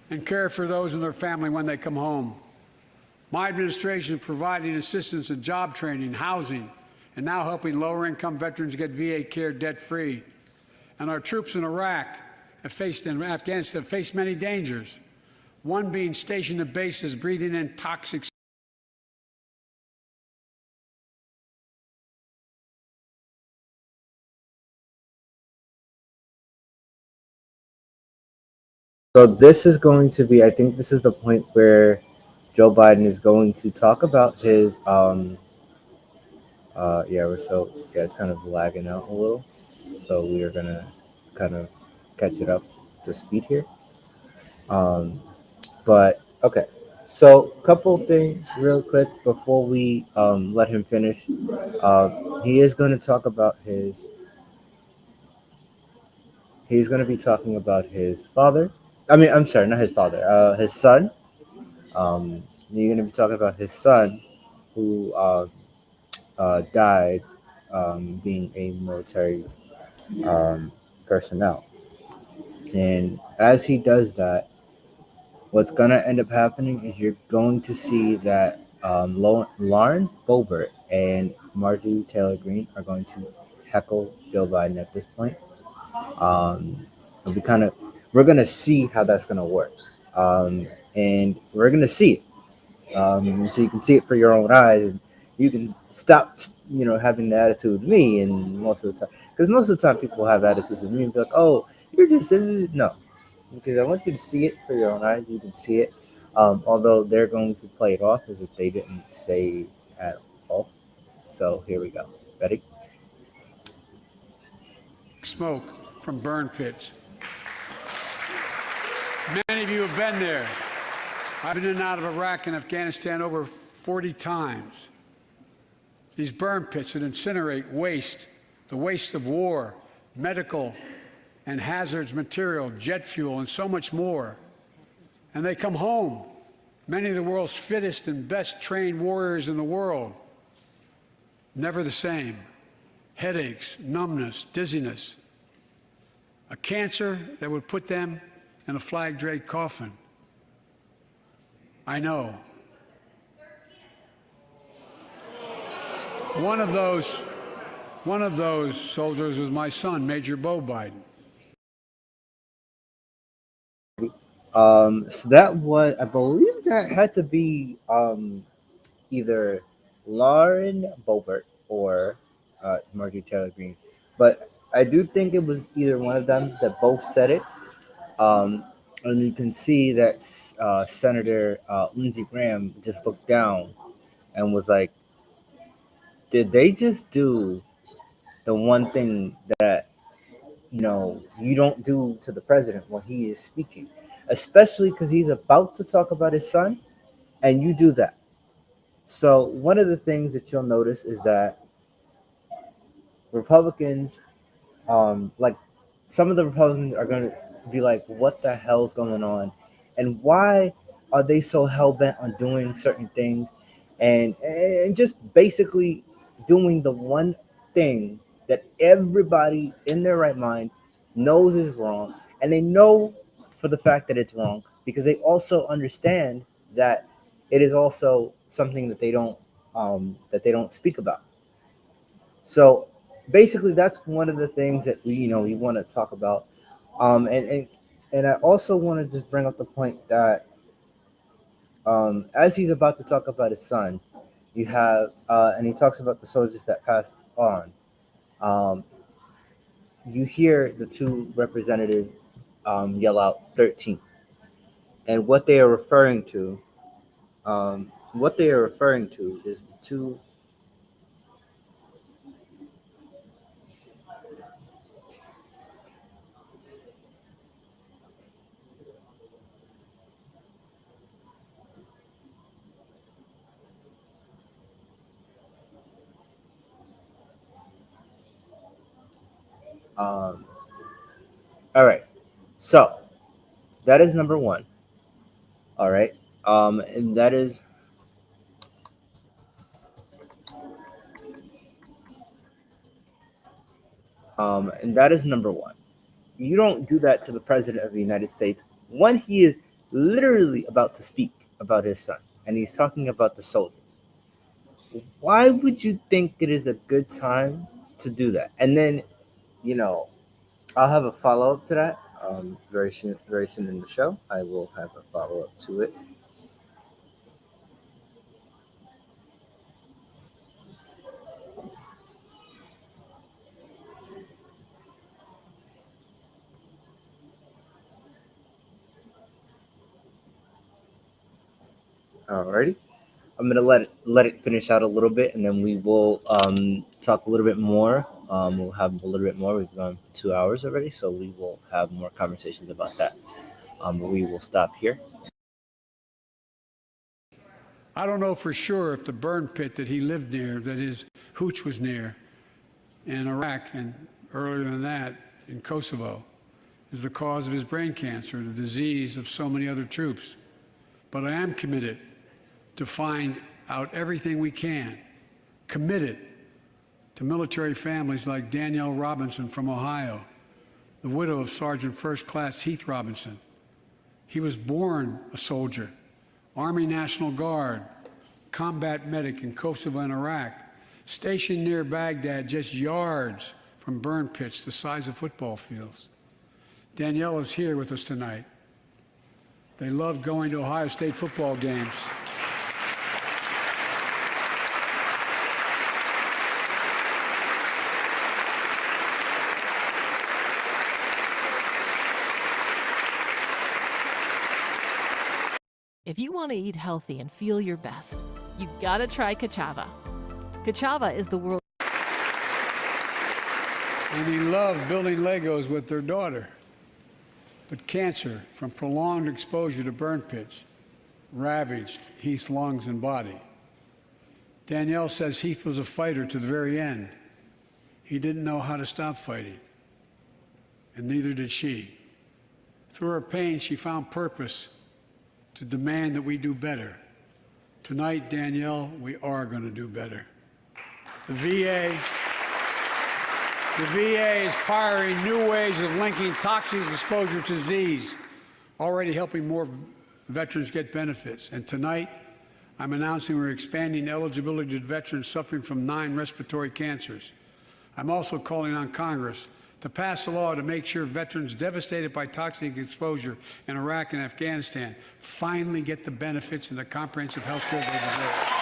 and care for those and their family when they come home. My administration is providing assistance in job training, housing, and now helping lower-income veterans get VA care debt-free. And our troops in Iraq and Afghanistan have faced many dangers, one being stationed at bases breathing in toxic. So this is going to be, I think this is the point where Joe Biden is going to talk about his, it's kind of lagging out a little. So we are going to kind of catch it up to speed here. But okay, so a couple things real quick before we let him finish. He is going to talk about he's going to be talking about his father. I'm sorry, not his father, his son. You're going to be talking about his son who died being a military personnel. And as he does that, what's going to end up happening is you're going to see that Lauren Boebert and Marjorie Taylor Greene are going to heckle Joe Biden at this point. We're going to see how that's going to work. And we're going to see it. So you can see it for your own eyes, and you can stop, having the attitude with me. And most of the time, because most of the time people have attitudes with me and be like, oh, you're just, no. Because I want you to see it for your own eyes. You can see it. Although they're going to play it off as if they didn't say at all. So here we go. Ready? Smoke from burn pits. Many of you have been there. I've been in and out of Iraq and Afghanistan over 40 times. These burn pits that incinerate waste, the waste of war, medical and hazardous material, jet fuel, and so much more. And they come home, many of the world's fittest and best trained warriors in the world, never the same. Headaches, numbness, dizziness. A cancer that would put them in a flag-draped coffin. I know. One of those soldiers was my son, Major Bo Biden. So that was, I believe that had to be either Lauren Boebert or Marjorie Taylor Greene. But I do think it was either one of them that both said it. And you can see that Senator Lindsey Graham just looked down and was like, did they just do the one thing that, you don't do to the president when he is speaking? Especially because he's about to talk about his son, and you do that. So one of the things that you'll notice is that Republicans, like some of the Republicans are going to be like, what the hell's going on? And why are they so hell-bent on doing certain things and just basically doing the one thing that everybody in their right mind knows is wrong, and they know for the fact that it's wrong because they also understand that it is also something that they don't speak about. So basically, that's one of the things that we want to talk about. And I also want to just bring up the point that as he's about to talk about his son, you have and he talks about the soldiers that passed on. You hear the two representatives yell out 13, and what they are referring to is the two. All right, so that is number one. All right, and that is number one. You don't do that to the president of the United States when he is literally about to speak about his son and he's talking about the soldiers. Why would you think it is a good time to do that? And then, I'll have a follow up to that very soon in the show. I will have a follow up to it. Alrighty. I'm gonna let it finish out a little bit, and then we will talk a little bit more. We'll have a little bit more. We've gone 2 hours already, so we will have more conversations about that. We will stop here. I don't know for sure if the burn pit that he lived near, that his hooch was near, in Iraq and earlier than that in Kosovo, is the cause of his brain cancer, the disease of so many other troops. But I am committed to find out everything we can, committed to military families like Danielle Robinson from Ohio, the widow of Sergeant First Class Heath Robinson. He was born a soldier, Army National Guard, combat medic in Kosovo and Iraq, stationed near Baghdad, just yards from burn pits the size of football fields. Danielle is here with us tonight. They loved going to Ohio State football games. If you want to eat healthy and feel your best, you gotta try Kachava. Kachava is the world's. And he loved building Legos with their daughter. But cancer from prolonged exposure to burn pits ravaged Heath's lungs and body. Danielle says Heath was a fighter to the very end. He didn't know how to stop fighting, and neither did she. Through her pain, she found purpose to demand that we do better. Tonight, Danielle, we are going to do better. The VA is pioneering new ways of linking toxic exposure to disease, already helping more veterans get benefits. And tonight, I'm announcing we're expanding eligibility to veterans suffering from 9 respiratory cancers. I'm also calling on Congress to pass a law to make sure veterans devastated by toxic exposure in Iraq and Afghanistan finally get the benefits and the comprehensive health care they deserve.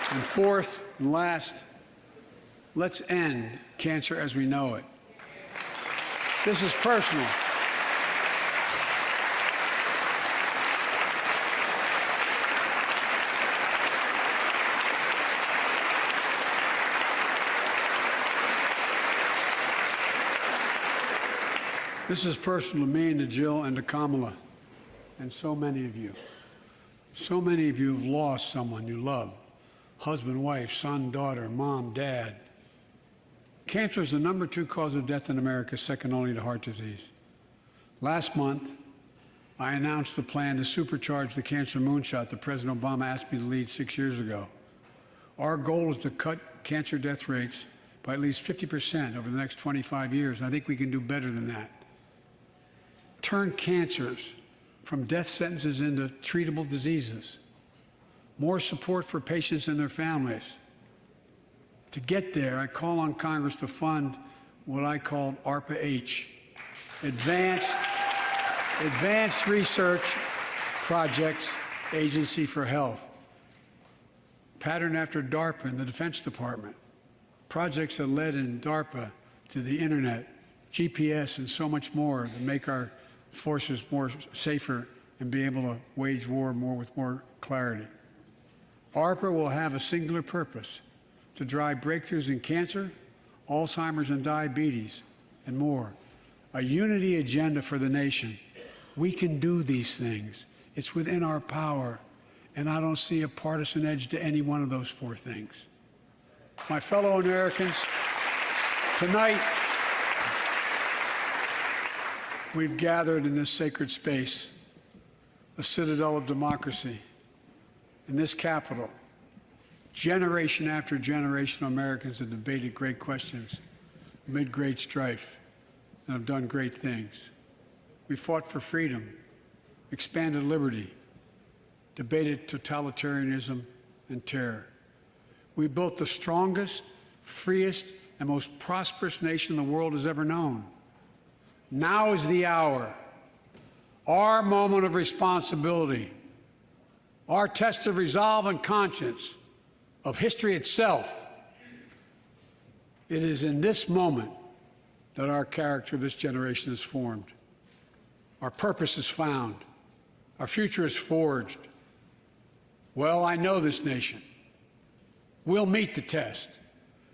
And fourth and last, let's end cancer as we know it. This is personal. This is personal to me and to Jill and to Kamala and so many of you. So many of you have lost someone you love. Husband, wife, son, daughter, mom, dad. Cancer is the #2 cause of death in America, second only to heart disease. Last month, I announced the plan to supercharge the cancer moonshot that President Obama asked me to lead 6 years ago. Our goal is to cut cancer death rates by at least 50% over the next 25 years. I think we can do better than that. Turn cancers from death sentences into treatable diseases. More support for patients and their families. To get there, I call on Congress to fund what I call ARPA-H, Advanced Research Projects Agency for Health, patterned after DARPA in the Defense Department. Projects that led in DARPA to the internet, GPS, and so much more to make our forces more safer and be able to wage war with more clarity. ARPA will have a singular purpose: to drive breakthroughs in cancer, Alzheimer's and diabetes, and more. A unity agenda for the nation. We can do these things. It's within our power, and I don't see a partisan edge to any one of those 4 things. My fellow Americans, tonight we've gathered in this sacred space, a citadel of democracy, in this Capitol. Generation after generation of Americans have debated great questions amid great strife and have done great things. We fought for freedom, expanded liberty, debated totalitarianism and terror. We built the strongest, freest, and most prosperous nation the world has ever known. Now is the hour, our moment of responsibility, our test of resolve and conscience, of history itself. It is in this moment that our character of this generation is formed. Our purpose is found. Our future is forged. Well, I know this nation. We'll meet the test,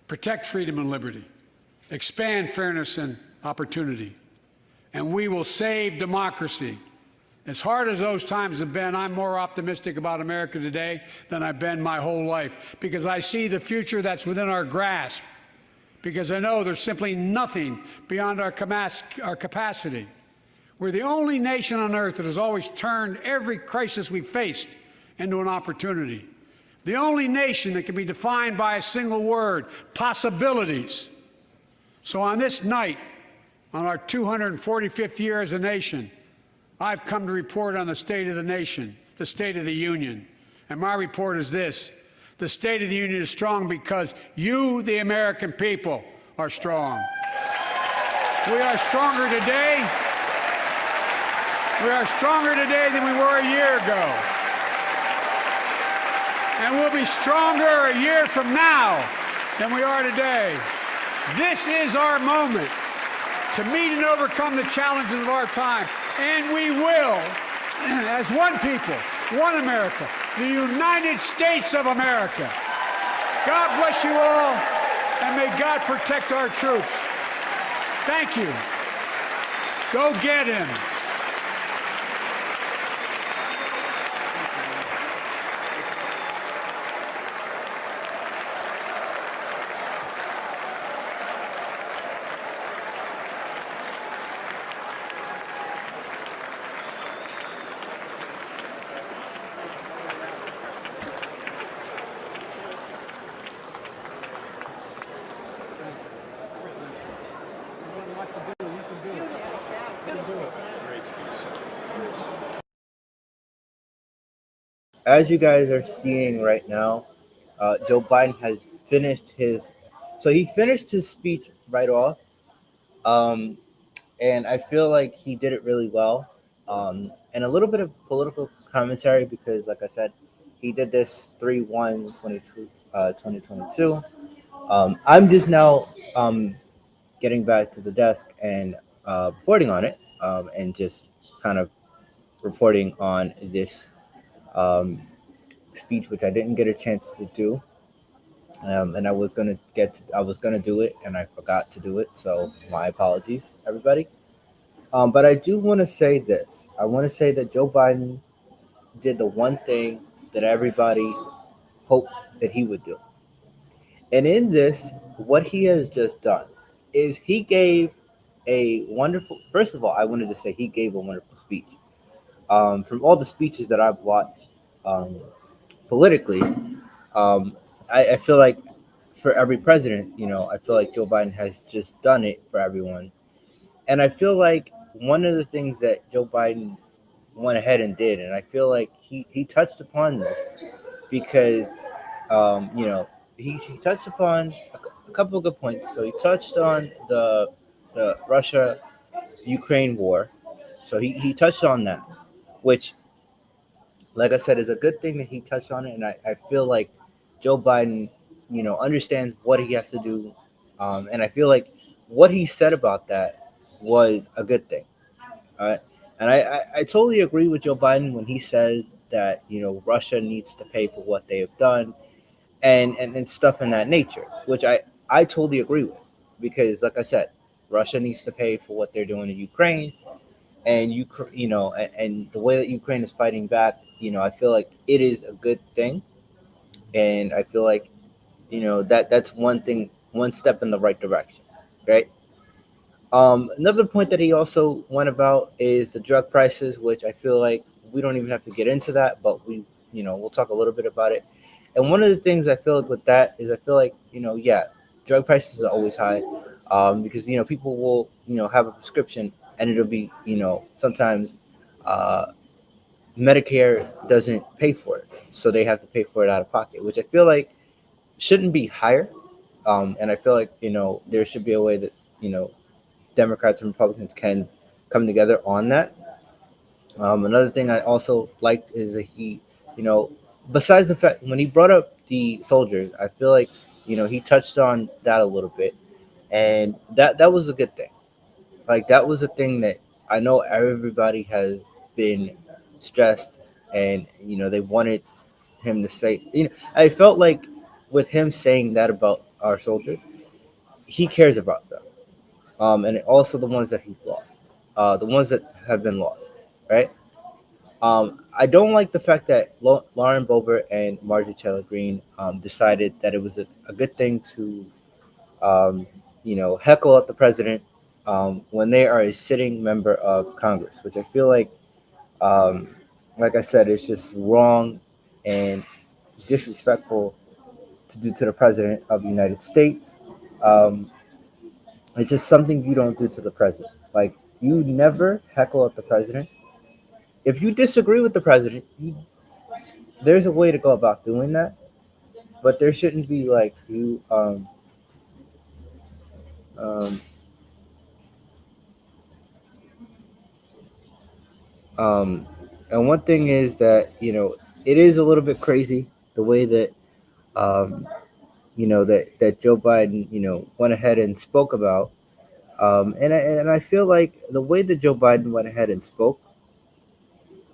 protect freedom and liberty, expand fairness and opportunity, and we will save democracy. As hard as those times have been, I'm more optimistic about America today than I've been my whole life, because I see the future that's within our grasp, because I know there's simply nothing beyond our capacity. We're the only nation on earth that has always turned every crisis we've faced into an opportunity. The only nation that can be defined by a single word: possibilities. So on this night, on our 245th year as a nation, I've come to report on the state of the nation, the State of the Union. And my report is this: the State of the Union is strong because you, the American people, are strong. We are stronger today. We are stronger today than we were a year ago. And we'll be stronger a year from now than we are today. This is our moment to meet and overcome the challenges of our time. And we will, as one people, one America, the United States of America. God bless you all, and may God protect our troops. Thank you. Go get him. As you guys are seeing right now, Joe Biden has finished his. So he finished his speech right off, um, and I feel like he did it really well. And a little bit of political commentary because, like I said, he did this 3/1/22. I'm just now getting back to the desk and reporting on it, and just kind of reporting on this um, speech, which I didn't get a chance to do. And I was gonna do it, and I forgot to do it. So my apologies, everybody. But I do want to say this. I want to say that Joe Biden did the one thing that everybody hoped that he would do. And in this, what he has just done is he gave a wonderful. First of all, I wanted to say he gave a wonderful speech. From all the speeches that I've watched um, politically, I feel like for every president, I feel like Joe Biden has just done it for everyone. And I feel like one of the things that Joe Biden went ahead and did, and I feel like he touched upon this because, he touched upon a couple of good points. So he touched on the Russia Ukraine war. So he touched on that, which, like I said, is a good thing that he touched on it. And I feel like Joe Biden, understands what he has to do. And I feel like what he said about that was a good thing. All right. And I totally agree with Joe Biden when he says that, Russia needs to pay for what they have done and stuff in that nature, which I totally agree with. Because, like I said, Russia needs to pay for what they're doing in Ukraine. And and the way that Ukraine is fighting back, I feel like it is a good thing. And I feel like, that's one thing, one step in the right direction. Right. Another point that he also went about is the drug prices, which I feel like we don't even have to get into that, but we'll talk a little bit about it. And one of the things I feel like with that is I feel like, yeah, drug prices are always high, because, people will, have a prescription and it'll be, sometimes uh, Medicare doesn't pay for it. So they have to pay for it out of pocket, which I feel like shouldn't be higher. And I feel like, there should be a way that, Democrats and Republicans can come together on that. Another thing I also liked is that he, you know, besides the fact when he brought up the soldiers, I feel like, he touched on that a little bit, and that was a good thing. Like that was a thing that I know everybody has been stressed, and they wanted him to say. I felt like with him saying that about our soldiers, he cares about them, and also the ones that he's lost, the ones that have been lost, right? I don't like the fact that Lauren Boebert and Marjorie Taylor Greene decided that it was a good thing to, heckle at the president when they are a sitting member of Congress, which I feel um, like I said, it's just wrong and disrespectful to do to the president of the United States. Um, it's just something you don't do to the president. Like you never heckle at the president. If you disagree with the president, there's a way to go about doing that, but there shouldn't be like you. Um, um, and one thing is that it is a little bit crazy the way that um, that Joe Biden went ahead and spoke about. And I feel like the way that Joe Biden went ahead and spoke,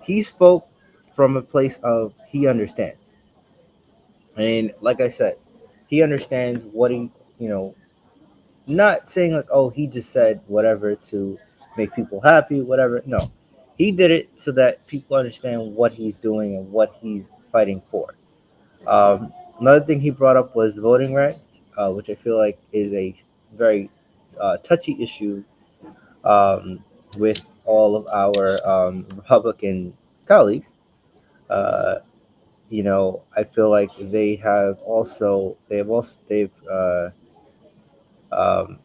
he spoke from a place of he understands. And like I said, he understands what he, you know, not saying like, oh, he just said whatever to make people happy, whatever. No, he did it so that people understand what he's doing and what he's fighting for. Another thing he brought up was voting rights, which I feel like is a very touchy issue with all of our Republican colleagues. Uh, I feel like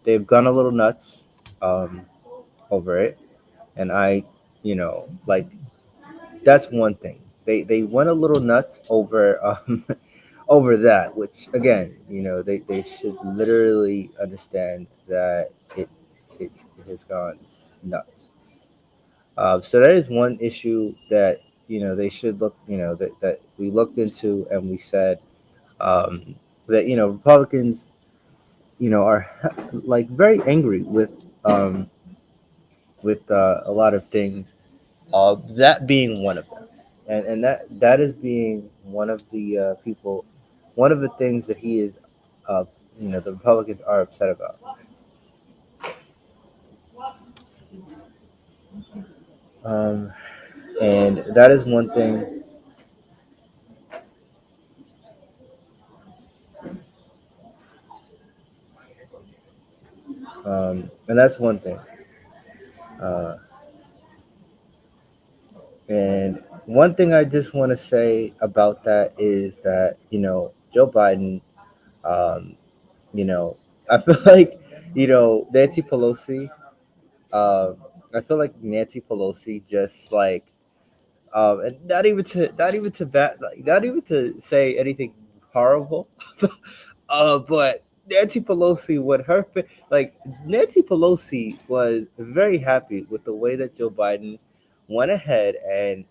they've gone a little nuts over it, and like that's one thing. They went a little nuts over over that, which again, they should literally understand that it, it has gone nuts. So that is one issue that they should look, that we looked into, and we said that Republicans, are like very angry with a lot of things. That being one of them, and that is being one of the people, one of the things that he is, uh, the Republicans are upset about. Um, and that is one thing. And that's one thing. Uh, and one thing I just want to say about that is that Joe Biden, um, you know, I feel like Nancy Pelosi. Um, I feel like Nancy Pelosi just like, and not even to say anything horrible, but Nancy Pelosi, like Nancy Pelosi was very happy with the way that Joe Biden went ahead, and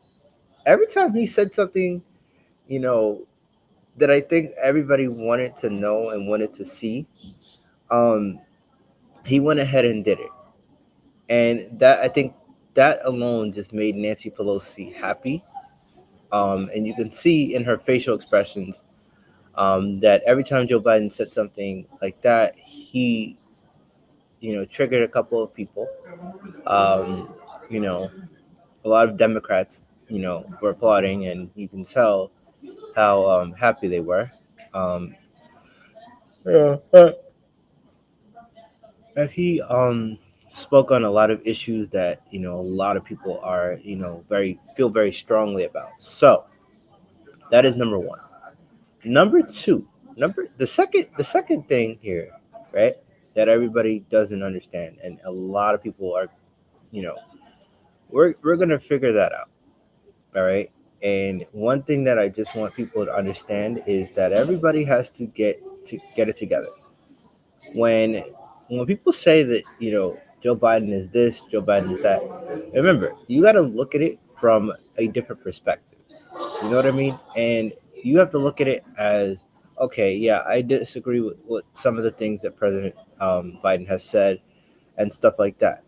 every time he said something, you know, that I think everybody wanted to know and wanted to see, um, he went ahead and did it, and that I think that alone just made Nancy Pelosi happy. And you can see in her facial expressions that every time Joe Biden said something like that, he, triggered a couple of people. Um, you know, a lot of Democrats, were applauding, and you can tell how happy they were. Um, yeah, and he spoke on a lot of issues that a lot of people are very strongly about. So that is number one. Number two, the second thing here, right? That everybody doesn't understand, and a lot of people are, you know, we're gonna figure that out, all right. And one thing that I just want people to understand is that everybody has to get it together. When when people say that Joe Biden is this, Joe Biden is that, remember you got to look at it from a different perspective. You know what I mean? And you have to look at it as, okay, yeah, I disagree with some of the things that President Biden has said and stuff like that.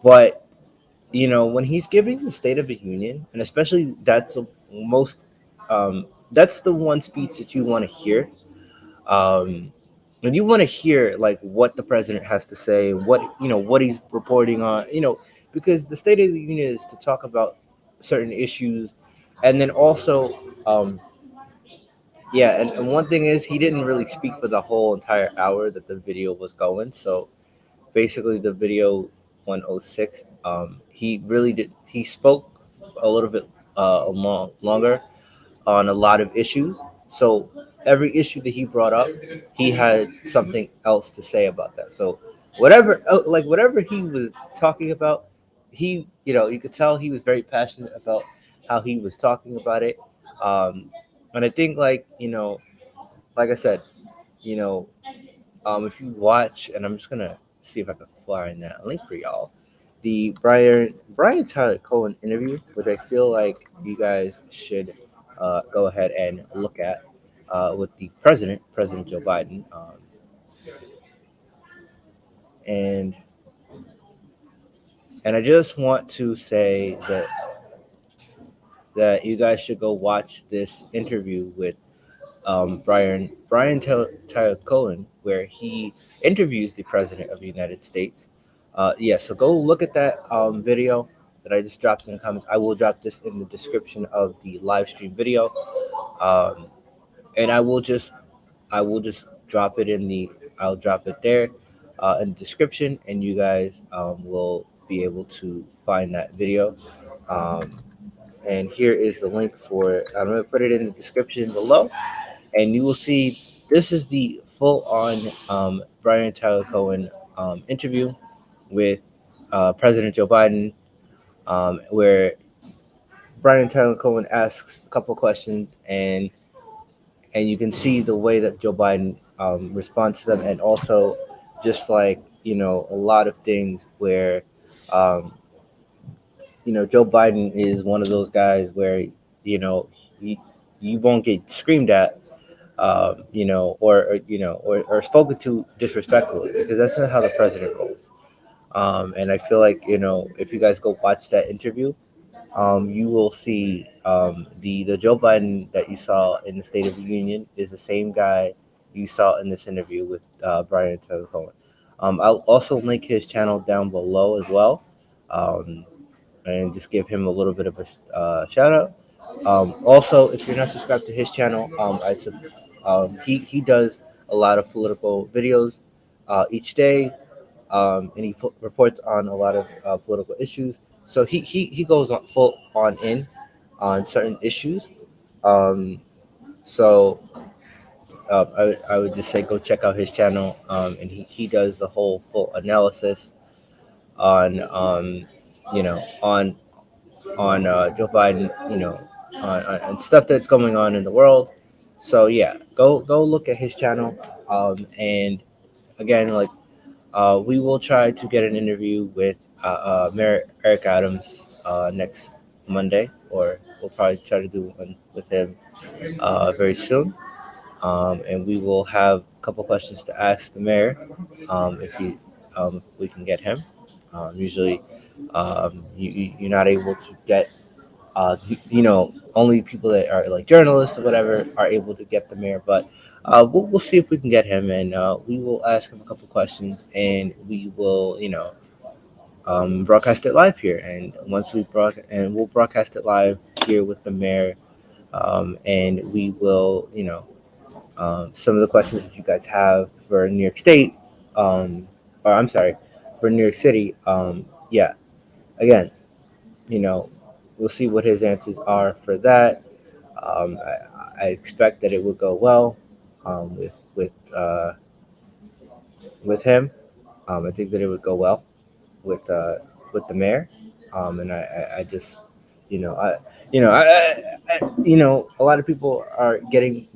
But, when he's giving the State of the Union, and especially that's the one speech that you want to hear. Um, and you want to hear like what the president has to say, what he's reporting on, because the State of the Union is to talk about certain issues, and then also, yeah, and one thing is he didn't really speak for the whole entire hour that the video was going. So basically, the video 106, he spoke a little bit longer on a lot of issues. So every issue that he brought up, he had something else to say about that. So whatever he was talking about, you could tell he was very passionate about how he was talking about it. And I think, like I said, you know, if you watch, and I'm just gonna see if I can find that link for y'all, the Brian Tyler Cohen interview, which I feel like you guys should go ahead and look at, with the President Joe Biden, and I just want to say that you guys should go watch this interview with Brian Tyler Cohen, where he interviews the president of the United States. Yeah, so go look at that video that I just dropped in the comments. I will drop this in the description of the live stream video, um, and I will just drop it in the I'll drop it there in the description, and you guys will be able to find that video. Um, and here is the link for it. I'm going to put it in the description below, and you will see this is the full-on Brian Tyler Cohen interview with President Joe Biden, where Brian Tyler Cohen asks a couple questions, and you can see the way that Joe Biden responds to them, and also just like a lot of things where um, Joe Biden is one of those guys where you know you, you won't get screamed at, or spoken to disrespectfully, because that's not how the president rolls. And I feel like if you guys go watch that interview, you will see the Joe Biden that you saw in the State of the Union is the same guy you saw in this interview with Brian Taylor Cohen. I'll also link his channel down below as well, um, and just give him a little bit of a shout out. Also, if you're not subscribed to his channel, he does a lot of political videos each day, and he reports on a lot of political issues. So he goes on full on in on certain issues. Um, so I would just say go check out his channel, and he does the whole full analysis on on Joe Biden, on stuff that's going on in the world. So yeah, go look at his channel, and again, like we will try to get an interview with Mayor Eric Adams next Monday, or we'll probably try to do one with him very soon. And we will have a couple questions to ask the mayor, if we can get him. Usually, you're not able to get, only people that are like journalists or whatever are able to get the mayor, but we'll see if we can get him, and we will ask him a couple questions, and we will, broadcast it live here. And once we'll broadcast it live here with the mayor, and we will, some of the questions that you guys have for New York State, or I'm sorry, for New York City, yeah, again, we'll see what his answers are for that. I expect that it would go well with him. I think that it would go well with the mayor, and I just a lot of people are getting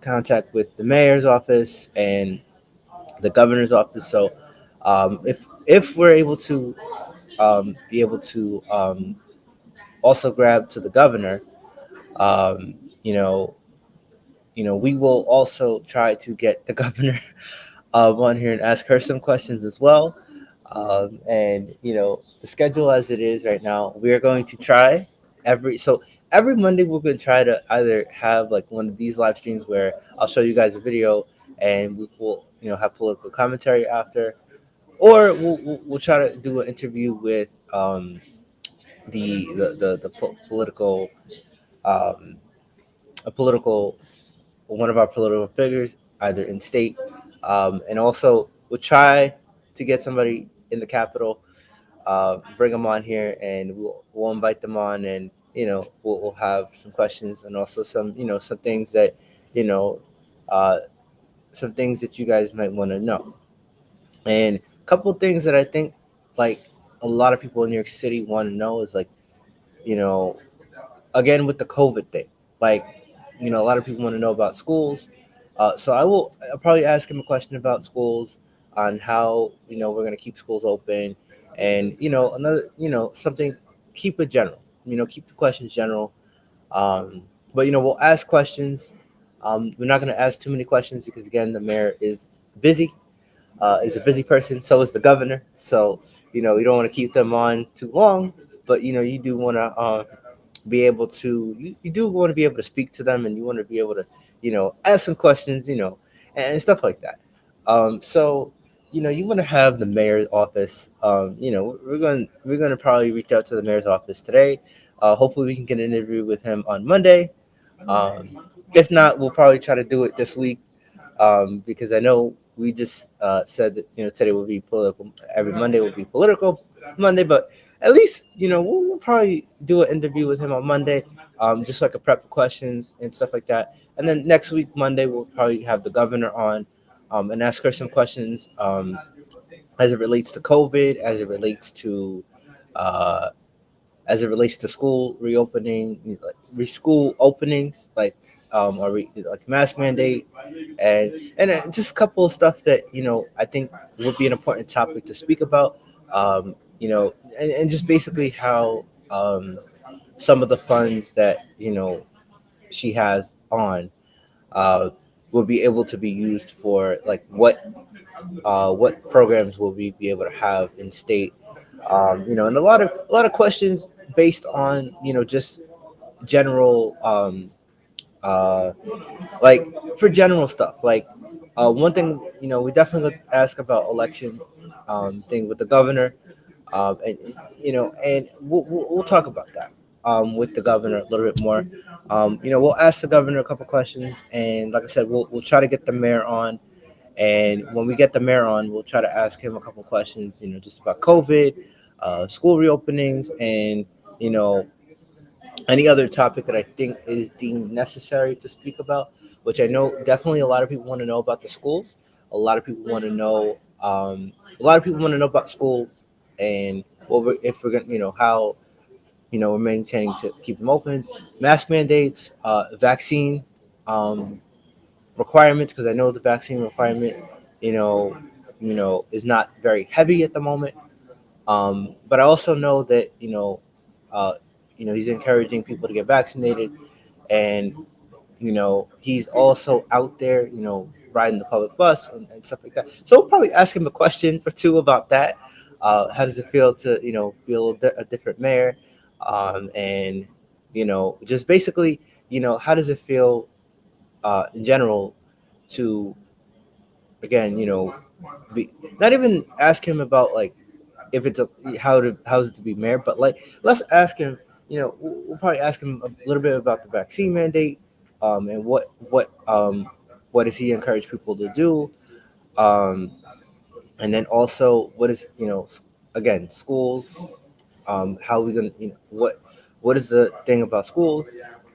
contact with the mayor's office and the governor's office. So if we're able to be able to also grab to the governor, um, you know we will also try to get the governor on here and ask her some questions as well. And the schedule as it is right now, we are going to try every Monday we're going to try to either have like one of these live streams where I'll show you guys a video and we will have political commentary after, or we'll try to do an interview with the political um, a political one of our political figures, either in state, and also we'll try to get somebody in the Capitol, bring them on here, and we'll invite them on, and we'll have some questions, and also some things that you know uh, some things that you guys might want to know, and a couple things that I think like a lot of people in New York City want to know is like you know again with the COVID thing, like a lot of people want to know about schools. So I'll probably ask him a question about schools, on how we're going to keep schools open, and another something, keep it general, keep the questions general. But we'll ask questions. We're not going to ask too many questions because again the mayor busy is a busy person. So is the governor. So you don't want to keep them on too long, but you do want to be able to you do want to be able to speak to them, and you want to be able to ask some questions, and stuff like that. So you want to have the mayor's office. We're going to probably reach out to the mayor's office today. Hopefully, we can get an interview with him on Monday. If not, we'll probably try to do it this week, because I know we just said that today will be political. Every Monday will be political Monday, but at least we'll probably do an interview with him on Monday, just like a prep questions and stuff like that. And then next week Monday we'll probably have the governor on, and ask her some questions, as it relates to COVID, uh, as it relates to school reopening, like school openings, like like mask mandate, and just a couple of stuff that I think would be an important topic to speak about. And just basically how some of the funds that she has on uh, will be able to be used for, like, what programs will we be able to have in state, and a lot of questions based on just general, uh, like, for general stuff, like, one thing we definitely would ask about election, thing with the governor, and we'll talk about that, with the governor a little bit more. We'll ask the governor a couple questions, and like I said, we'll try to get the mayor on. And when we get the mayor on, we'll try to ask him a couple questions, just about COVID, school reopenings, and you know any other topic that I think is deemed necessary to speak about. Which I know definitely a lot of people want to know about the schools. A lot of people want to know. A lot of people want to know about schools, and if we're gonna, how we're maintaining to keep them open, mask mandates, vaccine, um, requirements, because I know the vaccine requirement, is not very heavy at the moment. But I also know that he's encouraging people to get vaccinated, and he's also out there, riding the public bus, and stuff like that. So we'll probably ask him a question or two about that. How does it feel to be a different mayor, and just basically, how does it feel, in general, to, again, be, not even ask him about, like, if it's how's it to be mayor, but, like, let's ask him. We'll probably ask him a little bit about the vaccine mandate, and what does he encourage people to do, um, and then also what is, again, schools, how we gonna, what is the thing about schools,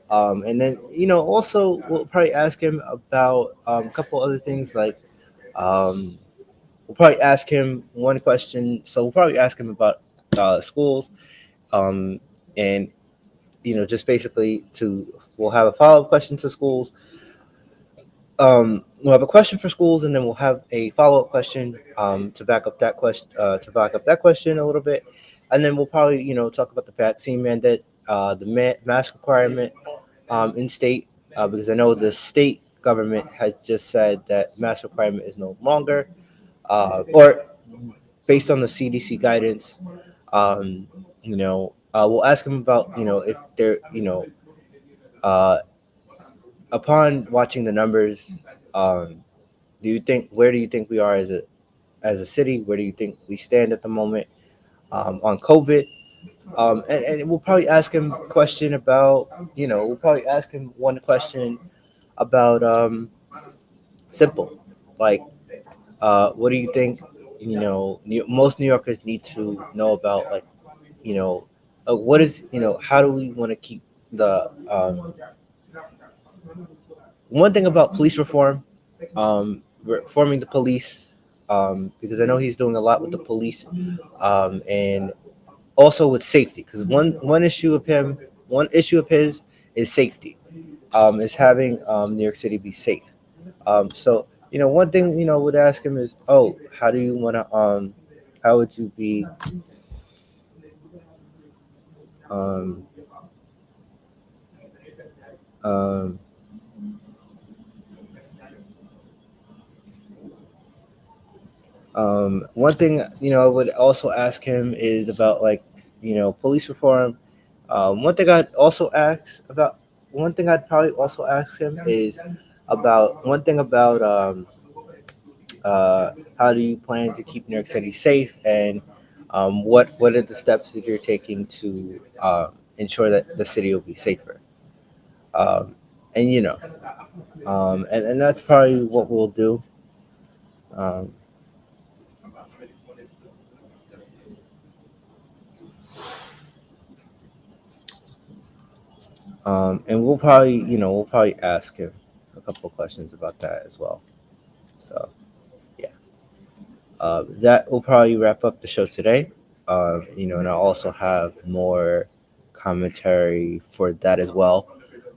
and then also we'll probably ask him about, a couple other things, like, um, we'll probably ask him one question. So we'll probably ask him about, schools, um, and just basically we'll have a follow up question to schools. We'll have a question for schools, and then we'll have a follow up question, to back up that question, a little bit, and then we'll probably talk about the vaccine mandate, the mask requirement, in state, because I know the state government has just said that mask requirement is no longer, or based on the CDC guidance. We'll ask them about, if they're, uh, upon watching the numbers, where do you think we are as a city? Where do you think we stand at the moment, on COVID? And we'll probably ask him a question about, we'll probably ask him one question about, simple, like, what do you think, most New Yorkers need to know about, like, what is, how do we want to keep the, one thing about police reform, reforming the police, because I know he's doing a lot with the police, and also with safety, because one issue of his is safety, is having, New York City be safe. So one thing would ask him is, oh, how do you want to, how would you be, um, um, one thing I would also ask him is about, like, police reform. One thing I'd probably also ask him is, about one thing about how do you plan to keep New York City safe, and what are the steps that you're taking to ensure that the city will be safer. Um, and and that's probably what we'll do. Um, and we'll probably ask him a couple of questions about that as well. So yeah, that will probably wrap up the show today. And I'll also have more commentary for that as well.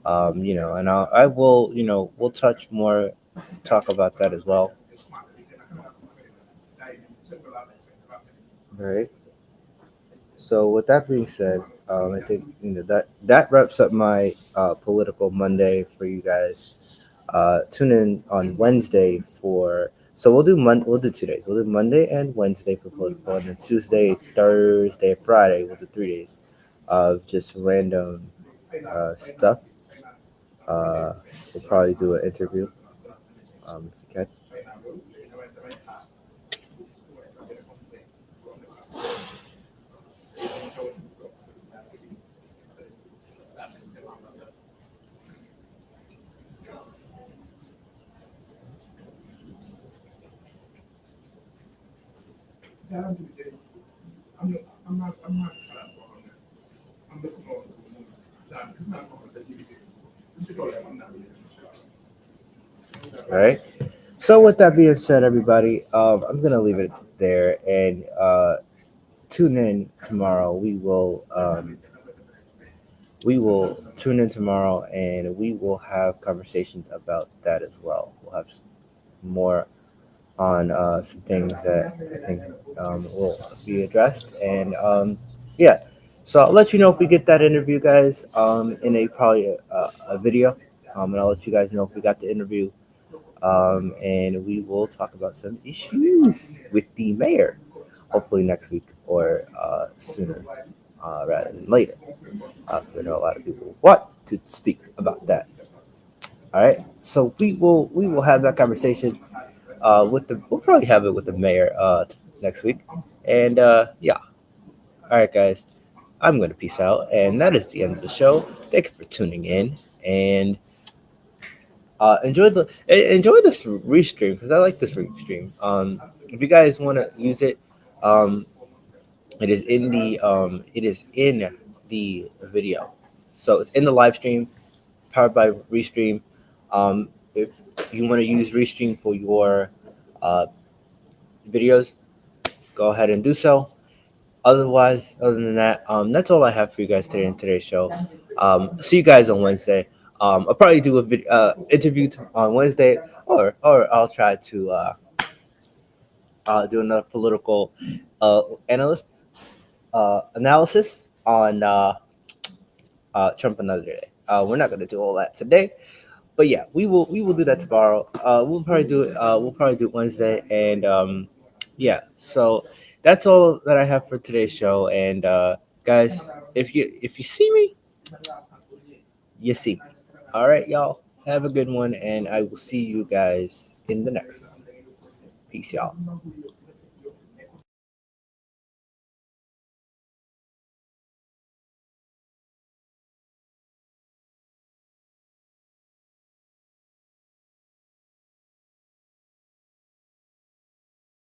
And I will, we'll talk about that as well. All right. So with that being said, I think that wraps up my political Monday for you guys. Tune in on Wednesday for. So we'll do 2 days. We'll do Monday and Wednesday for political, and then Tuesday, Thursday, Friday we'll do 3 days of just random stuff. Uh, we'll probably do an interview. Okay. All right. So with that being said, everybody, I'm gonna leave it there and tune in tomorrow. We will tune in tomorrow, and we will have conversations about that as well. We'll have more on some things that I think will be addressed, and yeah. So I'll let you know if we get that interview, guys, in probably a video, and I'll let you guys know if we got the interview, and we will talk about some issues with the mayor, hopefully next week or sooner rather than later, because I know a lot of people want to speak about that. All right, so we will have that conversation we'll probably have it with the mayor next week, and yeah. All right, guys, I'm gonna peace out, and that is the end of the show. Thank you for tuning in, and enjoy this restream because I like this restream. If you guys want to use it, um, it is in the video, so it's in the live stream, powered by Restream. If you want to use Restream for your uh, videos, go ahead and do so. Other than that, that's all I have for you guys today in today's show. See you guys on Wednesday. I'll probably do a interview on Wednesday, or I'll try to do another political analyst analysis on Trump another day. We're not going to do all that today, but yeah, we will do that tomorrow. We'll probably do it. We'll probably do it Wednesday, and yeah. So that's all that I have for today's show. And guys, if you see me, you see me. All right, y'all. Have a good one, and I will see you guys in the next one. Peace, y'all.